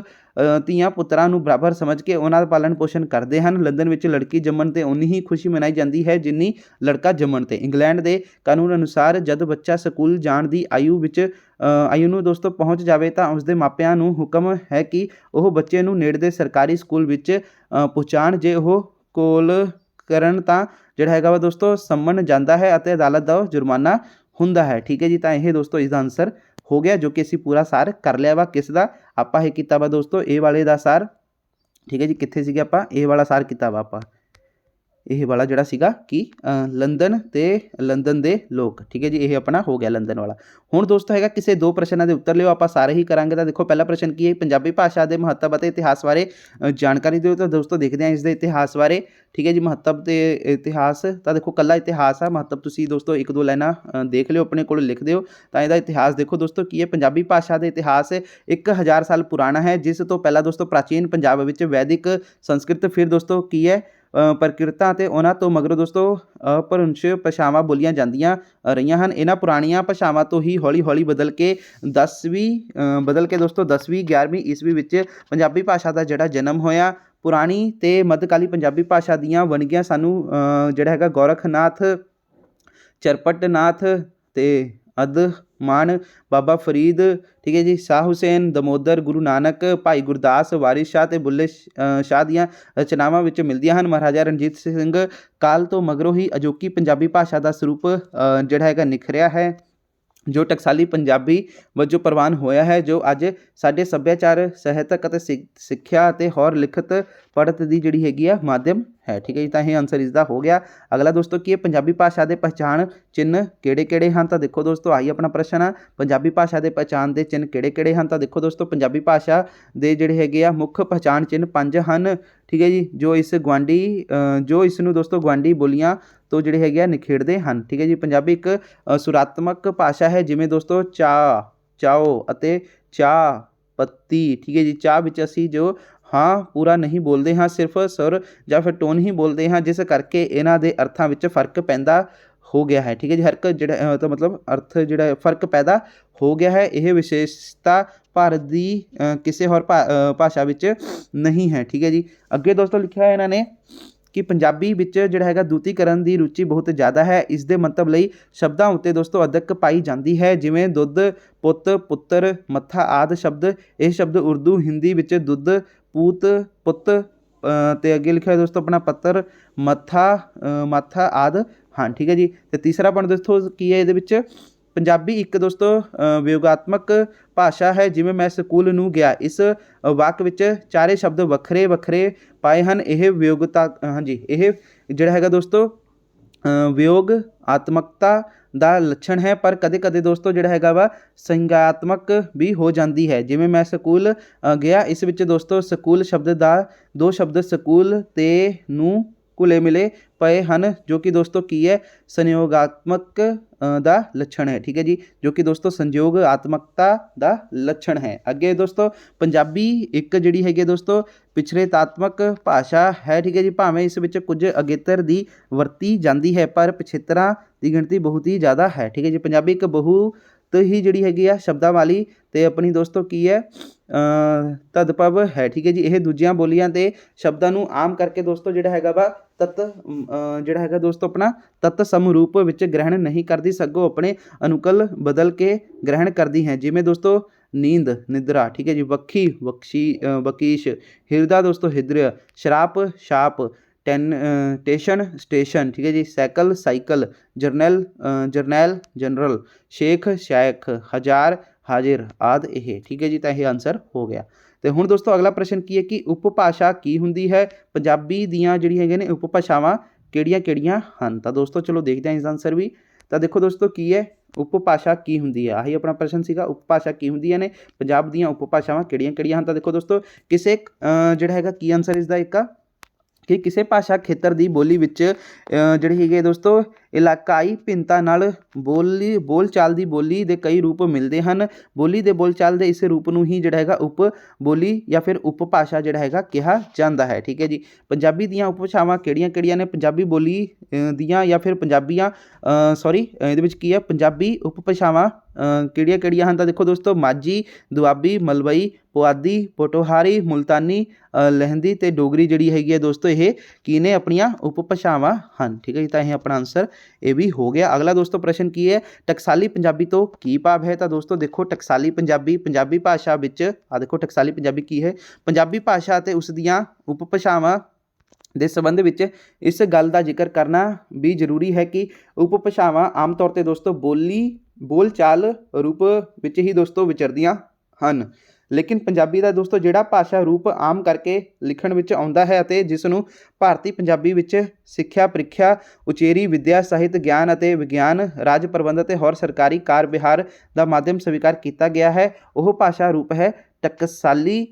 ਧੀਆਂ ਪੁੱਤਰਾਂ ਨੂੰ ਬਰਾਬਰ ਸਮਝ ਕੇ ਉਹਨਾਂ ਦਾ ਪਾਲਣ ਪੋਸ਼ਣ ਕਰਦੇ ਹਨ। ਲੰਦਨ ਵਿੱਚ ਲੜਕੀ ਜੰਮਣ 'ਤੇ ਉਨੀ ਹੀ ਖੁਸ਼ੀ ਮਨਾਈ ਜਾਂਦੀ ਹੈ ਜਿੰਨੀ ਲੜਕਾ ਜੰਮਣ 'ਤੇ। ਇੰਗਲੈਂਡ ਦੇ ਕਾਨੂੰਨ ਅਨੁਸਾਰ ਜਦ ਬੱਚਾ ਸਕੂਲ ਜਾਣ ਦੀ ਆਯੂ ਨੂੰ ਦੋਸਤੋ ਪਹੁੰਚ ਜਾਵੇ ਤਾਂ ਉਸਦੇ ਮਾਪਿਆਂ ਨੂੰ ਹੁਕਮ ਹੈ ਕਿ ਉਹ ਬੱਚੇ ਨੂੰ ਨੇੜੇ ਸਰਕਾਰੀ ਸਕੂਲ ਵਿੱਚ ਪਹੁੰਚਾਉਣ। ਜੇ ਉਹ ਕੋਲ ਕਰਨ ਤਾਂ ਜਿਹੜਾ ਹੈਗਾ ਵਾ ਦੋਸਤੋ ਸੰਮਨ ਜਾਂਦਾ ਹੈ ਅਤੇ ਅਦਾਲਤ ਦਾ ਜੁਰਮਾਨਾ ਹੁੰਦਾ ਹੈ। ਠੀਕ ਹੈ ਜੀ, ਤਾਂ ਇਹ ਦੋਸਤੋ ਇਸ ਦਾ ਆਨਸਰ ਹੋ ਗਿਆ, ਜੋ ਕਿ ਅਸੀਂ ਪੂਰਾ ਸਾਰ ਕਰ ਲਿਆ ਵਾ। ਕਿਸ ਦਾ ਆਪਾਂ ਇਹ ਕੀਤਾ ਵਾ ਦੋਸਤੋ, ਇਹ ਵਾਲੇ ਦਾ ਸਾਰ। ਠੀਕ ਹੈ ਜੀ, ਕਿੱਥੇ ਸੀਗੇ ਆਪਾਂ, ਇਹ ਵਾਲਾ ਸਾਰ ਕੀਤਾ ਵਾ ਆਪਾਂ, ਇਹ ਵਾਲਾ ਜਿਹੜਾ ਸੀਗਾ ਕਿ ਲੰਦਨ ਤੇ ਲੰਦਨ ਦੇ ਲੋਕ। ਠੀਕ ਹੈ ਜੀ, ਇਹ ਆਪਣਾ ਹੋ ਗਿਆ ਲੰਦਨ ਵਾਲਾ। ਹੁਣ ਦੋਸਤੋ ਹੈਗਾ ਕਿਸੇ 2 ਪ੍ਰਸ਼ਨਾਂ ਦੇ ਉੱਤਰ ਲਿਓ, ਆਪਾਂ ਸਾਰੇ ਹੀ ਕਰਾਂਗੇ। ਤਾਂ ਦੇਖੋ ਪਹਿਲਾ ਪ੍ਰਸ਼ਨ ਕੀ ਹੈ, ਪੰਜਾਬੀ ਭਾਸ਼ਾ ਦੇ ਮਹੱਤਵ ਅਤੇ ਇਤਿਹਾਸ ਬਾਰੇ ਜਾਣਕਾਰੀ ਦਿਓ। ਤਾਂ ਦੋਸਤੋ ਦੇਖਦੇ ਹਾਂ ਇਸ ਦੇ ਇਤਿਹਾਸ ਬਾਰੇ। ਠੀਕ ਹੈ ਜੀ, ਮਹੱਤਵ ਤੇ ਇਤਿਹਾਸ ਤਾਂ ਦੇਖੋ ਕੱਲਾ ਇਤਿਹਾਸ ਆ, ਮਹੱਤਵ ਤੁਸੀਂ ਦੋਸਤੋ 1-2 ਲਾਈਨਾਂ ਦੇਖ ਲਿਓ, ਆਪਣੇ ਕੋਲ ਲਿਖ ਦਿਓ। ਤਾਂ ਇਹਦਾ ਇਤਿਹਾਸ ਦੇਖੋ ਦੋਸਤੋ ਕੀ ਹੈ, ਪੰਜਾਬੀ ਭਾਸ਼ਾ ਦਾ ਇਤਿਹਾਸ 1000 ਸਾਲ ਪੁਰਾਣਾ ਹੈ, ਜਿਸ ਤੋਂ ਪਹਿਲਾਂ ਦੋਸਤੋ ਪ੍ਰਾਚੀਨ ਪੰਜਾਬ ਵਿੱਚ ਵੈਦਿਕ ਸੰਸਕ੍ਰਿਤ, ਫਿਰ ਦੋਸਤੋ ਕੀ ਹੈ ਪ੍ਰਕਿਰਤਾ ਅਤੇ ਉਹਨਾਂ ਤੋਂ ਮਗਰੋਂ ਦੋਸਤੋ ਅਪਭ੍ਰੰਸ਼ ਭਾਸ਼ਾਵਾਂ ਬੋਲੀਆਂ ਜਾਂਦੀਆਂ ਰਹੀਆਂ ਹਨ। ਇਹਨਾਂ ਪੁਰਾਣੀਆਂ ਭਾਸ਼ਾਵਾਂ ਤੋਂ ਹੀ ਹੌਲੀ ਬਦਲ ਕੇ ਦੋਸਤੋ 10ਵੀਂ 11ਵੀਂ ਈਸਵੀ ਵਿੱਚ ਪੰਜਾਬੀ ਭਾਸ਼ਾ ਦਾ ਜਿਹੜਾ ਜਨਮ ਹੋਇਆ। ਪੁਰਾਣੀ ਅਤੇ ਮੱਧਕਾਲੀ ਪੰਜਾਬੀ ਭਾਸ਼ਾ ਦੀਆਂ ਵੰਨਗੀਆਂ ਸਾਨੂੰ ਜਿਹੜਾ ਹੈਗਾ ਗੋਰਖਨਾਥ, ਚਰਪਟਨਾਥ ਅਤੇ ਅਦਮਾਨ, ਬਾਬਾ ਫਰੀਦ, ਠੀਕ ਹੈ ਜੀ, ਸ਼ਾਹ ਹੁਸੈਨ, ਦਮੋਦਰ, ਗੁਰੂ ਨਾਨਕ, ਭਾਈ ਗੁਰਦਾਸ, ਵਾਰਿਸ ਸ਼ਾਹ ਅਤੇ ਬੁੱਲੇ ਸ਼ਾਹ ਦੀਆਂ ਰਚਨਾਵਾਂ ਵਿੱਚ ਮਿਲਦੀਆਂ ਹਨ। ਮਹਾਰਾਜਾ ਰਣਜੀਤ ਸਿੰਘ ਕਾਲ ਤੋਂ ਮਗਰੋਂ ਹੀ ਅਜੋਕੀ ਪੰਜਾਬੀ ਭਾਸ਼ਾ ਦਾ ਸਰੂਪ ਜਿਹੜਾ ਹੈਗਾ ਨਿਖਰਿਆ ਹੈ। ਜੋ ਟਕਸਾਲੀ ਪੰਜਾਬੀ ਵਜੋਂ ਪ੍ਰਵਾਨ ਹੋਇਆ ਹੈ, ਜੋ ਅੱਜ ਸਾਡੇ ਸੱਭਿਆਚਾਰ, ਸਾਹਿਤਕ ਅਤੇ ਸਿੱਖਿਆ ਅਤੇ ਹੋਰ ਲਿਖਤ ਪੜ੍ਹਤ ਦੀ ਜਿਹੜੀ ਹੈਗੀ ਆ ਮਾਧਿਅਮ ਹੈ। ਠੀਕ ਹੈ ਜੀ, ਤਾਂ ਇਹ ਆਨਸਰ ਇਸਦਾ ਹੋ ਗਿਆ। ਅਗਲਾ ਦੋਸਤੋ ਕੀ ਹੈ, ਪੰਜਾਬੀ ਭਾਸ਼ਾ ਦੇ ਪਹਿਚਾਣ ਚਿੰਨ੍ਹ ਕਿਹੜੇ-ਕਿਹੜੇ ਹਨ? ਤਾਂ ਦੇਖੋ ਦੋਸਤੋ, ਆਹੀ ਆਪਣਾ ਪ੍ਰਸ਼ਨ ਆ, ਪੰਜਾਬੀ ਭਾਸ਼ਾ ਦੇ ਪਹਿਚਾਣ ਦੇ ਚਿੰਨ੍ਹ ਕਿਹੜੇ-ਕਿਹੜੇ ਹਨ? ਤਾਂ ਦੇਖੋ ਦੋਸਤੋ, ਪੰਜਾਬੀ ਭਾਸ਼ਾ ਦੇ ਜਿਹੜੇ ਹੈਗੇ ਆ ਮੁੱਖ ਪਹਿਚਾਣ ਚਿੰਨ੍ਹ 5 ਹਨ। ਠੀਕ ਹੈ ਜੀ, ਜੋ ਇਸ ਨੂੰ ਦੋਸਤੋ ਗੁਆਂਢੀ ਬੋਲੀਆਂ ਤੋਂ ਜਿਹੜੇ ਹੈਗੇ ਆ ਨਿਖੇੜਦੇ ਹਨ। ਠੀਕ ਹੈ ਜੀ, ਪੰਜਾਬੀ ਇੱਕ ਸੁਰਾਤਮਕ ਭਾਸ਼ਾ ਹੈ, ਜਿਵੇਂ ਦੋਸਤੋ ਚਾਹ, ਚਾਓ ਅਤੇ ਚਾਹ ਪੱਤੀ। ਠੀਕ ਹੈ ਜੀ, ਚਾਹ ਵਿੱਚ ਅਸੀਂ ਜੋ ਹਾਂ ਪੂਰਾ ਨਹੀਂ ਬੋਲਦੇ ਹਾਂ, ਸਿਰਫ ਸੁਰ ਜਾਂ ਫਿਰ ਟੋਨ ਹੀ ਬੋਲਦੇ ਹਾਂ, ਜਿਸ ਕਰਕੇ ਇਹਨਾਂ ਦੇ ਅਰਥਾਂ ਵਿੱਚ ਫ਼ਰਕ ਪੈਂਦਾ ਹੋ ਗਿਆ ਹੈ। ਠੀਕ ਹੈ ਜੀ, ਹਰ ਇੱਕ ਜਿਹੜਾ ਤਾਂ ਮਤਲਬ ਅਰਥ ਜਿਹੜਾ ਫ਼ਰਕ ਪੈਦਾ ਹੋ ਗਿਆ ਹੈ। ਇਹ ਵਿਸ਼ੇਸ਼ਤਾ ਭਾਰਤ ਦੀ ਕਿਸੇ ਹੋਰ ਭਾਸ਼ਾ ਵਿੱਚ ਨਹੀਂ ਹੈ। ਠੀਕ ਹੈ ਜੀ, ਅੱਗੇ ਦੋਸਤੋ ਲਿਖਿਆ ਹੋਇਆ ਇਹਨਾਂ ਨੇ ਕਿ ਪੰਜਾਬੀ ਵਿੱਚ ਜਿਹੜਾ ਹੈਗਾ ਦੂਤੀਕਰਨ ਦੀ ਰੁਚੀ ਬਹੁਤ ਜ਼ਿਆਦਾ ਹੈ। ਇਸ ਦੇ ਮੰਤਵ ਲਈ ਸ਼ਬਦਾਂ ਉੱਤੇ ਦੋਸਤੋ ਅਦਕ ਪਾਈ ਜਾਂਦੀ ਹੈ, ਜਿਵੇਂ ਦੁੱਧ, ਪੁੱਤ, ਪੁੱਤਰ, ਮੱਥਾ ਆਦਿ ਸ਼ਬਦ। ਇਹ ਸ਼ਬਦ ਉਰਦੂ, ਹਿੰਦੀ ਵਿੱਚ ਦੁੱਧ, ਪੂਤ, ਪੁੱਤ ਅਤੇ ਅੱਗੇ ਲਿਖਿਆ ਦੋਸਤੋ ਆਪਣਾ ਪੱਤਰ, ਮਾਥਾ ਆਦਿ ਹਨ। ਠੀਕ ਹੈ ਜੀ, ਅਤੇ ਤੀਸਰਾ ਪੁਆਇੰਟ ਦੋਸਤੋ ਕੀ ਹੈ ਇਹਦੇ ਵਿੱਚ, ਪੰਜਾਬੀ ਇੱਕ ਦੋਸਤੋ ਵਿਯੋਗਾਤਮਕ ਭਾਸ਼ਾ ਹੈ, ਜਿਵੇਂ ਮੈਂ ਸਕੂਲ ਨੂੰ ਗਿਆ। ਇਸ ਵਾਕ ਵਿੱਚ ਚਾਰੇ ਸ਼ਬਦ ਵੱਖਰੇ ਵੱਖਰੇ ਪਾਏ ਹਨ। ਇਹ ਇਹ ਜਿਹੜਾ ਹੈਗਾ ਦੋਸਤੋ ਵਿਯੋਗਾਤਮਕਤਾ ਦਾ ਲੱਛਣ ਹੈ, ਪਰ ਕਦੇ ਕਦੇ ਦੋਸਤੋ ਜਿਹੜਾ ਹੈਗਾ ਵਾ ਸੰਗਾਤਮਕ ਵੀ ਹੋ ਜਾਂਦੀ ਹੈ, ਜਿਵੇਂ ਮੈਂ ਸਕੂਲ ਗਿਆ। ਇਸ ਵਿੱਚ ਦੋਸਤੋ ਸਕੂਲ ਸ਼ਬਦ ਦਾ ਦੋ ਸ਼ਬਦ ਸਕੂਲ ਤੇ ਨੂੰ ਘੁਲੇ ਮਿਲੇ ਪਏ ਹਨ, ਜੋ ਕਿ ਦੋਸਤੋ ਕੀ ਹੈ, ਸੰਯੋਗਾਤਮਕ ਦਾ ਲੱਛਣ ਹੈ। ਠੀਕ ਹੈ ਜੀ, ਜੋ ਕਿ ਦੋਸਤੋ ਸੰਯੋਗਾਤਮਕਤਾ ਦਾ ਲੱਛਣ ਹੈ। ਅੱਗੇ ਦੋਸਤੋ ਪੰਜਾਬੀ ਇੱਕ ਜਿਹੜੀ ਹੈਗੀ ਦੋਸਤੋ ਪਿਛੜੇਤਾਤਮਕ ਭਾਸ਼ਾ ਹੈ। ਠੀਕ ਹੈ ਜੀ, ਭਾਵੇਂ ਇਸ ਵਿੱਚ ਕੁਝ ਅਗੇਤਰ ਦੀ ਵਰਤੀ ਜਾਂਦੀ ਹੈ, ਪਰ ਪਿਛੇਤਰਾਂ ਦੀ ਗਿਣਤੀ ਬਹੁਤ ਹੀ ਜ਼ਿਆਦਾ ਹੈ। ਠੀਕ ਹੈ ਜੀ, ਪੰਜਾਬੀ ਇੱਕ ਬਹੁਤ ਹੀ ਜਿਹੜੀ ਹੈਗੀ ਆ ਸ਼ਬਦਾਂ ਵਾਲੀ ਅਤੇ ਆਪਣੀ ਦੋਸਤੋ ਕੀ ਹੈ ਤਦਭਵ ਹੈ। ਠੀਕ ਹੈ ਜੀ, ਇਹ ਦੂਜੀਆਂ ਬੋਲੀਆਂ ਦੇ ਸ਼ਬਦਾਂ ਨੂੰ ਆਮ ਕਰਕੇ ਦੋਸਤੋ ਜਿਹੜਾ ਹੈਗਾ ਵਾ ਜਿਹੜਾ ਹੈਗਾ ਦੋਸਤੋ ਆਪਣਾ ਤੱਤ ਸਮਰੂਪ ਵਿੱਚ ਗ੍ਰਹਿਣ ਨਹੀਂ ਕਰਦੀ, ਸਗੋਂ ਆਪਣੇ ਅਨੁਕੂਲ ਬਦਲ ਕੇ ਗ੍ਰਹਿਣ ਕਰਦੀ ਹੈ, ਜਿਵੇਂ ਦੋਸਤੋ ਨੀਂਦ, ਨਿਦਰਾ। ਠੀਕ ਹੈ ਜੀ, ਵੱਖੀ, ਵਕੀਸ਼, ਹਿਰਦਾ ਦੋਸਤੋ ਹਿਦ੍ਰਿਆ, ਸ਼ਰਾਪ, ਛਾਪ, ਸਟੇਸ਼ਨ, ਸਟੇਸ਼ਨ। ਠੀਕ ਹੈ ਜੀ, ਸਾਈਕਲ, ਸਾਈਕਲ, ਜਰਨੈਲ, ਜਨਰਲ, ਸ਼ੇਖ, ਸ਼ੈਖ, ਹਜ਼ਾਰ, ਹਾਜ਼ਿਰ ਆਦਿ ਇਹ। ਠੀਕ ਹੈ ਜੀ, ਤਾਂ ਇਹ ਆਨਸਰ ਹੋ ਗਿਆ। ਅਤੇ ਹੁਣ ਦੋਸਤੋ ਅਗਲਾ ਪ੍ਰਸ਼ਨ ਕੀ ਹੈ ਕਿ ਉਪਭਾਸ਼ਾ ਕੀ ਹੁੰਦੀ ਹੈ? ਪੰਜਾਬੀ ਦੀਆਂ ਜਿਹੜੀ ਹੈਗੀਆਂ ਨੇ ਉਪਭਾਸ਼ਾਵਾਂ ਕਿਹੜੀਆਂ ਕਿਹੜੀਆਂ ਹਨ? ਤਾਂ ਦੋਸਤੋ ਚਲੋ ਦੇਖਦੇ ਹਾਂ ਇਸ ਦਾ ਆਨਸਰ ਵੀ। ਤਾਂ ਦੇਖੋ ਦੋਸਤੋ ਕੀ ਹੈ, ਉਪਭਾਸ਼ਾ ਕੀ ਹੁੰਦੀ ਹੈ, ਆਹੀ ਆਪਣਾ ਪ੍ਰਸ਼ਨ ਸੀਗਾ, ਉਪਭਾਸ਼ਾ ਕੀ ਹੁੰਦੀਆਂ ਨੇ, ਪੰਜਾਬ ਦੀਆਂ ਉਪਭਾਸ਼ਾਵਾਂ ਕਿਹੜੀਆਂ ਕਿਹੜੀਆਂ ਹਨ? ਤਾਂ ਦੇਖੋ ਦੋਸਤੋ ਕਿਸੇ ਜਿਹੜਾ ਹੈਗਾ ਕੀ ਆਨਸਰ ਇਸਦਾ ਇੱਕ ਆ ਕਿ ਕਿਸੇ ਭਾਸ਼ਾ ਖੇਤਰ ਦੀ ਬੋਲੀ ਵਿੱਚ ਜਿਹੜੀ ਹੈਗੀ ਦੋਸਤੋ ਇਲਾਕਾਈ ਭਿੰਨਤਾ ਨਾਲ ਬੋਲਚਾਲ ਦੀ ਬੋਲੀ ਦੇ ਕਈ ਰੂਪ ਮਿਲਦੇ ਹਨ। ਬੋਲੀ ਦੇ ਬੋਲਚਾਲ ਦੇ ਇਸ ਰੂਪ ਨੂੰ ਹੀ ਜਿਹੜਾ ਹੈਗਾ ਉਪ ਬੋਲੀ ਜਾਂ ਫਿਰ ਉਪਭਾਸ਼ਾ ਜਿਹੜਾ ਹੈਗਾ ਕਿਹਾ ਜਾਂਦਾ ਹੈ। ਠੀਕ ਹੈ ਜੀ, ਪੰਜਾਬੀ ਦੀਆਂ ਉਪਭਾਸ਼ਾਵਾਂ ਕਿਹੜੀਆਂ ਕਿਹੜੀਆਂ ਨੇ? ਪੰਜਾਬੀ ਬੋਲੀ ਦੀਆਂ ਜਾਂ ਫਿਰ ਇਹਦੇ ਵਿੱਚ ਕੀ ਹੈ, ਪੰਜਾਬੀ ਉਪਭਾਸ਼ਾਵਾਂ ਕਿਹੜੀਆਂ ਕਿਹੜੀਆਂ ਹਨ? ਤਾਂ ਦੇਖੋ ਦੋਸਤੋ ਮਾਝੀ, ਦੁਆਬੀ, ਮਲਵਈ, ਪੁਆਧੀ, ਪੋਠੋਹਾਰੀ, ਮੁਲਤਾਨੀ, ਲਹਿੰਦੀ ਅਤੇ ਡੋਗਰੀ ਜਿਹੜੀ ਹੈਗੀ ਹੈ ਦੋਸਤੋ ਇਹ ਕੀ ਨੇ, ਆਪਣੀਆਂ ਉਪਭਾਸ਼ਾਵਾਂ ਹਨ। ਠੀਕ ਹੈ ਜੀ, ਤਾਂ ਇਹ ਆਪਣਾ ਆਨਸਰ ਇਹ ਵੀ ਹੋ ਗਿਆ। ਅਗਲਾ ਦੋਸਤੋ ਪ੍ਰਸ਼ਨ ਕੀ ਹੈ, ਟਕਸਾਲੀ ਪੰਜਾਬੀ ਤੋਂ ਕੀ ਭਾਵ ਹੈ? ਤਾਂ ਦੋਸਤੋ ਦੇਖੋ ਟਕਸਾਲੀ ਪੰਜਾਬੀ ਭਾਸ਼ਾ ਵਿੱਚ ਦੇਖੋ ਟਕਸਾਲੀ ਪੰਜਾਬੀ ਕੀ ਹੈ, ਪੰਜਾਬੀ ਭਾਸ਼ਾ ਅਤੇ ਉਸ ਦੀਆਂ ਉਪਭਾਸ਼ਾਵਾਂ ਦੇ ਸੰਬੰਧ ਵਿੱਚ ਇਸ ਗੱਲ ਦਾ ਜ਼ਿਕਰ ਕਰਨਾ ਵੀ ਜ਼ਰੂਰੀ ਹੈ ਕਿ ਉਪਭਾਸ਼ਾਵਾਂ ਆਮ ਤੌਰ 'ਤੇ ਦੋਸਤੋ ਬੋਲਚਾਲ ਰੂਪ ਵਿੱਚ ਹੀ ਦੋਸਤੋ ਵਿਚਰਦੀਆਂ ਹਨ, ਲੇਕਿਨ ਪੰਜਾਬੀ ਦਾ ਦੋਸਤੋ ਜਿਹੜਾ ਭਾਸ਼ਾ ਰੂਪ ਆਮ ਕਰਕੇ ਲਿਖਣ ਵਿੱਚ ਆਉਂਦਾ ਹੈ ਅਤੇ ਜਿਸ ਨੂੰ ਭਾਰਤੀ ਪੰਜਾਬੀ ਵਿੱਚ ਸਿੱਖਿਆ, ਪ੍ਰੀਖਿਆ, ਉਚੇਰੀ ਵਿੱਦਿਆ, ਸਾਹਿਤ, ਗਿਆਨ ਅਤੇ ਵਿਗਿਆਨ, ਰਾਜ ਪ੍ਰਬੰਧ ਅਤੇ ਹੋਰ ਸਰਕਾਰੀ ਕਾਰ ਵਿਹਾਰ ਦਾ ਮਾਧਿਅਮ ਸਵੀਕਾਰ ਕੀਤਾ ਗਿਆ ਹੈ, ਉਹ ਭਾਸ਼ਾ ਰੂਪ ਹੈ ਟਕਸਾਲੀ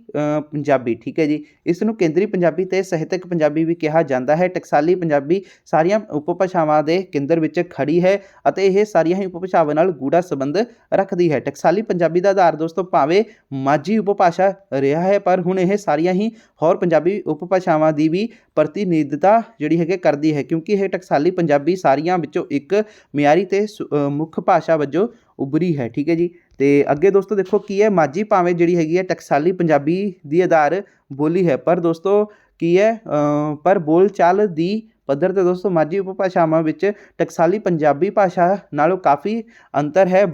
ਪੰਜਾਬੀ। ਠੀਕ ਹੈ ਜੀ, ਇਸ ਨੂੰ ਕੇਂਦਰੀ ਪੰਜਾਬੀ ਅਤੇ ਸਾਹਿਤਕ ਪੰਜਾਬੀ ਵੀ ਕਿਹਾ ਜਾਂਦਾ ਹੈ। ਟਕਸਾਲੀ ਪੰਜਾਬੀ ਸਾਰੀਆਂ ਉਪਭਾਸ਼ਾਵਾਂ ਦੇ ਕੇਂਦਰ ਵਿੱਚ ਖੜੀ ਹੈ ਅਤੇ ਇਹ ਸਾਰੀਆਂ ਹੀ ਉਪਭਾਸ਼ਾਵਾਂ ਨਾਲ ਗੂੜਾ ਸੰਬੰਧ ਰੱਖਦੀ ਹੈ। ਟਕਸਾਲੀ ਪੰਜਾਬੀ ਦਾ ਆਧਾਰ ਦੋਸਤੋ ਭਾਵੇਂ ਮਾਝੀ ਉਪਭਾਸ਼ਾ ਰਿਹਾ ਹੈ, ਪਰ ਹੁਣ ਇਹ ਸਾਰੀਆਂ ਹੀ ਹੋਰ ਪੰਜਾਬੀ ਉਪਭਾਸ਼ਾਵਾਂ ਦੀ ਵੀ ਪ੍ਰਤੀਨਿਧਤਾ ਜਿਹੜੀ ਹੈਗੀ ਕਰਦੀ ਹੈ, ਕਿਉਂਕਿ ਇਹ ਟਕਸਾਲੀ ਪੰਜਾਬੀ ਸਾਰੀਆਂ ਵਿੱਚੋਂ ਇੱਕ ਮਿਆਰੀ ਅਤੇ ਮੁੱਖ ਭਾਸ਼ਾ ਵਜੋਂ ਉਭਰੀ ਹੈ। ਠੀਕ ਹੈ ਜੀ, ਅਤੇ ਅੱਗੇ ਦੋਸਤੋ ਦੇਖੋ ਕੀ ਹੈ, ਮਾਝੀ ਭਾਵੇਂ ਜਿਹੜੀ ਹੈਗੀ ਹੈ ਟਕਸਾਲੀ ਪੰਜਾਬੀ ਦੀ ਆਧਾਰ ਬੋਲੀ ਹੈ, ਪਰ ਦੋਸਤੋ ਕੀ ਹੈ ਪਰ ਬੋਲਚਾਲ ਦੀ ਪੱਧਰ 'ਤੇ ਦੋਸਤੋ ਮਾਝੀ ਉਪਭਾਸ਼ਾਵਾਂ ਵਿੱਚ ਟਕਸਾਲੀ ਪੰਜਾਬੀ ਭਾਸ਼ਾ ਨਾਲੋਂ ਕਾਫੀ ਅੰਤਰ ਹੈ।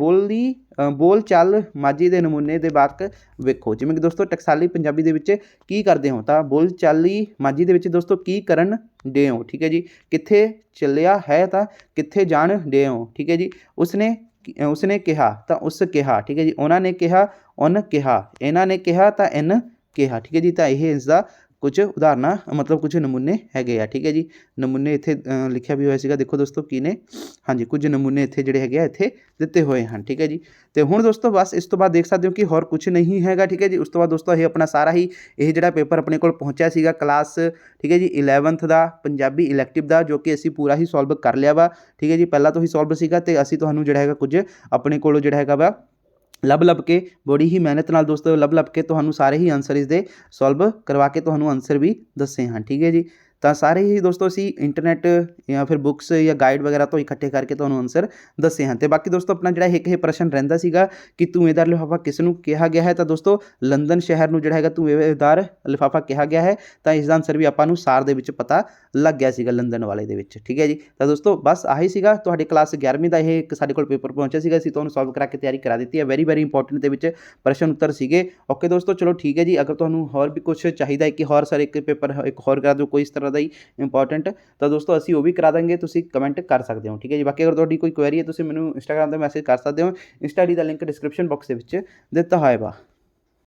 ਬੋਲਚਾਲ ਮਾਝੀ ਦੇ ਨਮੂਨੇ ਦੇ ਵਾਕ ਵੇਖੋ, ਜਿਵੇਂ ਕਿ ਦੋਸਤੋ ਟਕਸਾਲੀ ਪੰਜਾਬੀ ਦੇ ਵਿੱਚ ਕੀ ਕਰਦੇ ਹੋ, ਤਾਂ ਬੋਲਚਾਲੀ ਮਾਝੀ ਦੇ ਵਿੱਚ ਦੋਸਤੋ ਕੀ ਕਰਨ ਡੇ ਹੋ। ਠੀਕ ਹੈ ਜੀ, ਕਿੱਥੇ ਚੱਲਿਆ ਹੈ ਤਾਂ ਕਿੱਥੇ ਜਾਣ ਡੇ ਹੋ। ਠੀਕ ਹੈ ਜੀ, ਉਸਨੇ ਉਸਨੇ ਕਿਹਾ ਤਾਂ ਉਸ ਕਿਹਾ, ਠੀਕ ਹੈ ਜੀ। ਉਹਨਾਂ ਨੇ ਕਿਹਾ, ਉਹਨ ਕਿਹਾ, ਇਹਨਾਂ ਨੇ ਕਿਹਾ ਤਾਂ ਇਨ ਕਿਹਾ, ਠੀਕ ਹੈ ਜੀ। ਤਾਂ ਇਹ ਇਸ ਦਾ ਕੁਝ ਉਦਾਹਰਨਾਂ ਮਤਲਬ ਕੁਝ ਨਮੂਨੇ ਹੈਗੇ ਆ, ਠੀਕ ਹੈ ਜੀ। ਨਮੂਨੇ ਇੱਥੇ ਲਿਖਿਆ ਵੀ ਹੋਇਆ ਸੀਗਾ, ਦੇਖੋ ਦੋਸਤੋ ਕੀ ਨੇ, ਹਾਂਜੀ ਕੁਝ ਨਮੂਨੇ ਇੱਥੇ ਜਿਹੜੇ ਹੈਗੇ ਆ ਇੱਥੇ ਦਿੱਤੇ ਹੋਏ ਹਨ, ਠੀਕ ਹੈ ਜੀ। ਤੇ ਹੁਣ ਦੋਸਤੋ ਬਸ ਇਸ ਤੋਂ ਬਾਅਦ ਦੇਖ ਸਕਦੇ ਹੋ ਕਿ ਹੋਰ ਕੁਝ ਨਹੀਂ ਹੈਗਾ, ਠੀਕ ਹੈ ਜੀ। ਉਸ ਤੋਂ ਬਾਅਦ ਦੋਸਤੋ ਇਹ ਆਪਣਾ ਸਾਰਾ ਹੀ ਇਹ ਜਿਹੜਾ ਪੇਪਰ ਆਪਣੇ ਕੋਲ ਪਹੁੰਚਿਆ ਸੀਗਾ ਕਲਾਸ, ਠੀਕ ਹੈ ਜੀ, 11th ਦਾ ਪੰਜਾਬੀ ਇਲੈਕਟਿਵ ਦਾ, ਜੋ ਕਿ ਅਸੀਂ ਪੂਰਾ ਹੀ ਸੋਲਵ ਕਰ ਲਿਆ ਵਾ, ਠੀਕ ਹੈ ਜੀ। ਪਹਿਲਾਂ ਤੋਂ ਹੀ ਸੋਲਵ ਸੀਗਾ ਤੇ ਅਸੀਂ ਤੁਹਾਨੂੰ ਜਿਹੜਾ ਹੈਗਾ ਕੁਝ ਆਪਣੇ ਕੋਲੋਂ ਜਿਹੜਾ ਹੈਗਾ ਵਾ ਲੱਭ ਕੇ ਬੜੀ ਹੀ ਮਿਹਨਤ ਨਾਲ ਦੋਸਤੋ ਲੱਭ ਕੇ ਤੁਹਾਨੂੰ ਸਾਰੇ ਹੀ ਆਨਸਰ ਇਸਦੇ ਸੋਲਵ ਕਰਵਾ ਕੇ ਤੁਹਾਨੂੰ ਆਨਸਰ ਵੀ ਦੱਸੇ ਹਨ, ਠੀਕ ਹੈ ਜੀ। ਤਾਂ ਸਾਰੇ ਹੀ ਦੋਸਤੋ ਅਸੀਂ ਇੰਟਰਨੈਟ ਜਾਂ ਫਿਰ ਬੁੱਕਸ ਜਾਂ ਗਾਈਡ ਵਗੈਰਾ ਤੋਂ ਇਕੱਠੇ ਕਰਕੇ ਤੁਹਾਨੂੰ ਆਨਸਰ ਦੱਸੇ ਹਨ। ਤੇ ਬਾਕੀ ਦੋਸਤੋ ਆਪਣਾ ਜਿਹੜਾ ਇੱਕ ਇਹ ਪ੍ਰਸ਼ਨ ਰਹਿੰਦਾ ਸੀਗਾ ਕਿ ਧੂਏਦਾਰ ਲਿਫਾਫਾ ਕਿਸ ਨੂੰ ਕਿਹਾ ਗਿਆ ਹੈ, ਤਾਂ ਦੋਸਤੋ ਲੰਡਨ ਸ਼ਹਿਰ ਨੂੰ ਜਿਹੜਾ ਹੈਗਾ ਧੂਏਦਾਰ ਲਿਫਾਫਾ ਕਿਹਾ ਗਿਆ ਹੈ। ਤਾਂ ਇਸ ਦਾ ਆਨਸਰ ਵੀ ਆਪਾਂ ਨੂੰ ਸਾਰ ਦੇ ਵਿੱਚ ਪਤਾ ਲੱਗ ਗਿਆ ਸੀਗਾ, ਲੰਡਨ ਵਾਲੇ ਦੇ ਵਿੱਚ, ਠੀਕ ਹੈ ਜੀ। ਤਾਂ ਦੋਸਤੋ ਬਸ ਆਹੀ ਸੀਗਾ ਤੁਹਾਡੇ ਕਲਾਸ 11ਵੀਂ ਦਾ ਇਹ ਇੱਕ ਸਾਡੇ ਕੋਲ ਪੇਪਰ ਪਹੁੰਚਿਆ ਸੀਗਾ, ਅਸੀਂ ਤੁਹਾਨੂੰ ਸੋਲਵ ਕਰਾ ਕੇ ਤਿਆਰੀ ਕਰਾ ਦਿੱਤੀ ਹੈ। ਵੈਰੀ ਇੰਪੋਰਟੈਂਟ ਦੇ ਵਿੱਚ ਪ੍ਰਸ਼ਨ ਉੱਤਰ ਸੀਗੇ। ਓਕੇ ਦੋਸਤੋ, ਚਲੋ ਠੀਕ ਹੈ ਜੀ। ਅਗਰ ਤੁਹਾਨੂੰ ਹੋਰ ਵੀ ਕੁਝ ਚਾਹੀਦਾ ਹੈ ਕਿ ਹੋਰ ਸਰ ਇੱਕ ਪੇਪਰ ਇੱਕ ਹੋਰ ਕਰਾ ਦਿਓ ਕੋਈ ਇਸ ਤਰ੍ਹਾਂ ਦਾ ਹੀ ਇੰਪੋਰਟੈਂਟ, ਤਾਂ ਦੋਸਤੋ ਅਸੀਂ ਉਹ ਵੀ ਕਰਾ ਦਾਂਗੇ, ਤੁਸੀਂ ਕਮੈਂਟ ਕਰ ਸਕਦੇ ਹੋ, ਠੀਕ ਹੈ ਜੀ। ਬਾਕੀ ਅਗਰ ਤੁਹਾਡੀ ਕੋਈ ਕੁਐਰੀ ਹੈ ਤੁਸੀਂ ਮੈਨੂੰ ਇੰਸਟਾਗ੍ਰਾਮ 'ਤੇ ਮੈਸੇਜ ਕਰ ਸਕਦੇ ਹੋ, ਇੰਸਟਾ ਆਈਡੀ ਦਾ ਲਿੰਕ ਡਿਸਕ੍ਰਿਪਸ਼ਨ ਬਾਕਸ ਦੇ ਵਿੱਚ ਦਿੱਤਾ ਹੋਏਗਾ।